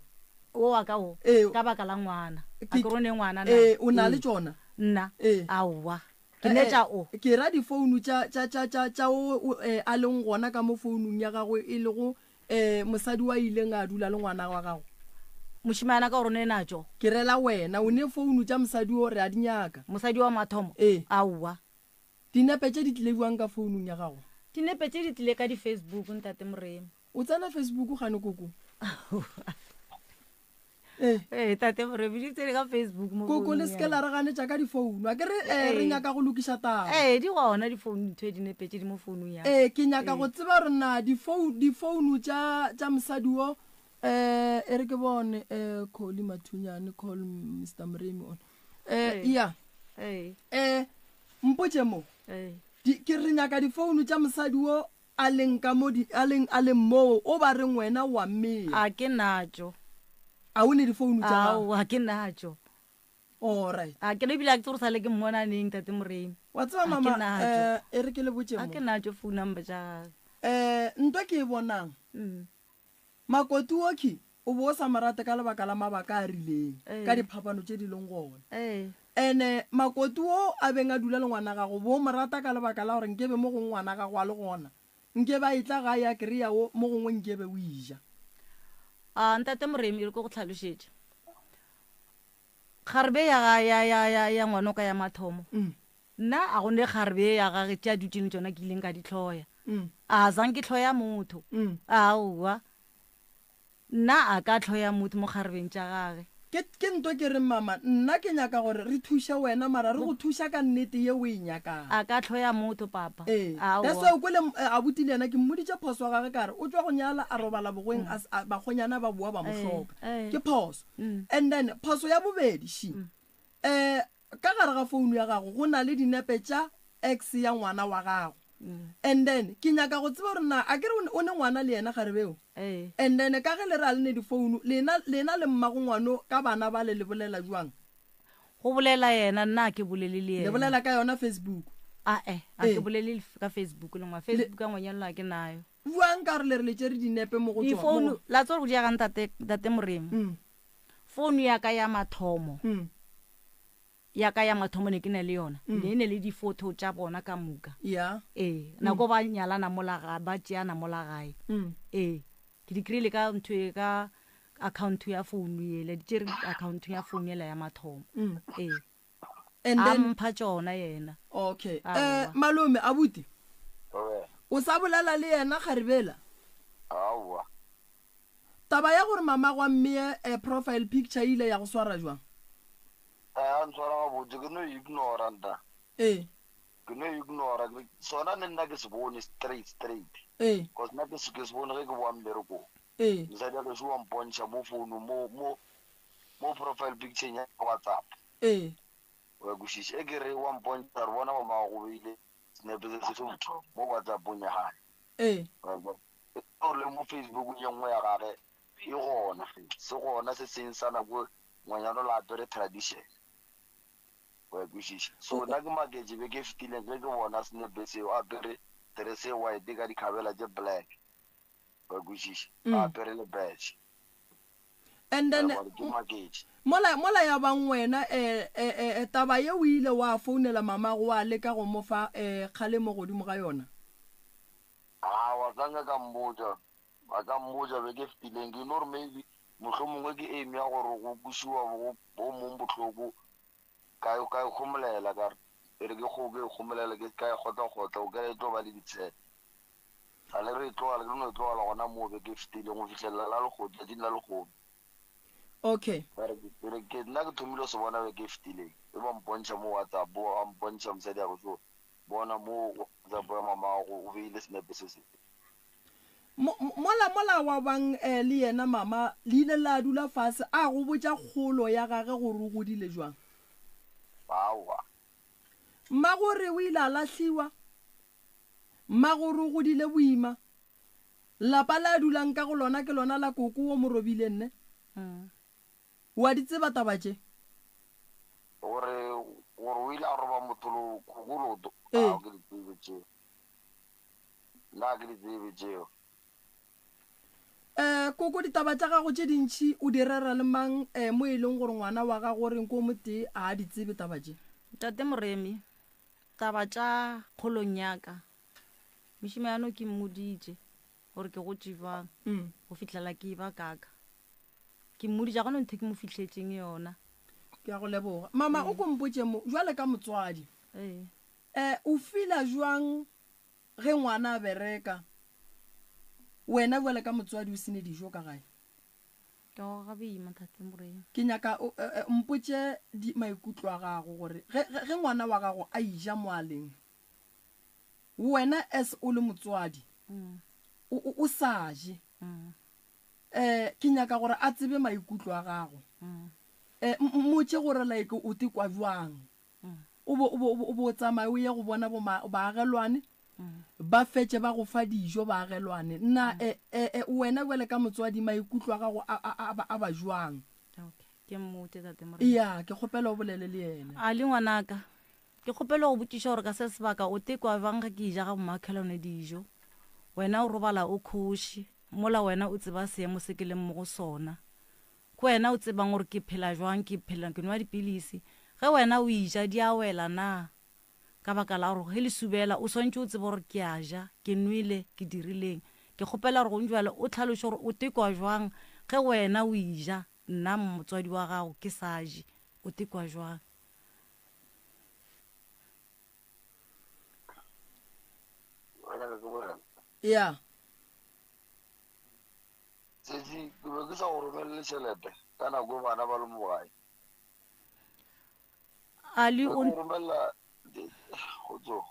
wa ka o ka baka la ngwana a ke rone ngwana na o na le tsona nna aowa ke netša o ke ra difounu tša o a leng gona ka mo founung ya gagwe e le go mosadi wa ileng a dula le ngwana wa gago mošimana ka gore ne natso ke rela wena o ne founu tša mosadi o re a di nyaka mosadi wa mathomo aowa dinepe tše di tlile buang ka founung ya gago dinepe tše di tlile ka di-facebook ntate moremi o tsena Facebook gane koko tate moremi di tsene ka Facebook koko le seke la re ganetša ka difounu a ke re re nyaka go lokiša taba di gona difounu ntho e dinepe tše di mo founung ya ke nyaka go tseba gore na difounu tša mosadi o e re ke bone Kholi Mathunyane call Mr Moremi on mpotše mo ke re nyaka difounu tša mosadi o a leng moo o ba reng wena wa mmea a ke natso a o ne difounu tša gago a ke natso alright a ke lebile a ke tsore sa le ke mmona neng tate moremi wa tseba mama e re ke le botše mo a ke natso phone number tša gage ntwa ke e bonang makoti oki o bo o sa marate ka lebaka la mabaka a rileng ka diphapano tše di leng gona ene makoti o a beng a dula le ngwana gago bo morata ka lebaka la gore nkebe mo go ngwana gago a le gona nke ba itla ga ya kry-a mo gongwe nkebe o ija ntate moremi re ko go tlhalošetše kgarebe ya ngwana ka ya mathomo nna a gone kgarebe ya gage tše a dutšeng tsona ke ileng ka di tlhoya a zang ke tlhoya motho aowa nna a ka tlhoya motho mo kgarebeng tša gage ke ntwa ke re mama nna ke nyaka gore re thuša wena mara re go thuša ka nnete ye o e nyakang a ka tlhoya motho papa that's o kwele a botile yena ke mmoditše phoso wa gage kare o tswa go nyala a robala bogoeng bagonyana ba boa ba mohloka ke phoso and then phoso ya bobedi shi ka gare ga founu ya gago go na le dinepe tša x ya ngwana wa gago and then ke nyaka go tseba gore na a kere o ne ngwana le yena garebeo and then ka ge le re a le ne difounu lena le mmago ngwano ka bana ba le bolela jwang go bolela yena nna ke bolele le yena le bolela ka yona Facebook a ke bolele ka Facebook le ngwa Facebook ka ngwanyana ke nayo buang ka re le re le tšere dinepe mo go tswa difounu la tsore go di yagang tate moremi founu ya ka ya mathomo ya ka ya mathomo ne ke ne le yona ne le di-photo tša bona ka moka nako ba nyalana mola ba tšeana mola gae ke di kry-ile ka ntho e ka account ya phone ele di tšere account ya phone ela ya mathomo a mpha tšona yena. Okay malome abuti o sa bolela le yena kgaribela taba ya gore mama gwa mme profile picture ile ya go swara jwang? A ntshwara gabotse ke no ignora nta ke no ignora sona ne nna ke se bone straight cause nna ke se bone ge ke boa mmereko nsadi ya ke se wa mpontšha mo founu mo profile picture ya WhatsApp wa kušiša e ke re wa mpontšha re bona mama go beile senepe se mo WhatsAppong ya gage le mo Facebook ye nngwe ya gage e gona se gona se seng sa nako ngwanyana la apere tradition wa kušiša so nna ke maketse be ke fetileng ge ke bona senepe seo apere dress e white ka dikhabela tše black wa kušiša a apere le badge and then mola ya bang wena taba ye o ile wa founela mama go a leka go mofa kgale mo godimo ga yona? Wa kanga ka mmoja be ke fetileng ke no re maybe mohlomongwe ke eme ya gore go kušiwa bo mong botlhoko ka khomolela ka re ke khomolela ke ka khotla o ka e tlo ba le ditshela a le re tloga le no tloga la gona mo be ke fetileng go fihlelela la legotla di nna le go. Okay re ke nna ke thomile se bona be ke fetileng e ba mpontšha mo WhatsApp a mpontšha mosadi ya go so bona mo WhatsApp ya mama go o beile senepe se se mola wa bang le yena mama le ile la dula fase a go botša kgolo ya gage gore o godile jwang? Mma gore o ile a lahliwa, mma gore o godile boima, lapa la dulang ka go lona ke lona la koko o mo robile nne wa di tseba taba tše? Gore o ile a roba motholo kogoloto a ke di tsebe tšeo nna ke di tsebe tšeo koko ditaba tša gago tše dintšhi o di rera le mang mo e leng gore ngwana wa gago goreng ko motee a di tsebe taba tše? Tate Moremi, taba tša kgolong yaka mošimo yano ke mmoditše gore ke go tšibang go fihlela ke ba kaka ke mmoditša gona nthe ke mo fihletšeng yona. Ke a go leboga mama o ko mpotše mo jwale ka motswadi o fila jwang ge ngwana a bereka wena jwale ka motswadi o sene dijo ka gae? Ke go gabeima Tate Moremi. Ke nyaka mpotše maikutlo a gago gore ge ngwana wa gago a ija moaleng wena as o le motswadi o sa je ke nyaka gore a tsebe maikutlo a gago motse gore like o tekwa jwang o bo tsamaya o ye go bona baagelwane ba fetse ba go fa dijo baagelwane nna wena jwale ka motswadi maikutlo a gago a ba jwang? Ke mmote Tate Moremi. Ya ke kgopela o bolele le yena. A le ngwanaka ke kgopela go botšiša gore ka se sebaka o tekwa bang ga ke ija ga bomakhelwane dijo wena o robala o kgoši mola wena o tseba seemo se ke leng mo go sona ko wena o tsebang gore ke phela jwang ke nwa dipilisi ge wena o ija di a wela na ka baka la gore ge le subela o swantse o tseba gore ke a ja ke nwele ke dirileng ke kgopela gore go njwale o tlhaloše gore o tekwa jwang ge wena o ija nna motswadi wa gago ke sa je o tekwa jwang? Ya setse ke be ke sa go romelele tšhelete ka nako bana ba le mo gae romela go tsoga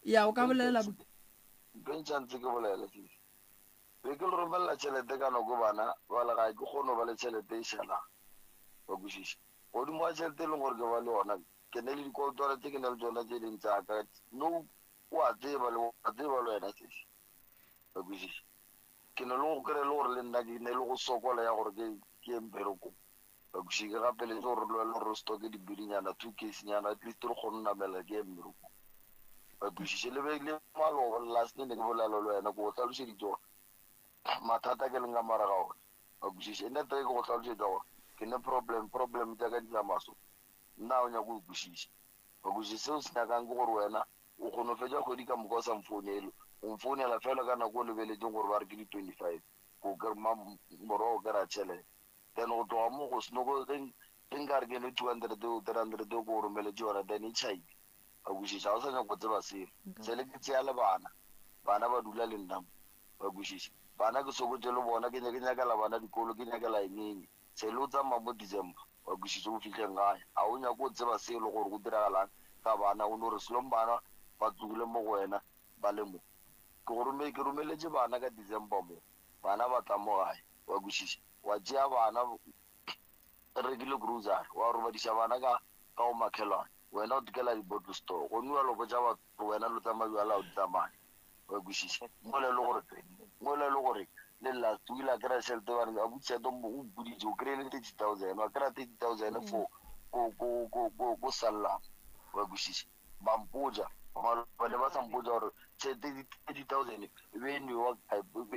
ya o ka bolela bentša ntse ke bolela be ke le romelela tšhelete ka nako bana ba le gae ke kgone ba le tšhelete e šalang ba kwešiša godimo wa tšhelete e leng gore ke ba le yona ke ne le dikolotwana tse ke ne le tsona tse ding tsaka no wa tseba le wena sese ba kwešiša ke ne le go kry le gore le nna ke ne le go sokola ya gore ke embereko ba kwešiša ke gapeletse gore le wele gore stoke dibudinyana 2 casenyana at least re kgone namela ke embereko ba kwešiša le beile malogo last ne ke bolelo le wena ke go tlhalošeditse gore mathata ke leng ka mara ga one ba kwešiša e nete ke go tlhalošetša gore ke ne problem tša ka di tla maso nna o nyako ikwešiša wa kwešiša seo se nyakang ke gore wena o kgone go fetša kgwedi ka moka o sa mfounele o mfounela fela ka nako o lebeletseng gore ba re ke di-25 morogo ke ra tšhelete then go tloga mo go senoko ge nka re ke le 200 o 300 o ko o romeletse yona then e tšhaile wa kwešiša ga o sa nyako tseba selo sele ke tšea le bana ba dula le nnamo wa kwešiša bana ke sokotse le bona ke nyakela bana dikolo ke nyakela engenge sele o tsamaya mo December wa kwešiša o fitlheng gae ga o nyako o tseba selo gore go diragalang ka bana o ne gore selong bana ba tlogile mo go wena ba le mo ke romeletse bana ka December mo bana ba tla mo gae wa kwešiša wa tšea bana rekile grocery wa robadiša bana ka go makhelwane wena o tikela di-bottle store go nwa loko tša batho wena lo tsamaya la o tsamaya wa kwešiša mo le le gore le last week la kry-a tšhelete bane a botšeto o boditše o kry-e le 30,000 wa kry-a 30,000 for ko sallam wa kwešiša bampotša bane ba sa mpotša gore 30,000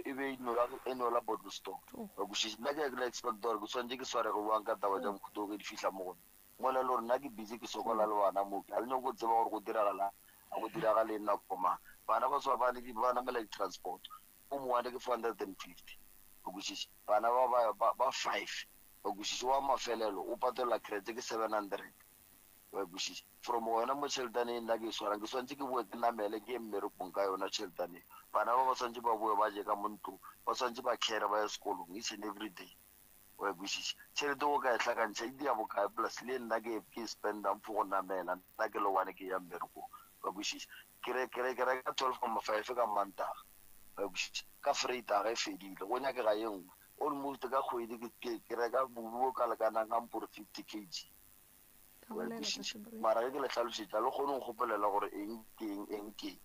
e be enola bottle store wa kwešiša nna ke kry expect gore ke swantse ke sware go buang ka taba tša mokhuto ke di fitlha mo gone mo le le gore nna ke busy ke sokola le bana mo ga le nyako go tseba gore go diragala a go diragale nna koma bana ba swa ba namela di-transport o mowane ke 450 o kwešiša bana ba 5 o kwešiša wa mafelelo o patelela crete ke 700 wa kwešiša from wena mo tšheletaneng nna ke e swarang ke swantse ke boe ke namele ke mmerekong ka yona tšheletaneng bana ba swantse ba boe ba je ka mo ntlong ba swantse ba kere ba ya sekolong each and every day wa kwešiša tšhelete go ka e tlhakantšha e dia bokae plus le nna ke e spendang fo go namela nna ke le wane ke ya mmerekong wa kwešiša ke reka 12,5 ka mantaga wa kwešiša ka freitaga e fedile go nyakega ye nngwe almost ka kgwedi ke reka bobuo ka lekanang ka mpore 50 kg mara ke le tlhalošetša le kgone go kgopelela gore eng keng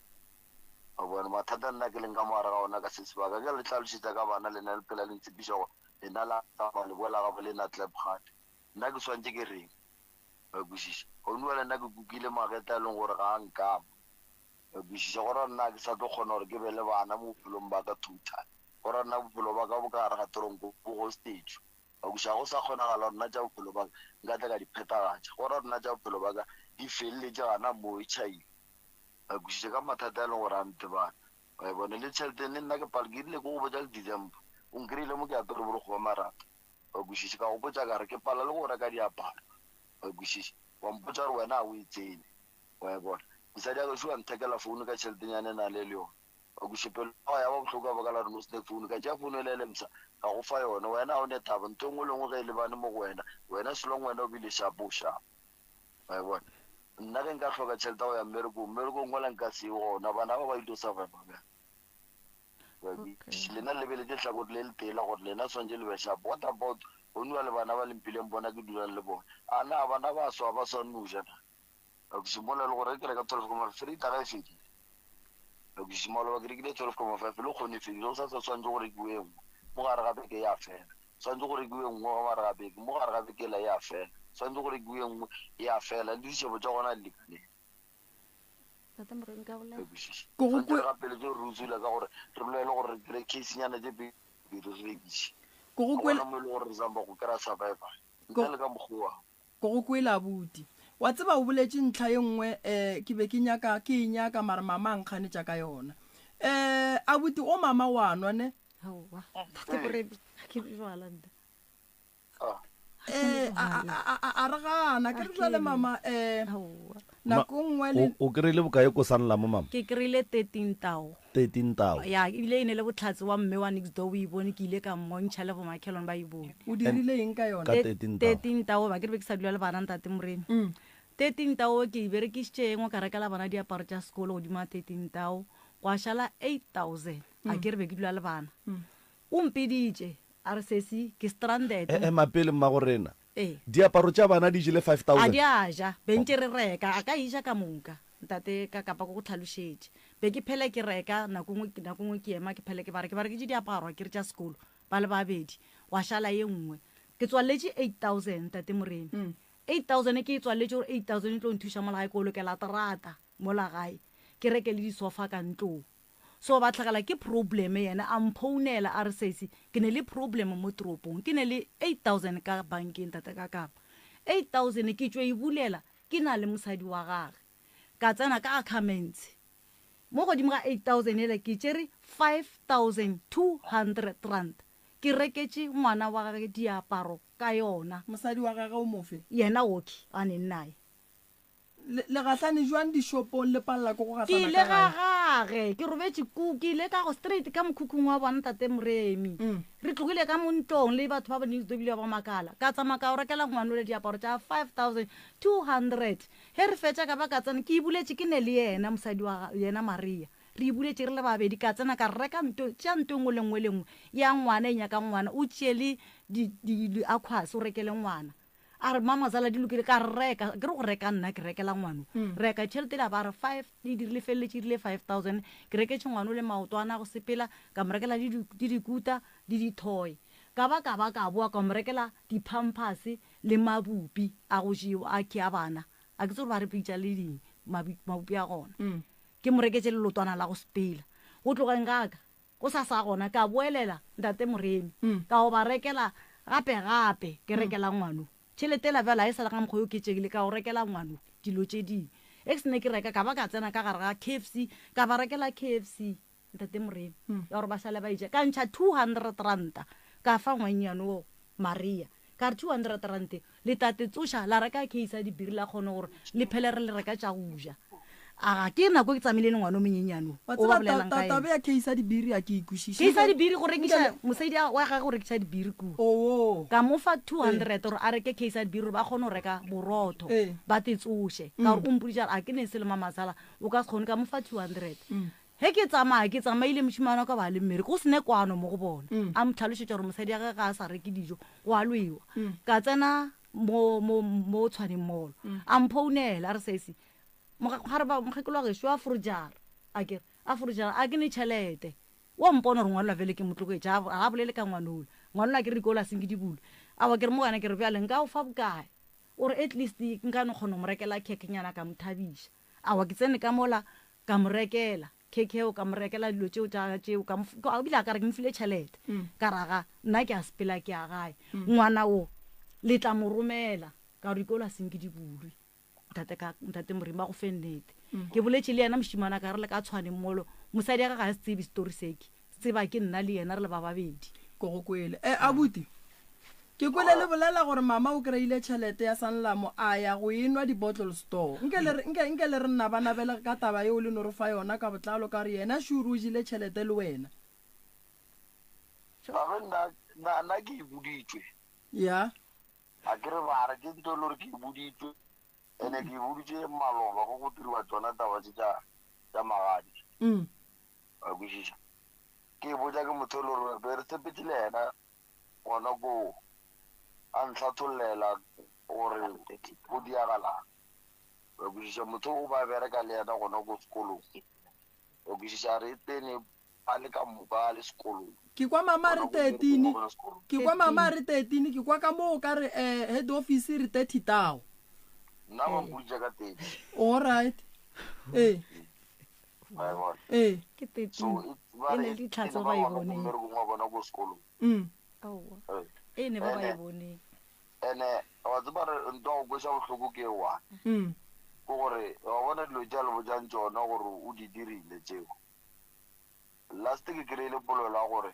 a bona mathata nna ke leng ka moara ga ona ka se sebaka ke le tlhalošetša ka bana lena le pela le ntsepiša gore lena la tsamaya leboela gabo le na tlebgate nna ke swantse ke reng wa kwešiša go nua le nna ke kukile mageta e leng gore ga a nkama wa kwešiša gore nna ke sa tlo kgona gore ke be le bana mo bophelong ba ka total gore nna bophelo ba ka bo ka gare ga toronko bo go stage wa kwešiša go sa kgonagala gore nna tša bophelo ba ka nka tla ka diphetagatša gore nna tša bophelo ba ka di feleletse gana mo e tšhaile wa kwešiša ka mathata a leng gore a nte bana wa bone le tšhelete le nna ke palekile ke go botša le December o nkry-ile mo ke apere boroko ba marata wa kwešiša ka go botša kare ke pala le go reka diaparo wa kwešiša wa mpotša gore wena a o e tsene wa bona mosadi a kwešiša wa nthekela founu ka tšheletenyane na le yone wa kwešiša pelo ga ya ba botlhoko ba ka la reno sene founu ka tšea founu e le elemsa ka go fa yone wena a o ne thaba ntho ngwe le ngwe ge e lebane mo go wena selong wena o bile shapo wa bona nna ge nka tlhoka tšhelete go ya mmerekong ngwela nka seo gona bana ba ilo surviva bjang lena lebeletse tlhakore le le tela gore lena swantse le be shapo what about go nua le bana ba lempileng bona ke dulang le bona a na bana ba swa ba sa nujana a ke simola le gore ke reka 12,5 itaga e fedile a ke simola ba ke rekile 12,5 le kgone fedile o sa swantse gore ke engwe mo gare ga beke ya fela swantse gore ke engwe ga mare ga beke mo gare ga beke la ya fela swantse gore ke engwe ya fela le ditšhebo tša gona le lekaneng gapele tse re utswile ka gore re bolele gore re casenyana tse pedi re rekiše gona mo e le gore re zamba go kry-a survivor ntle le ka mokgwa ko go kwela buti wa tseba o boletse ntlha ye nngwe ke be ke nyaka mare mama nkganetša ka yona abuti o mama wa nwa ne a re gana ke re jale mama nako nngwe le o kry-ile bokae ko sanla mo mama ke kry-ile 13 tao ya ebile e ne le botlhatsi wa mme wa next door o e bone ke ile ka mmontšha le bomakhelwane ba e bone o dirile eng ka yona 13 tao ba ke re be ke sa dula le bana ntate morena 13 tao ke berekišitše engwe ka rekela bana diaparo tša sekolo godimo a 13 tao gwa šala 8,000 a ke re be ke dula le bana o mpeditše a re sesi ke stranded mapele mmagorena diaparo tša bana di jele 5,000 a di a ja bentse re reka a ka iša ka moka ntate ka kapa ko go tlhalošetše be ke phele ke reka nako ngwe ke ema ke phele ke bare ke diaparo ke re tša sekolo ba le babedi wa šala ye nngwe ke tswaletše 8,000 tate morena 8,000 ke e tswaletše gore 8,000 e tlo nthuša molagae ko lokela terata mola gae ke reke le disofa ka ntlong so ba tlhagala ke probleme yena a mphounela a re sesi ke ne le problem mo toropong ke ne le 8,000 ka bankeng tate ka kapa 8,000 ke tšwe e bulela ke na le mosadi wa gage ka tsena ka accountants mo godimo ga 8,000 ele ke tšere 5,200 rand ke reketse ngwana wa gage diaparo ka yona. Mosadi wa gage o mofe? Yena woki a neng nae. Le gatlane jwang dishopong le palla go gatlana ka ke ile ga gage ke robetse ku ke ile ka go straight ka mokhukhung wa bona tate Moremi re tlogile ka montong le batho ba ba nitobile ba makala ka tsama ka o rekela ngwana le diaparo tša 5,200 he re fetša ka ba ka tsana ke ibuletse ke ne le yena mosadi wa yena Maria re ibuletse re le babedi ka tsana ka reka nto tša nto ngwe le ngwe le ngwe ya ngwana e nyaka ngwana o tšele di aquas o rekele ngwana a re mama zala di lokile ka reka ke re go reka nna ke rekela ngwana reka tšhelete la ba re 5 di dirile feletse di le 5,000 ke reketse ngwana le maotwana go sepela ka mo rekela di dikuta di di-toy ka ba ka boa ka mo rekela di-pampers le mabupi a go jiwa a ke a bana a ke tsore ba re pitša le di mabupi a gona ke mo reketse le lotwana la go sepela go tloga ngaka go sa gona ka boelela ntate Moremi ka go ba rekela gape ke rekela ngwana tšhelete la bjala e sala ka mokgwa yo ke tšegile ka go rekela ngwano dilo tše ding ne ke reka ka ba ka tsena ka gare ga KFC ka ba rekela KFC ntate Moremi ya gore ba sale ba ija ka ntšha 200 ranta ka fa ngwanyane o Maria ka re 200 ranta le tate tsoša la reka case a dibiri la kgone gore le phele re le reka tša go ja a ke nako ke tsamile le ngwana o menyenyane o ba bolelang ka taba ya case a dibiri a ke ikušiša case a dibiri go rekisa mosadi wa gage go rekisa dibiri ku ka mo fa 200 gore a reke case a dibiri ba kgone go reka borotho ba tetsoshe ka gore o mpodisa a ke ne se le mamasala o ka se kgone ka mo fa 200 he ke tsamaile mošimane ka ba le mmere go sene kwano mo go bona a motlhalošetša gore mosadi ya gage ga a sa reke dijo go a lwewa ka tsena mo tshwaneng molo a mphounela a re sesi mokgekolo wa gešo a forjara a ke ne tšhelete wa mpona gore ngwanola vele ke motloketša ga bolele ka ngwanola ngwanola ke re ikola senke di bule awa ke re mo gana ke re bjale nka o fa bokae ore at least nkane kgone mo rekela kekenyana ka mothabiša awa ke tsene ka mola ka mo rekela kekeo ka mo rekela dilo tšeo bile a ka re ke mfile tšhelete ka raga nna ke a sepela ke a gae ngwana o le tla mo romela ka gore ikola senke di bulwe ntate Moremi ba go fe nnete ke boletše le yena mošimana ka re le ka tshwaneng molo mosadi ya ga ga se tsebe story seke tseba ke nna le yena re le ba babedi ko go kwele abuti ke kwele le bolela gore mama o kry-ile tšhelete ya Sanlam a ya go enwa di-bottle store nke le re nna bana bele ka taba ye o le no re fa yona ka botlalo ka re yena šuru o jile tšhelete le wena nna ke ibuditšwe ya a ke re bara ke nto le gore ke ibuditšwe ene ke ibuditše maloba go go diriwa tsona taba tse tša magadi a kwešiša ke botša ke motho le gore be re sepetse le ena gona koo a ntlhatholela gore go diagalang a kwešiša motho o ba bereka le ena gona ko sekolong a kwešiša re tsene a le ka moka a le sekolong ke kwa mama re 13 ke kwa ka moo ka re head office re 30 tao nna ba mpoditša ka 30 all right ke 13 ene di tlhatso ba e boneng bona ko sekolong ene ba e boneng ene wa tseba re nto go kweša bohloko ke wa ko gore wa bona dilo tša le bojang tšona gore o di dirile tšeo last ke kry-ile polelo ya gore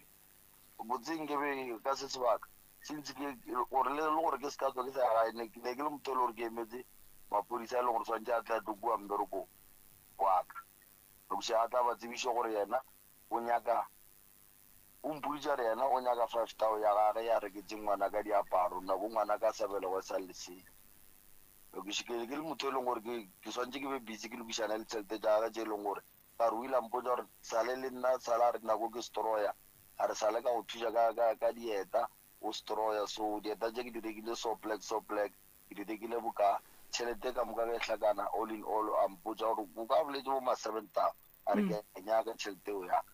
botseng ke be ka se sebaka since gore le gore ke se ka tswa ke sa gae ne ke le motho le gore ke emetse mapodisa e leng gore swantse a tla tlo kua mbereko waka lokoša a tla ba tsebiše gore yena o nyaka o mpoditša re yena o nyaka 5,000 ya gage ya reketse ngwana ka diaparo nako ngwana ka sabelego sa lesea lokoša ke le motho e leng gore ke swantse ke be busy ke lokišana le tšhelete tša gage tše e leng gore ka re o ile mpotsa gore sale le nna sala a re nako ke stroya a re sale ka go thuša ka dieta o stroya so dieta tše ke di rekile so black ke di rekile boka tšhelete ka moka ke hlakana all in all a mpotsa gore o ka boletse bo ma 7,000 a re ke nyaka tšhelete o yaka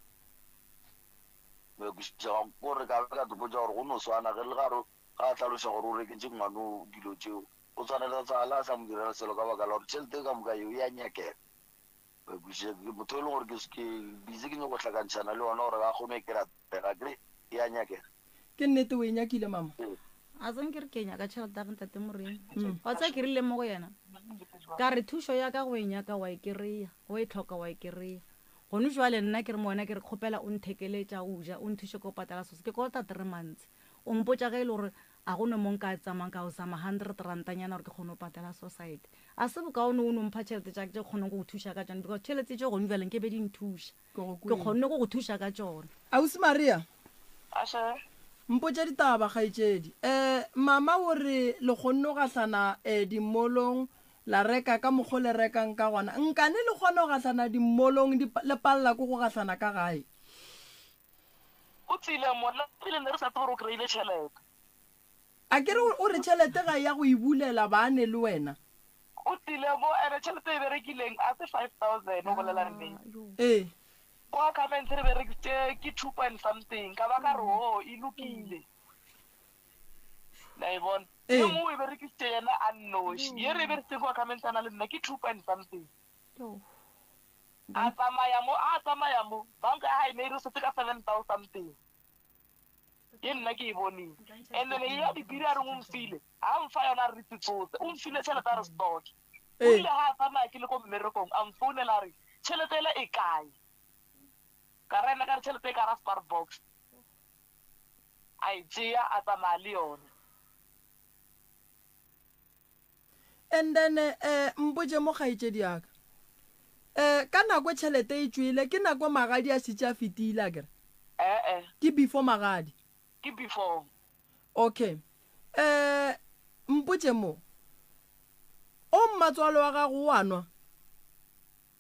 gore ka be ka topotsa gore go no swana ge le gare ga a tlhaloša gore o reketse ngwano dilo tšeo o tshwanela sala a sa mo direla selo ka baka la gore tšhelete ka moka eo ya nyakela motho e leng gore ke busy ke nyako hlakantšhana le yona gore ga kgone ke ratega kry ya nyakela ke nnete o e nyakile mama a tseng ke re kenya ka tšhelete ya ntate Moremi wa tsa ke rile mo go yena ka re thušo ya ka go e nyaka wa e kry-a o e tlhoka wa e kry-a gone jwale nna ke re mo wena ke re kgopela o nthekeletša o ja o nthuše ko patala sose ke kolota 3 months o mpotša ge e le gore a go ne mo nka tsamang ka go sama 100 rantanyana gore ke kgone go patela society a se bokaone o ne mpha tšhelete tša ke kgoneng go go thuša ka tšone because tšhelete tše gone bjaleng ke be di nthuša ke kgonne go go thuša ka tšone ausi Maria ashe mpotša ditaba kgaetšedi mama o re le kgonne go gahlana dimmolong la reka ka mokgwa le rekang ka gona nkane le kgone go gahlana dimmolong le palela ko go gahlana ka gae o tsile mona pele ne re sa tsore o kry-ile tšhelete a kere o re tšhelete ga ya go e bulela baane le wena o tsile mo ene tšhelete e berekileng a se 5,000 o bolela nneng ko account re berekitse ke 2 point something ka ba ka re o e lokile la e bona e mo e berekitse yena a nnoši ye re berekitse ko account ana le nna ke 2 point something a tsamaya mo banka ya ine re setse ka 7,000 something ye nna ke e boneng and then ya dipiri a reng o mfile a mfa yona re tsitsotse o mfile tšhelete a re stock o ile ga a tsamaya ke le ko mmerekong a mfounela re tšhelete ele e kae ka rena ka re tšhelete e ka ra spar box a e tšea a tsamaya le yona and then mpotše mo kgaetšedi yaka ka nako tšhelete e tswile ke nako magadi a setse a fetile a kere ke before magadi ke before okay mpotše mo o mmatswalo wa gago o anwa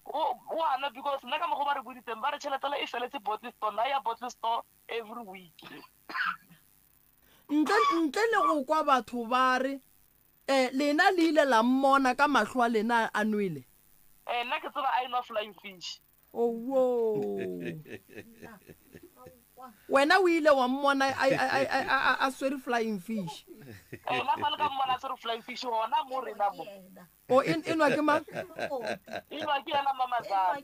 o ana because nna ka mogo ba re boditseng ba re tšheletela e feletse bottle store na ya bottle store every week ntle le go kwa batho ba re lena le ile la mmona ka mahlo a lena a nwele nna ke tseba I know flying fish wena o ile wa mmona a swere flying fish nna sa le ka mmona a swere flying fish gona mo rena mo o enwa ke mang enwa ke yena mamazana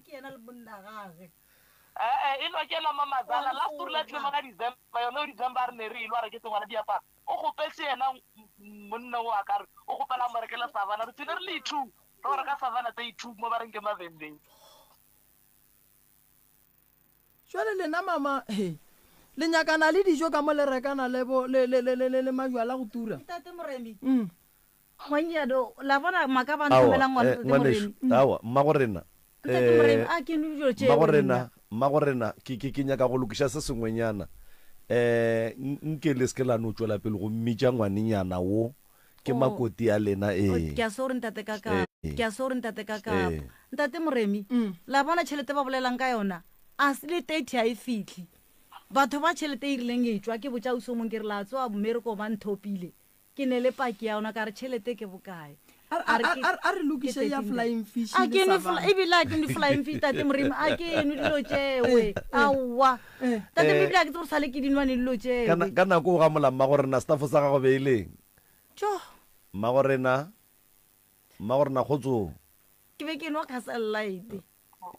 enwa ke yena mamazana last tour la tlema ka December yona o December re ne re ilwa re ke tsengwana diapa o gopetse yena monna wa ka re o gopela mo rekela savana re tsene re le 2 re ka savana tse 2 mo ba reng ke mavendeng jwale lena mama le nyakana le dijo ka mo le rekana le majwala go tura tate Moremi ngwanyado la bona maka ba nthomela ngwana tate Moremi awa mmagorena tate Moremi a ke no dijo tše mmagorena ke nyaka go lokiša se sengwenyana nke le se la no tswela pele go mmitša ngwanenyana wo ke makoti a lena ke a sore ntate kaka ntate Moremi la bona tšhelete ba bolelang ka yona a se le 30 a e fitlhe batho ba tšhelete e rileng e tswa ke botša o somong ke re la tswa mmereko ba nthopile ke ne le paki ya ona ka re tšhelete ke bokae a re lokiše ya flying fish ebile a ke ne flying fish tate Moremi a ke eno dilo tšewe aowa tate ebile a ke tsore sale ke dinwane dilo tšewe ka nako o gamola mmagorena staffo sa gago beileng jo mmagorena kgotso ke be ke nwa castlelight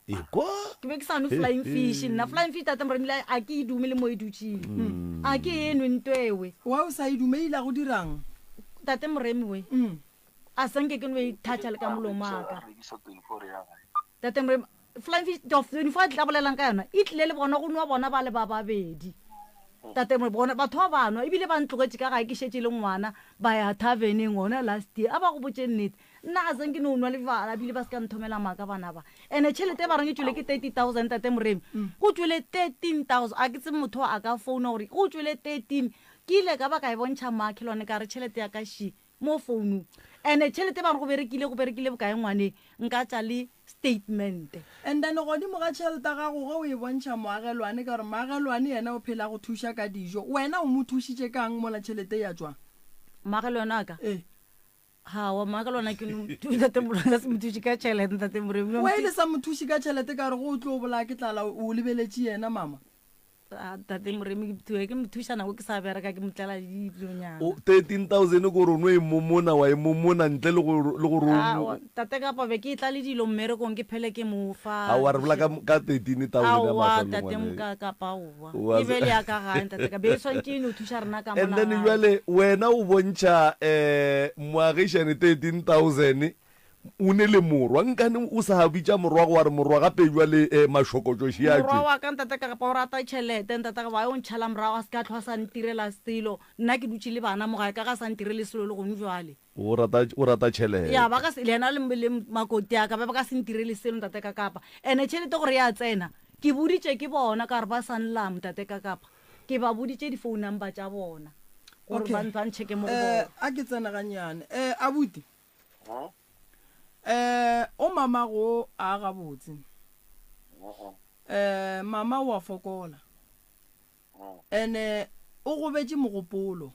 ekwa ke be ke sa no flying fish nna flying fish tate Moremi a ke e dume le mo e dutšile a ke eno ntwewe wa o sa e dumeile go dirang tate Moremi we a sanke ke no e thatša le ka molomo aka tate Moremi flying fish of 24 tla bolelang ka yona e tlile le bona go nwa bona ba le ba babedi tate Moremi bona batho ba banwa ebile ba ntlogetse ka ga ke šetse le ngwana ba ya taverneng ona last year a ba go botše nnete nna a sanke no nwa le bana ebile ba se ka nthomela maka bana ba ene tšhelete ba reng e tswile ke 30,000 tate Moremi go tswile 13,000 a ke tse motho a ka founa gore go tswile 13 ke ile ka ba ka e bontšha makhelwane ka re tšhelete ya ka shi mo founung ene tšhelete ba re go berekile bokae ngwaneng nka tša le statement and then godimo ga tšhelete gago ge o e bontšha moagelwane ka gore moagelwane yena o phela go thuša ka dijo wena o mo thušitše kang mola tšhelete ya tswa moagelwane aka hawa moagelwane tate Moremi ka se mothuši ka tšhelete tate Moremi wa ile sa mothuši ka tšhelete ka gore go o tlo o bola ke tlala o lebeletše yena mama tate moremi ke mothušana ko ke sa bereka ke motlela dilonyana 13,000 ko rono e momona wa e momona ntle le go tate ka pabe ke tla le dilo mmerekong ke phele ke mofa a wa re bola ka 13,000 awa tate mokapa owa e bele ya ka gae tate ka be swankene o thuša rena ka mona and then jwale wena o bontšha moagišane 13,000 o ne le morwa nkane o sa bitša morwa go wa re morwa gape jwale mašokotšoši a morwa wa ka ntate ka gapa o rata tšhelete ntate ka ba o ntšhala morago a se ka tlhoa sa ntirela selo nna ke dutse le bana mogae ka ga sa ntirele selo le gone jwale o rata tšhelete ya ba ka se le ena le makoti a ka ba ka se ntirele selo ntate ka kapa ene tšhelete gore ya tsena ke boditše ke bona ka re ba sanlam ntate ka kapa ke ba boditše di-phone number tša bona gore ba ntšheke mo go bona a ke tsena ganyane abuti o mama go a gabotse mama wa fokola ene o go betše mogopolo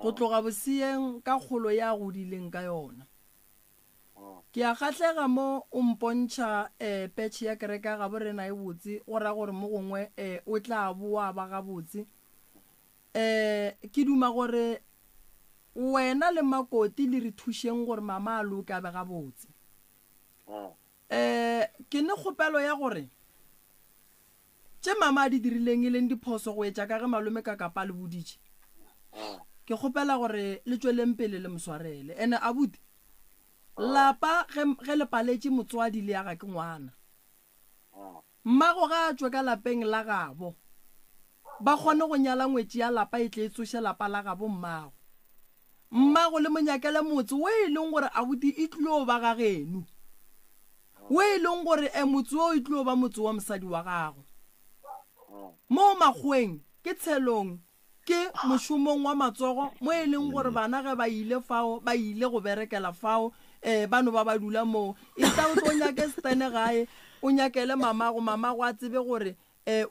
go tloga bosieng ka kgolo ya godileng ka yona ke a kgatlega mo o mpontšha petšhe ya kereka ga bo rena e botse go ra gore mo gongwe o tla boa ba gabotse ke duma gore wena le makoti le re thušeng gore mama a loke a be gabotse ke ne kgopelo ya gore tše mama a di dirileng e leng diphoso go etša ka ge malome ka kapa le boditše ke kgopela gore le tšweleng pele le moswarele ene abuti lapa ge le paletše motswadi le yaga ke ngwana mmago ga a tšwe ka lapeng la gabo ba kgone go nyala ngwetši ya lapa e tle e tsoše lapa la gabo mmago le monyakele motse wo e leng gore abuti e tlilo ba ga geno wo e leng gore motse wo e tlilo ba motse wa mosadi wa gago mo magweng ke tshelong ke mošomong wa matsogo mo e leng gore bana ge ba ile fao ba ile go berekela fao bano ba ba dula moo e tla o tlo nyake stene gae o nyakele mamago a tsebe gore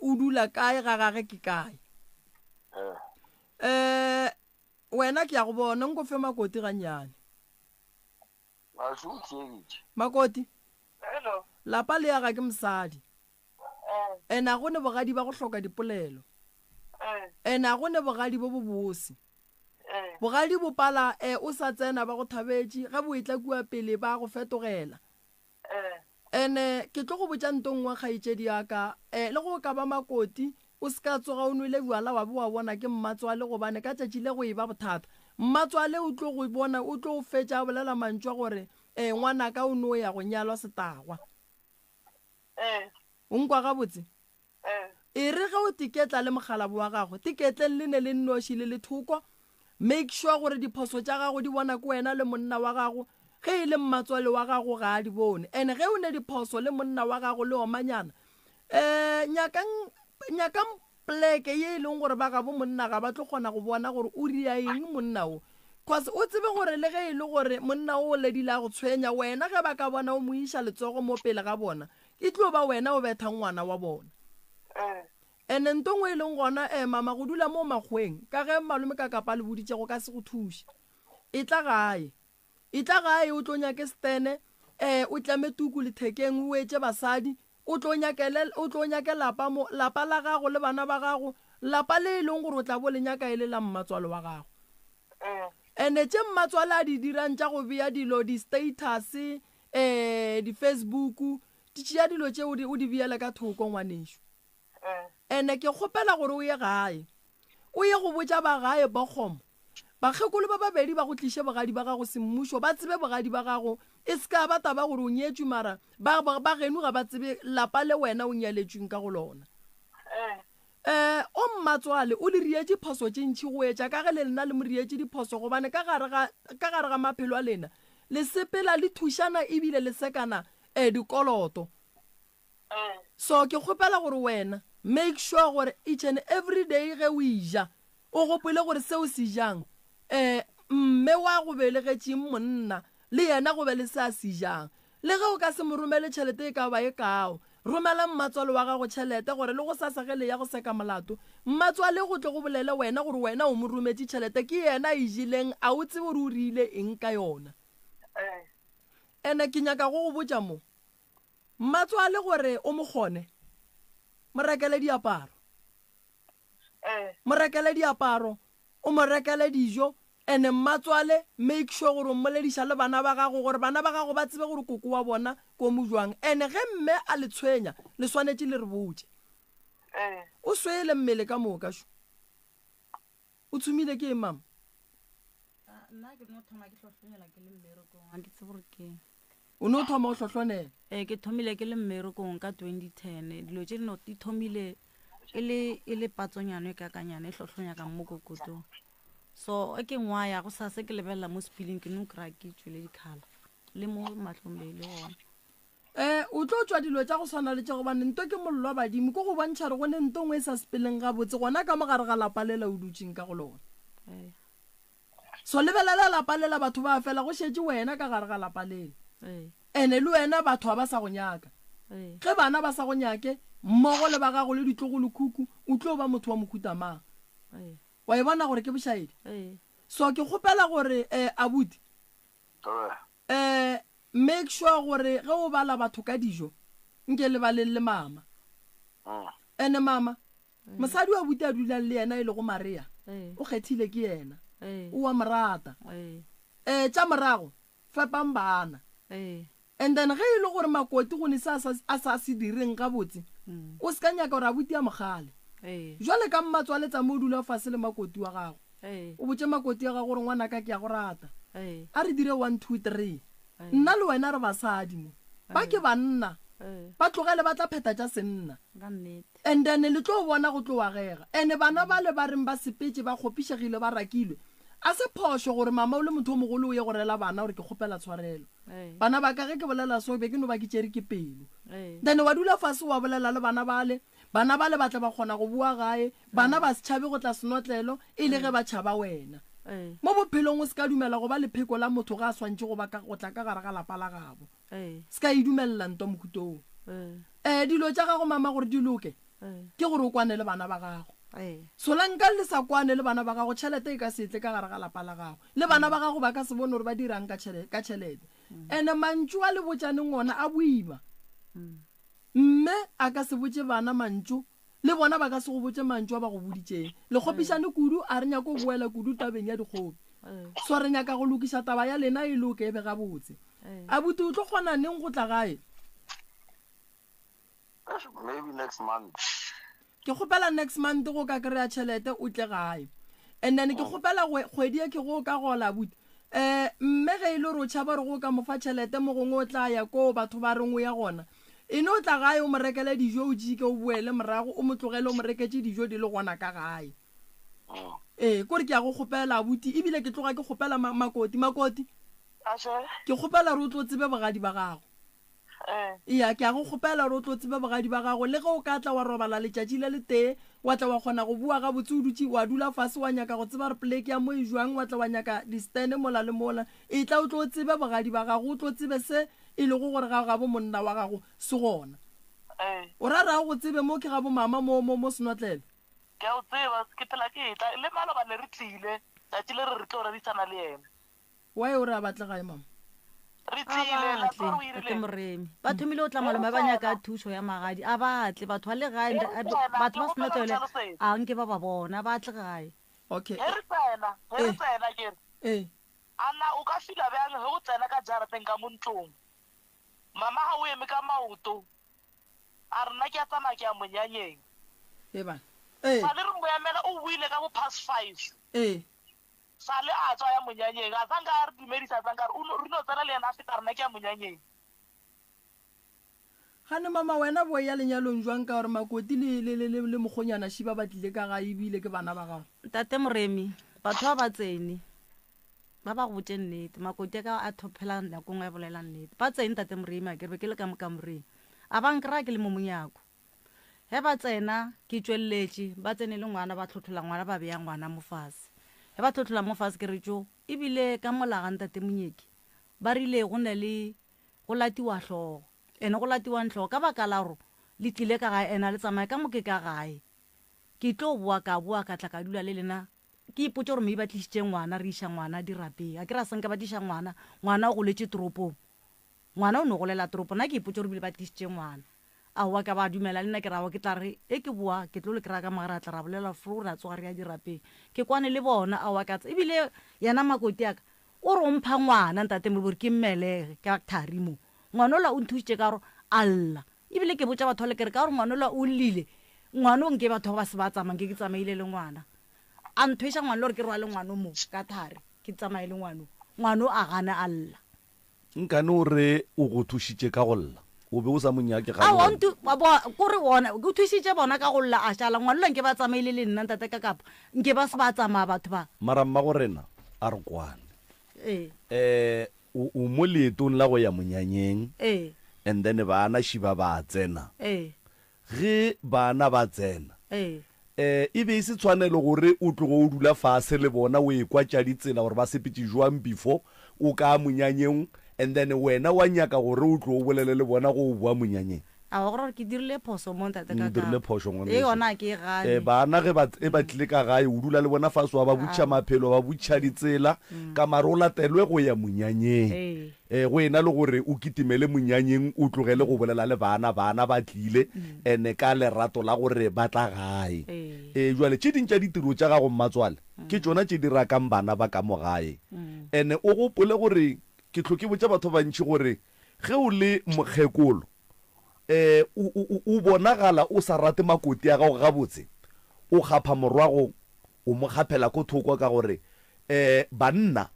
o dula kae ga gage ke kae wena ke ya go bona nko fe makoti ganyane makoti lapa le yaga ke mosadi ene a gone bogadi ba go hloka dipolelo ene a gone bogadi bo bobose bogadi bopala o sa tsena ba go thabetše ga bo e tla kua pele ba go fetogela ene ke tlo go botša ntong wa kgaetšedi yaka le go ka ba makoti o se ka tsoga o nwele bjala wa bo wa bona ke mmatswale gobane ka tšatši le go e ba bothata mmatswale o tlo go bona o tlo go fetša a bolela mantšwa gore ngwana ka o ne o ya go nyalwa setagwa o nkwa gabotse e re ge o tiketla le mogalabo wa gago tiketleng le ne le nnoši le lethoko make sure gore diphoso tša gago di bona ke wena le monna wa gago ge e le mmatswale wa gago ga a di bone ene ge o ne diphoso le monna wa gago le omanyana nyakang pleke ye e leng gore ba gabo monna ga ba tlo kgona go bona gore o ria eng monna o cause o tsebe gore le ge e le gore monna o ledile a go tshwenya wena ge ba ka bona o mo iša letsogo mo pele ga bona e tlo ba wena o betha ngwana wa bona ene ntongwe e leng gona mama go dula mo magweng ka ge malome ka kapa le boditše go ka se go thuše e tla gae o tlo nyake stene o tlame tuku lethekeng o etse basadi o tlo nyake lapa la gago le bana ba gago lapa le e leng gore o tla bo le nyaka e le la mmatswale wa gago ene tše mmatswale a di dirang tša go bea dilo di-status di-Facebook di tšea dilo tše o di beele ka thoko ngwanešo ene ke kgopela gore o ye gae o ye go botša ba gae bokgomo bakgekolo ba babedi ba go tliše bogadi ba gago semmušo ba tsebe bogadi ba gago e se ka ba taba gore o nyetšwe mara ba geno ga ba tsebe lapa le wena o nyaletšweng ka go lona o mmatswale o le rietše phoso tše ntšhi go etša ka ge le lena le mo rietše diphoso gobane ka gare ga maphelo a lena le sepela le thušana ebile le sekana dikoloto so ke kgopela gore wena make sure gore each and every day ge o ija o gopole gore seo se jang mme wa go belegetšeng monna le yena go be le se a se jang le ge o ka se mo romele tšhelete e ka ba e kao romela mmatswale wa gago tšhelete gore le go sasagele ya go seka molato mmatswale go tle go bolele wena gore wena o mo rometše tšhelete ke yena a ijileng a o tsebe gore o rile eng ka yona ene ke nyaka go go botša mo mmatswale gore o mo kgone mo rekele diaparo mo rekele diaparo o mo rekele dijo ene mmatswale make sure gore o mmolediša le bana ba gago gore bana ba gago ba tsebe gore koko wa bona ko mojwang ene ge mme a le tshwenya le swanetse le re botse o swele mmele ka moka sho o tshumile ke mama o ne o thoma o hlohlonela ke thomile ke le mmerekong ka 2010 dilo tse di thomile e le patsonyano e kakanyana e hlohlonya ka mo kokotong so ke ngwa ya go sa se ke lebelela mo spilling ke no kra ke tswele dikhala le mo matlhombele ona o tlo tswa dilo tsa go swana le tsa go bana nto ke mollo wa badimo go go bontšha re go ne nto ngwe sa spilling ga botse gona ka mogare ga lapa lela o dutseng ka go lona so lebelela lapa lela batho ba fela go shetse wena ka gare ga lapa lela ene le wena batho ba sa go nyaka ge bana ba sa go nyake mmogo le ba gago le ditlogolo kuku o tlo ba motho wa mokuta mang wa e bona gore ke bošaedi so ke kgopela gore abuti make sure gore ge o bala batho ka dijo nke le baleng le mama ene mama mosadi wa buti a dulang le yena e le go maria o kgethile ke yena o wa morata tša morago fepang bana and then ge e le gore makoti go ne a sa se direng ga botse o se ka nyaka gore abuti a mogale jwale ka mmatswaletsa mo o dula fase le makoti wa gago o botse makoti ya gago gore ngwana ka ke ya go rata a re dire 1 2 3 nna le wena re basadi mo ba ke banna ba tlogele ba tla pheta tša senna and then le tlo bona go tlo wagega ene bana ba le ba reng ba sepetse ba kgopišegile ba rakilwe a se phošo gore mama o le motho o mogolo o ye go rela bana gore ke kgopela tshwarelo bana ba ka ge ke bolela so be ke no ba ke tšere ke pelo then wa dula fase wa bolela le bana bale ba tla ba kgona go bua gae bana ba se tšhabe go tla senotlelo e le ge ba tšhaba wena mo bophelong o se ka dumela go ba le pheko la motho ga a swantše go tla ka gare ga lapa la gabo se ka e dumelela nto mokutong dilo tša gago mama gore di loke ke gore o kwane le bana ba gago solanka le sa kwane le bana ba gago tšhelete e ka setle ka gare ga lapa la gago le bana ba gago ba ka se bone gore ba dirang ka tšhelete ene mantšu a le botšaneng ona a boima mme a ka se botse bana mantšu le bona ba ka se go botse mantšu a ba go boditšeng le kgopišane kudu a re nyako go boela kudu tabeng ya dikgopi so re nyaka go lokiša taba ya lena e loke e be ga botse a buti o tlo kgona neng go tla gae maybe next month ke kgopela next month go ka kry-a tšhelete o tle gae and then ke kgopela kgwedi e ke go ka gola buti mme ge e le gore o tšhaba re go ka mofa tšhelete mo gongwe o tla ya ko batho ba reng o ya gona e ne o tla gae o mo rekele dijo o jike o boele morago o mo tlogele o mo reketse dijo di le gona ka gae kore ke ya go kgopela abuti ebile ke tloga ke kgopela makoti ke kgopela re o tlo tsebe bogadi ba gago ke ya go kgopela re o tlo tsebe bogadi ba gago le ge o ka tla wa robala letšatši le le tee wa tla wa kgona go bua ga botse o dutse wa dula fase wa nyaka go tseba re pleke ya mo e jwang wa tla wa nyaka distene mola le mola e tla o tlo tsebe bogadi ba gago o tlo tsebe se e le go gore ga bo monna wa gago se gona o ra go tsebe mo ke ga bo mama mo senotlele ke o tseba ke phela ke tla le mala ba ne re tlile tšatši le re tlo rerisana le yena wa e o re a batle gae mama re tlile la tlo o ke irile moremi ba thomile o tla malome ba nyaka thuso ya magadi a batle batho ba le gae batho ba senotlele a nke ba ba bona ba tle gae okay he re tsena kere ana o ka fila bjang ge o tsena ka jarateng ka mo ntlong mama ga o eme ka maoto a rena ke a tsamaya ke ya monyanyeng sa le re moemela o buile ka bo past 5 sa le a tswa ya monyanyeng a tsanka a re dumedisa tsanka re no tsena le yena a feta rena ke ya monyanyeng gane mama wena bo ya lenyalong jwang ka gore makoti le mogonyana šiba ba tlile ka ga ebile ke bana ba gago tate moremi batho ba tsene ba ba go botse nnete makoti ka a thophela nakong a bolela nnete ba tsene tate moremi a kerebe ke le ka moremi a ba nkra ke le mo monyako he ba tsena ke tswelletše ba tsene le ngwana ba tlhotlhola ngwana ba beya ngwana mo fase he ba tlhotlhola mo fase ke re tšo ebile ka molagang tate monyeki ba rile go ne le go latiwa tlhogo ene go latiwang tlhogo ka baka la gore le tlile ka gae ena le tsamaya ka moke ka gae ke tlo boa ka tla ka dula le lena ke ipotse gore mme ba tlisitše ngwana re iša ngwana dirapeng a ke ra senka ba tliša ngwana o goletse toropong ngwana o ne golela toropong na ke ipotse gore bile ba tlisitše ngwana a wa ka ba dumela le nna ke rawa ke tla re e ke boa ke tlo le kra ka magara tla ra bolela fro ra tsoga re ya dirapeng ke kwane le bona a wa ka ebile yana makoti aka o re mpha ngwana ntate mo bore ke mmelege ka thari mo ngwana la o nthusitse ka ro alla ebile ke botsa batho le ke re ka ro ngwana la o lile ngwana o nke batho ba se ba tsamang ke tsamaile le ngwana a nthwesa ngwana le re ke rwale ngwana mo ka thari ke tsamaile ngwana a gana alla nkane o re o go thušitše ka go lla o be o sa monyake ga kore ona go thusitše bona ka go lla a šala ngwana nke ba tsamaile le nna ntate ka kapa nke ba se ba tsamaya batho ba mara mma go rena a re kwane o mo leetong la go ya monyanyeng and then bana šiba ba tsena ge bana ba tsena e be se tshwanele gore o tlogo o dula fase le bona o ekwa tša ditsela gore ba sepetse jwang before o ka monyanyeng and then wena wa nyaka gore o tlo o bolele le bona go o boa monyanyeng a gore ke dirile phoso mo ntate ka dirile phoso yona ke gane bana ge ba tlile ka gae o dula le bona fase wa ba butša maphelo ba butša ditsela ka mare o latelwe go ya monyanyeng go ena le gore o kitimele monyanyeng o tlogele go bolela le bana ba tlile ene ka lerato la gore ba tla gae jwale tše dintša ditiro tša gago mmatswale ke tšona tše di rakang bana ba ka mo gae ene o gopole gore ke tlhoke botša batho bantši gore ge o le mokgekolo o bonagala o sa rate makoti a gago gabotse o gapha morwago o mo gapela ko thoko ka gore banna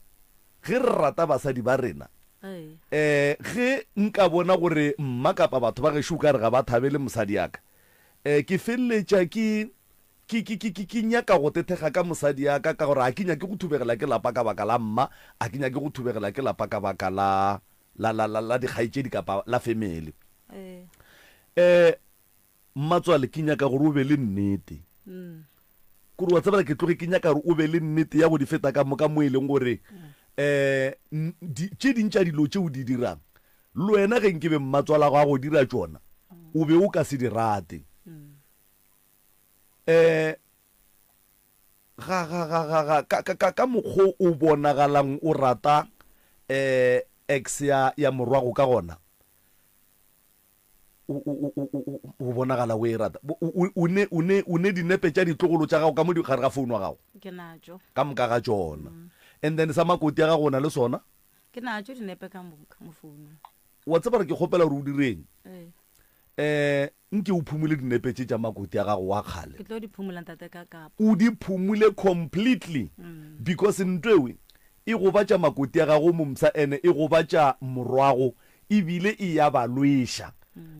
ge re rata basadi ba rena ge nka bona gore mma kapa batho ba gešo ka re ga ba thabele mosadi yaka ke feleletša ke nyaka go tethega ka mosadi yaka ka gore a ke nyake go thubegela ke lapa ka baka la mma a ke nyake go thubegela ke lapa ka baka la dikgaetšedi kapa la family mmatswale ke nyaka gore o be le nnete kore wa tsebela ke tloge ke nyaka gore o be le nnete ya go di feta ka moka mo e leng gore tše dintša dilo tše o di dirang le wena ge nke be mmatswala go a go dira tšona o be o ka se di rate ka mokgwa o bonagalang o rata ex ya morwago ka gona o bonagala o e rata o ne dinepe tša ditlogolo tša gago ka mo dikgare ga founu wa gago ka moka ga tšona and then sa makoti ya gago o na le sona ke natšo dinepe ka mo founu wa tseba re ke kgopela gore o direng nke o phumule dinepe tše tša makoti ya gago wa kgale o di phumule completely because ntwewe e gobatša makoti ya gago momsa ene e gobatša morwago ebile e ya balweša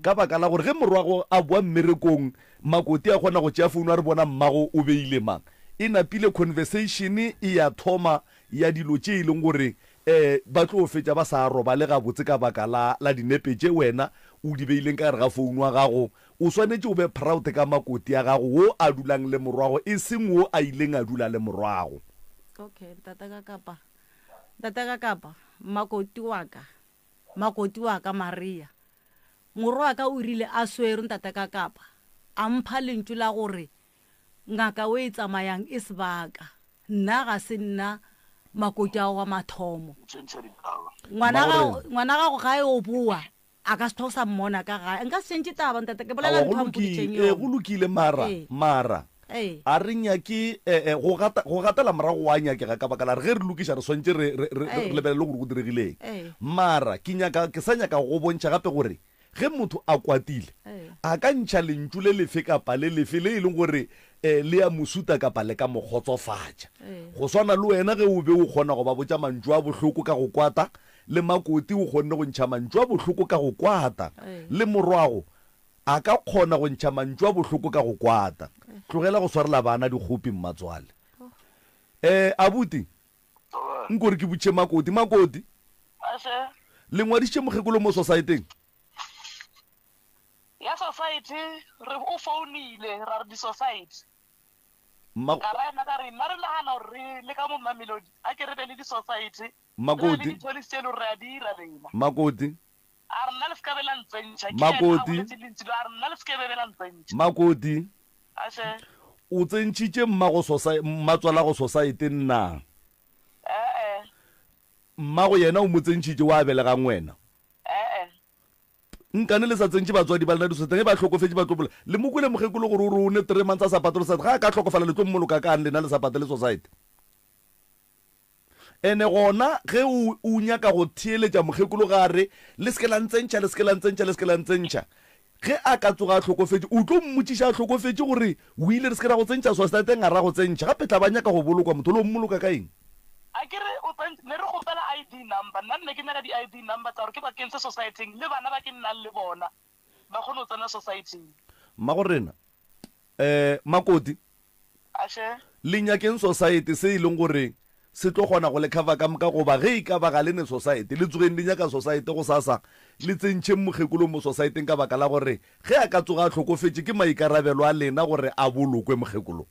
ka baka la gore ge morwago a boa mmerekong makoti a kgona go tšea founu a re bona mmago o beile mang e napile conversation e ya thoma ya dilo tše e leng gore ba tlo fetša ba sa roba le gabotse ka baka la dinepe tše wena o di beileng ka gare ga founu wa gago o swanetše o be proud ka makoti ya gago wo a dulang le morwago e seng wo a ileng a dula le morwago okay tata ka kapa makoti wa ka Maria morwa wa ka o rile a swere tata ka kapa a mpha lentšu la gore ngaka o e tsamayang e sebaka nna ga se nna makoti a wa mathomo ngwana gago ga e o boa a ka se thosa mmona ka gae nka se ntše taba ntate ke bolela ntho ampoditšeng yo go lokile mara a re nyake go gatela morago wa nyakega ka baka la re ge re lokiša re swantse re lebelele gore go diregileng mara ke sa nyaka go bontšha gape gore ge motho a kwatile a ka ntšha lentšu le lefe kapa le lefe le e leng gore le ya mosuta kapa le ka mokgotsofatša go swana le wena ge o be o kgona go ba botša mantšu a bohloko ka go kwata le makoti o kgonne go ntšha mantšu a bohloko ka go kwata le morwago a ka kgona go ntšha mantšu a bohloko ka go kwata tlogela go swarela bana dikgopi mmatswale abuti nkore ke butše makoti le ngwadišitše mokgekolo mo societeng ya society re o founile ra re di society ka rena ka re mare nagana gore le ka mo Mamelodi a ke re be le di society makoti a re nna le ska bela ntsentšha makoti o tsentšhitše mmatswala go society nna mmago yena o mo tsentšhitše wa belegang wena nkane le sa tsentse batswadi ba lena disosaeteng e ba tlhokofetse ba tlopola le mo kwele mogekolo gore o ne 3 months a sa patele society ga a ka tlhokofala le tlo mmoloka kang lena le sa patele society ene gona ge o nyaka go theeletša mogekolo gare le seke la ntsentšha ge a ka tsoga a tlhokofetse o tlo mmotšiša a tlhokofetse gore o ile re seke ra go tsentšha societeng a ra go tsentšha gape tla ba nyaka go bolokwa motho le o mmoloka ka eng a kere ne re gopela ID number nna nne ke nyaka di-ID number tsa gore ke ba kentse societeng le bana ba ke nnang le bona ba kgone go tsena societeng mmagorena makoti le nyakeng society se e leng gore se tlo gona go le cover ka moka goba ge e ka baga le ne society le tsogeng le nyaka society go sasa le tsentšheng mogekolo mo societeng ka baka la gore ge a ka tsoga a tlhokofetse ke maikarabelo a lena gore a bolokwe mogekolo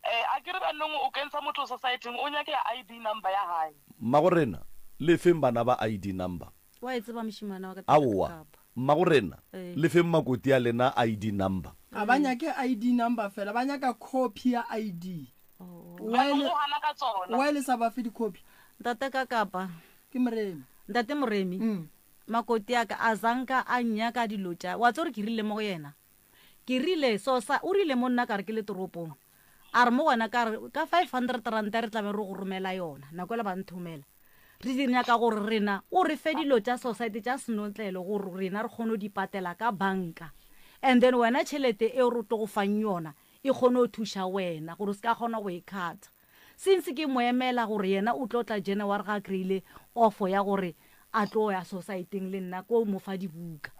a kere banong o kentsha motho societeng o nyake ya ID number ya hae mmagorena le feng bana ba ID number wa e tseba moshimana wa ka aowa mmagorena le feng makoti ya lena ID number a ba nyake ID number fela ba nyaka copy ya ID wa ile sa ba fe di-copy ntate ka kapa ke moremi ntate moremi makoti ya ka a zanka a nyaka dilo tša wa tse gore ke rile mo go yena ke rile sosa o rile mo nna ka re ke le toropong a re mo gona ka 500 ranta re tlabe re go romela yona nako le ba nthomela re di nyaka gore rena o re fe dilo tša society tša senotlelo gore rena re kgone di patela ka banka and then wena tšhelete e re tlo go fang yona e kgone go thuša wena gore se ka kgona go e kgatha since ke mo emela gore yena o tlo tla January ga kry-ile offo ya gore a tlo ya societeng le nna ko mo fa dibuka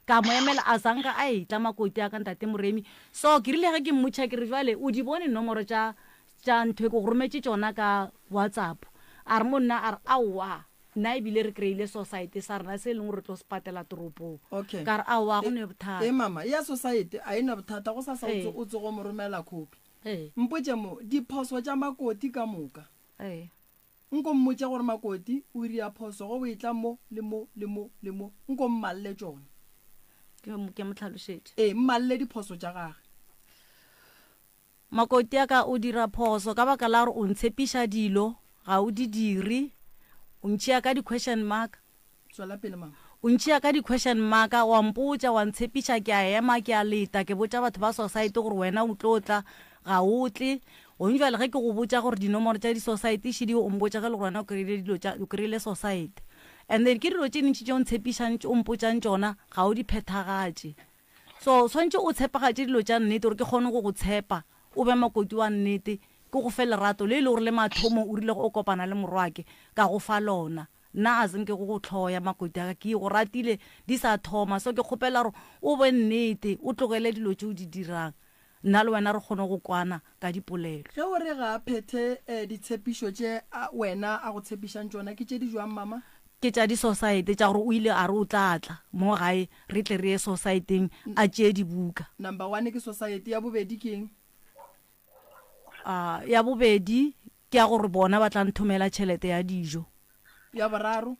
ka mo emela a zanka a etla makoti ya ka ntate moremi so ke rile ge ke mmotšha ke re jwale o di bone nomoro tša ntho e ko go rometse tšona ka WhatsApp a re mo nna a re aowa nna ebile re kry-ile society sa rena se e leng gore tlo se patela toropong ka re aowa go ne bothata mama ya society a ena bothata go sa o tse go mo romela copy mpotse mo diphoso tša makoti ka moka nko mmotse gore makoti o ria phoso go boetla mo le mo nko mmalle tšona ke mo tlhalošetše mmalle diphoso tša gage makoti ya ka o dira phoso ka baka la gore o ntshepiša dilo ga o di dire o ntšhia ka di-question mark tswela pele mama o ntšhia ka di-question mark wa mpotša wa ntshepiša ke a ema ke a leta ke botša batho ba society gore wena o tlo tla ga o tle o njwale ge ke go botša gore dinomoro tša di-society šedi o mpotša ge le gorena o kry-ile society and then ke dilo tše ntši tšeo ntshepišang o mpotšang tšona ga o di phethagatše so tshwantse o tshepagatše dilo tša nnete gore ke kgone go go tshepa o be makoti wa nnete ke go fe lerato le e le gore le mathomo o rile o kopana le morwake ka go fa lona nna a senke go go tlhoya makoti aka ke go ratile di sa thoma so ke kgopela gore o be nnete o tlogele dilo tše o di dirang nna le wena re kgone go kwana ka dipolelo ge o re ga phethe ditshepišo tše wena a go tshepišang tšona ke tše di jwang mama ke tša di-society tša gore o ile a re o tlatla mo gae re tle re ye societeng a tšee dibuka number 1 ke society ya bobedi ke eng ya bobedi ke ya gore bona ba tla nthomela tšhelete ya dijo ya boraro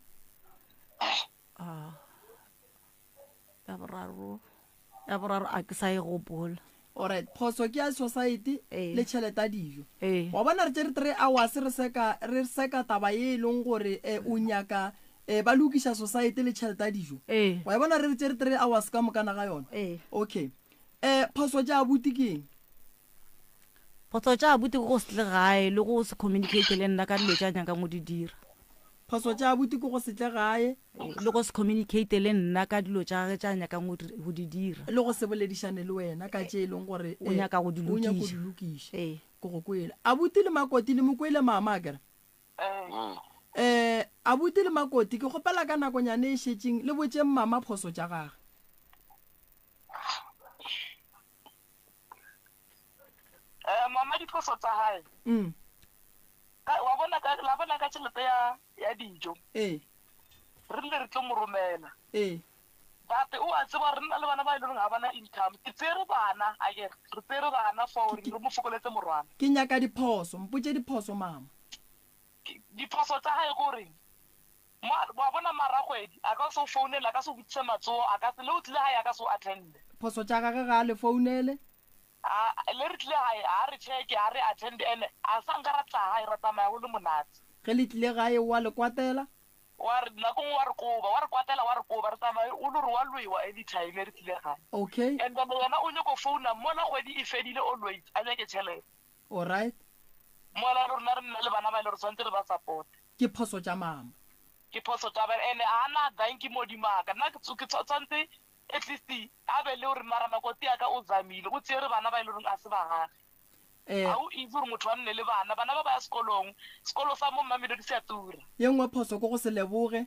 a ke sa e gopola alright phoso ke ya society le tšhelete ya dijo wa bona re tše re 3 hours re seka taba ye e leng gore o nyaka ba lokiša society le tšhelete ya dijo wa bona re tše re 3 hours ka mokana ga yona okay phoso tša abuti ke eng phoso tša abuti go se tle gae le go se communicate le nna ka dilo tša nyaka mo di dira phoso tša abuti ke go se tle gae le go se communicate le nna ka dilo tša tša nyaka go di dira le go se boledišane le wena ka tše e leng gore o nyaka go di lokiša ko go kwela abuti le makoti le mokwele mama kere abuti le makoti ke kgopela ka nakonyane e šetšeng le botšeng mama phoso tša gage mama diphoso tsa hae wa bona ka tšhelete ya dijo re rile re tlo mo romela but o a tseba re nna le bana ba e le gore ga bana income ke tsere bana re tsere bana for re mo fokoletse morwana ke nyaka diphoso mpotse diphoso mama diphoso tsa hae gore wa bona maragwedi a ka se o founela a ka se o botsise matsogo a ka se le o tlile gae a ka se o attende phoso tša gage ga a le founele le re tlile gae a re check a re attend ene a sa nka ra tla gae ra tsamaya go le monate ge le tlile gae wa le kwatela wa re nako wa re koba wa re kwatela wa re koba re tsamaya o le re wa lwewa anytime re tlile gae okay and then yena o nyako founa mona kgwedi e fedile always a nyake tšhelete all right mola rona re nna le bana ba ile re tshwanetse re ba support ke phoso tša mama ke phoso tša bana ene ana danki mo dimaka nna ke tshwanetse at least a be le gore mara makoti ya ka o zamile o tsere bana ba ile re a se ba gage ga o itse gore motho wa nne le bana ba ba ya sekolong sekolo sa mo mmamelo di se a tura ye nngwe phoso ko go se leboge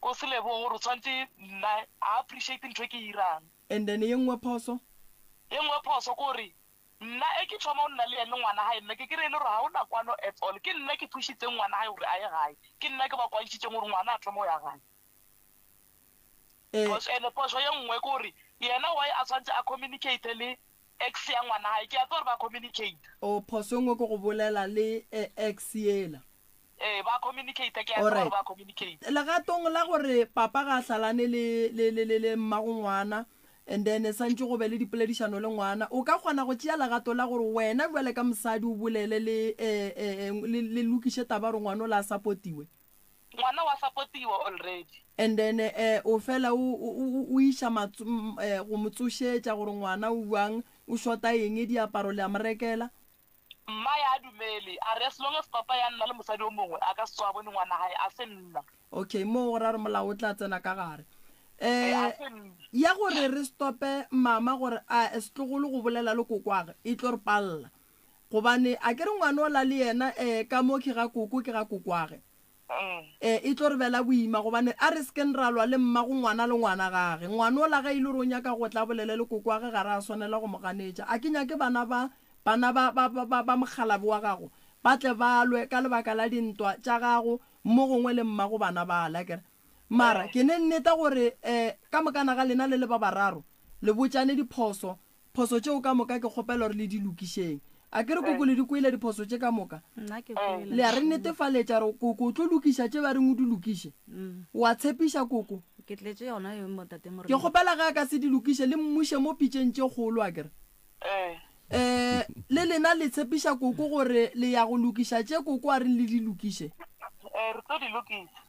ko se leboge gore o tshwanetse nna a appreciate ntho e ke irang and then ye nngwe phoso kore nna e ke thoma o nna le ene ngwana gae nna ke kry le gore ga o nakwano at all ke nna ke thušitseng ngwana gae gore a ye gae ke nna ke ba kwantšhitseng gore ngwana a thoma o ya gae and poso ye nngwe kore yena why a tshwanetse a communicate le ex ya ngwana gae ke a tse gore ba communicate o phoso ngwe ko go bolela le ex yela ba communicate ke a tse gore ba communicate legatong la gore papa ga hlalane le mmago ngwana and then santse go be le dipoledišano le ngwana o ka kgona go tšea legato la gore wena bjale ka mosadi o bolele le lokiše taba gore ngwana o la supportiwe ngwana wa supportiwa already and then o fela o iša go motsošetša gore ngwana o buang o shota eng diaparo le a morekela mma ya dumele a re as long as papa ya nna le mosadi o mongwe a ka se tswa bone ngwana gae a se nna okay mo go ra re molao o tla tsena ka gare ya gore re stope mama gore a setlogolo go bolela le kokwage e tlo re palela gobane a ke re ngwana o la le yena ka mo ke ga koko ke ga kokwage e tlo re bela boima gobane a re seken ralwa le mmago ngwana le ngwana gage ngwana o la ga ile re o nyaka go tla bolele le kokwage ga re a swanela go moganetša a ke nyake bana ba mogalabi wa gago ba tle ba lwe ka lebaka la dintwa tša gago mo gongwe le mmago bana ba la kere mara ke ne nneta gore ka mokana ga lena le ba bararo le botšane diphoso tšeo ka moka ke kgopela gore le di lokišeng a ke re koko le di kwele diphoso tše ka moka le a re netefaletša re koko o tlo lokiša tše ba reng o di lokiše wa tshepiša koko ke kgopela ga ka se di lokiše le mmuše mo pitšeng tše kgolo a kere le lena le tshepiša koko gore le ya go lokiša tše koko a reng le di lokiše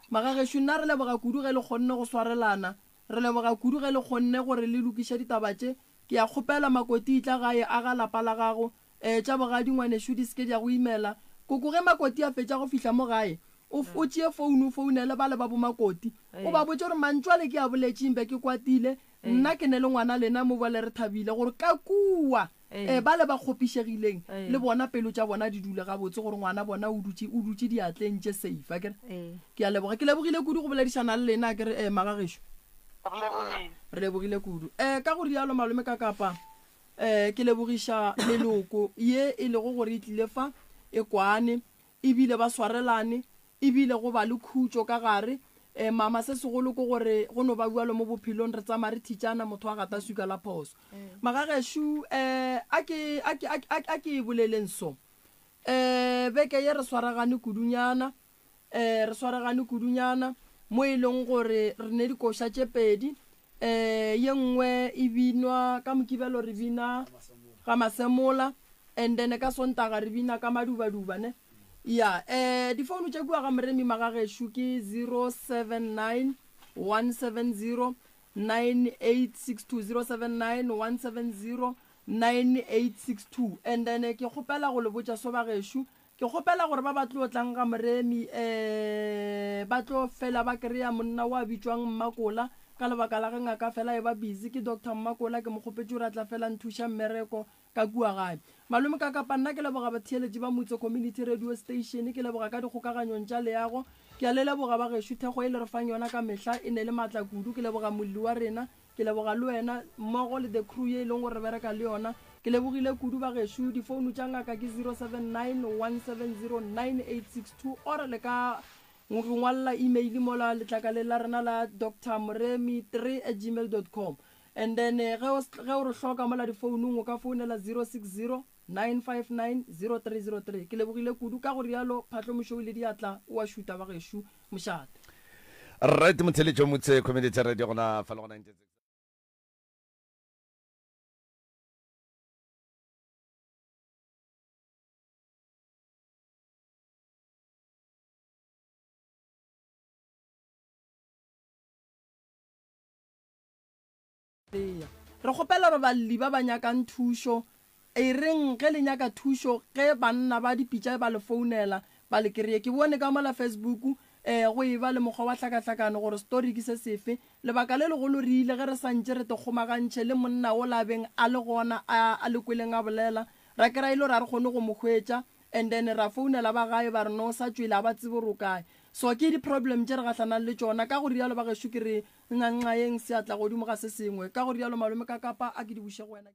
magagešo nna re leboga kudu ge le kgonne go swarelana re leboga kudu ge le kgonne gore le lokiša ditaba tše ke ya kgopela makoti itla gae a ga lapa la gago tša bogadi ngwanešo di seke di ya go imela koko ge makoti a fetša go fihla mo gae o tšee founele ba le ba bomakoti o ba botse gore mantšwale ke a boletšingbe ke kwatile nna ke ne le ngwana lena mo bale re thabile gore ka kua ba le ba kgopišegileng le bona pelo tša bona di dule gabotse gore ngwana bona o dutse diatleng tše safe a kere ke a leboga ke lebogile kudu go boledišana le lena a kere magagešo re lebogile kudu ka gore yalo malome ka kapa ke lebogiša leloko ye e lego gore e tlile fa e kwane ebile ba swarelane ebile go ba le khutšo ka gare mama se segolo ko gore go no ba bualo mo bophelong re tsamaya re thitšana motho a gata suka la phoso magagešo a ke boleleng so beke ye re swaragane kudunyana mo e leng gore re ne dikoša tše pedi ye nngwe e binwa ka mokibelo re bina ga masemola and then ka sontaga re bina ka madubaduba ne ya difounu tše kua ga moremi magagešo ke 079 170 9862 079 170 9862 and then ke kgopela go le botša so bagešo ke kgopela gore ba tlo tlang ga moremi ba tlo fela ba kry-a monna wa bitšwang Mmakola ka lebaka la ge ngaka fela e ba busy ke Dr. Mmakola ke mokgopetše gore a tla fela nthuša mmereko ka kua gae malome ka kapa nna ke leboga batheeletši ba Motse Community Radio Station ke leboga ka dikgokaganyong tša leago ke a le leboga bagešo thego e le re fang yona ka mehla e ne le maatla kudu ke leboga molli wa rena ke leboga le wena mmogo le the crew ye e leng gore re bereka le yona ke lebogile kudu bagešo difounu tša ngaka ke 079 170 9862 or le ka ngwalla email mola letlakale la rena la drmoremi3@gmail.com and then ge o re hloka mola difounung o ka founela 060 959 0303 ke lebogile kudu ka gore yalo phatlo mošo le diatla o a šuta bagešo mošate right motheletšo Motse Community Radio gona fa le gona eya re kgopela re balli ba ba nyakang thušo e reng ge le nyaka thušo ge banna ba dipitša ba le founela ba le kry-e ke bone ka mola Facebook go e ba le mokgwa wa hlakahlakano gore story ke se sefe lebaka le legolo re ile ge re santse re te kgomagantšhe le monna o labeng a le gona a le kweleng a bolela ra kry-a ile ra re kgone go mo hwetša and then ra founela ba gae ba re no sa tswile a ba tsebe ro kae so ke di-problem tše re gatlhanang le tšona ka go rialo ba gešo ke re nganxa yeng se atla godimo ga se sengwe ka go rialo malome ka kapa a ke di buše go wena.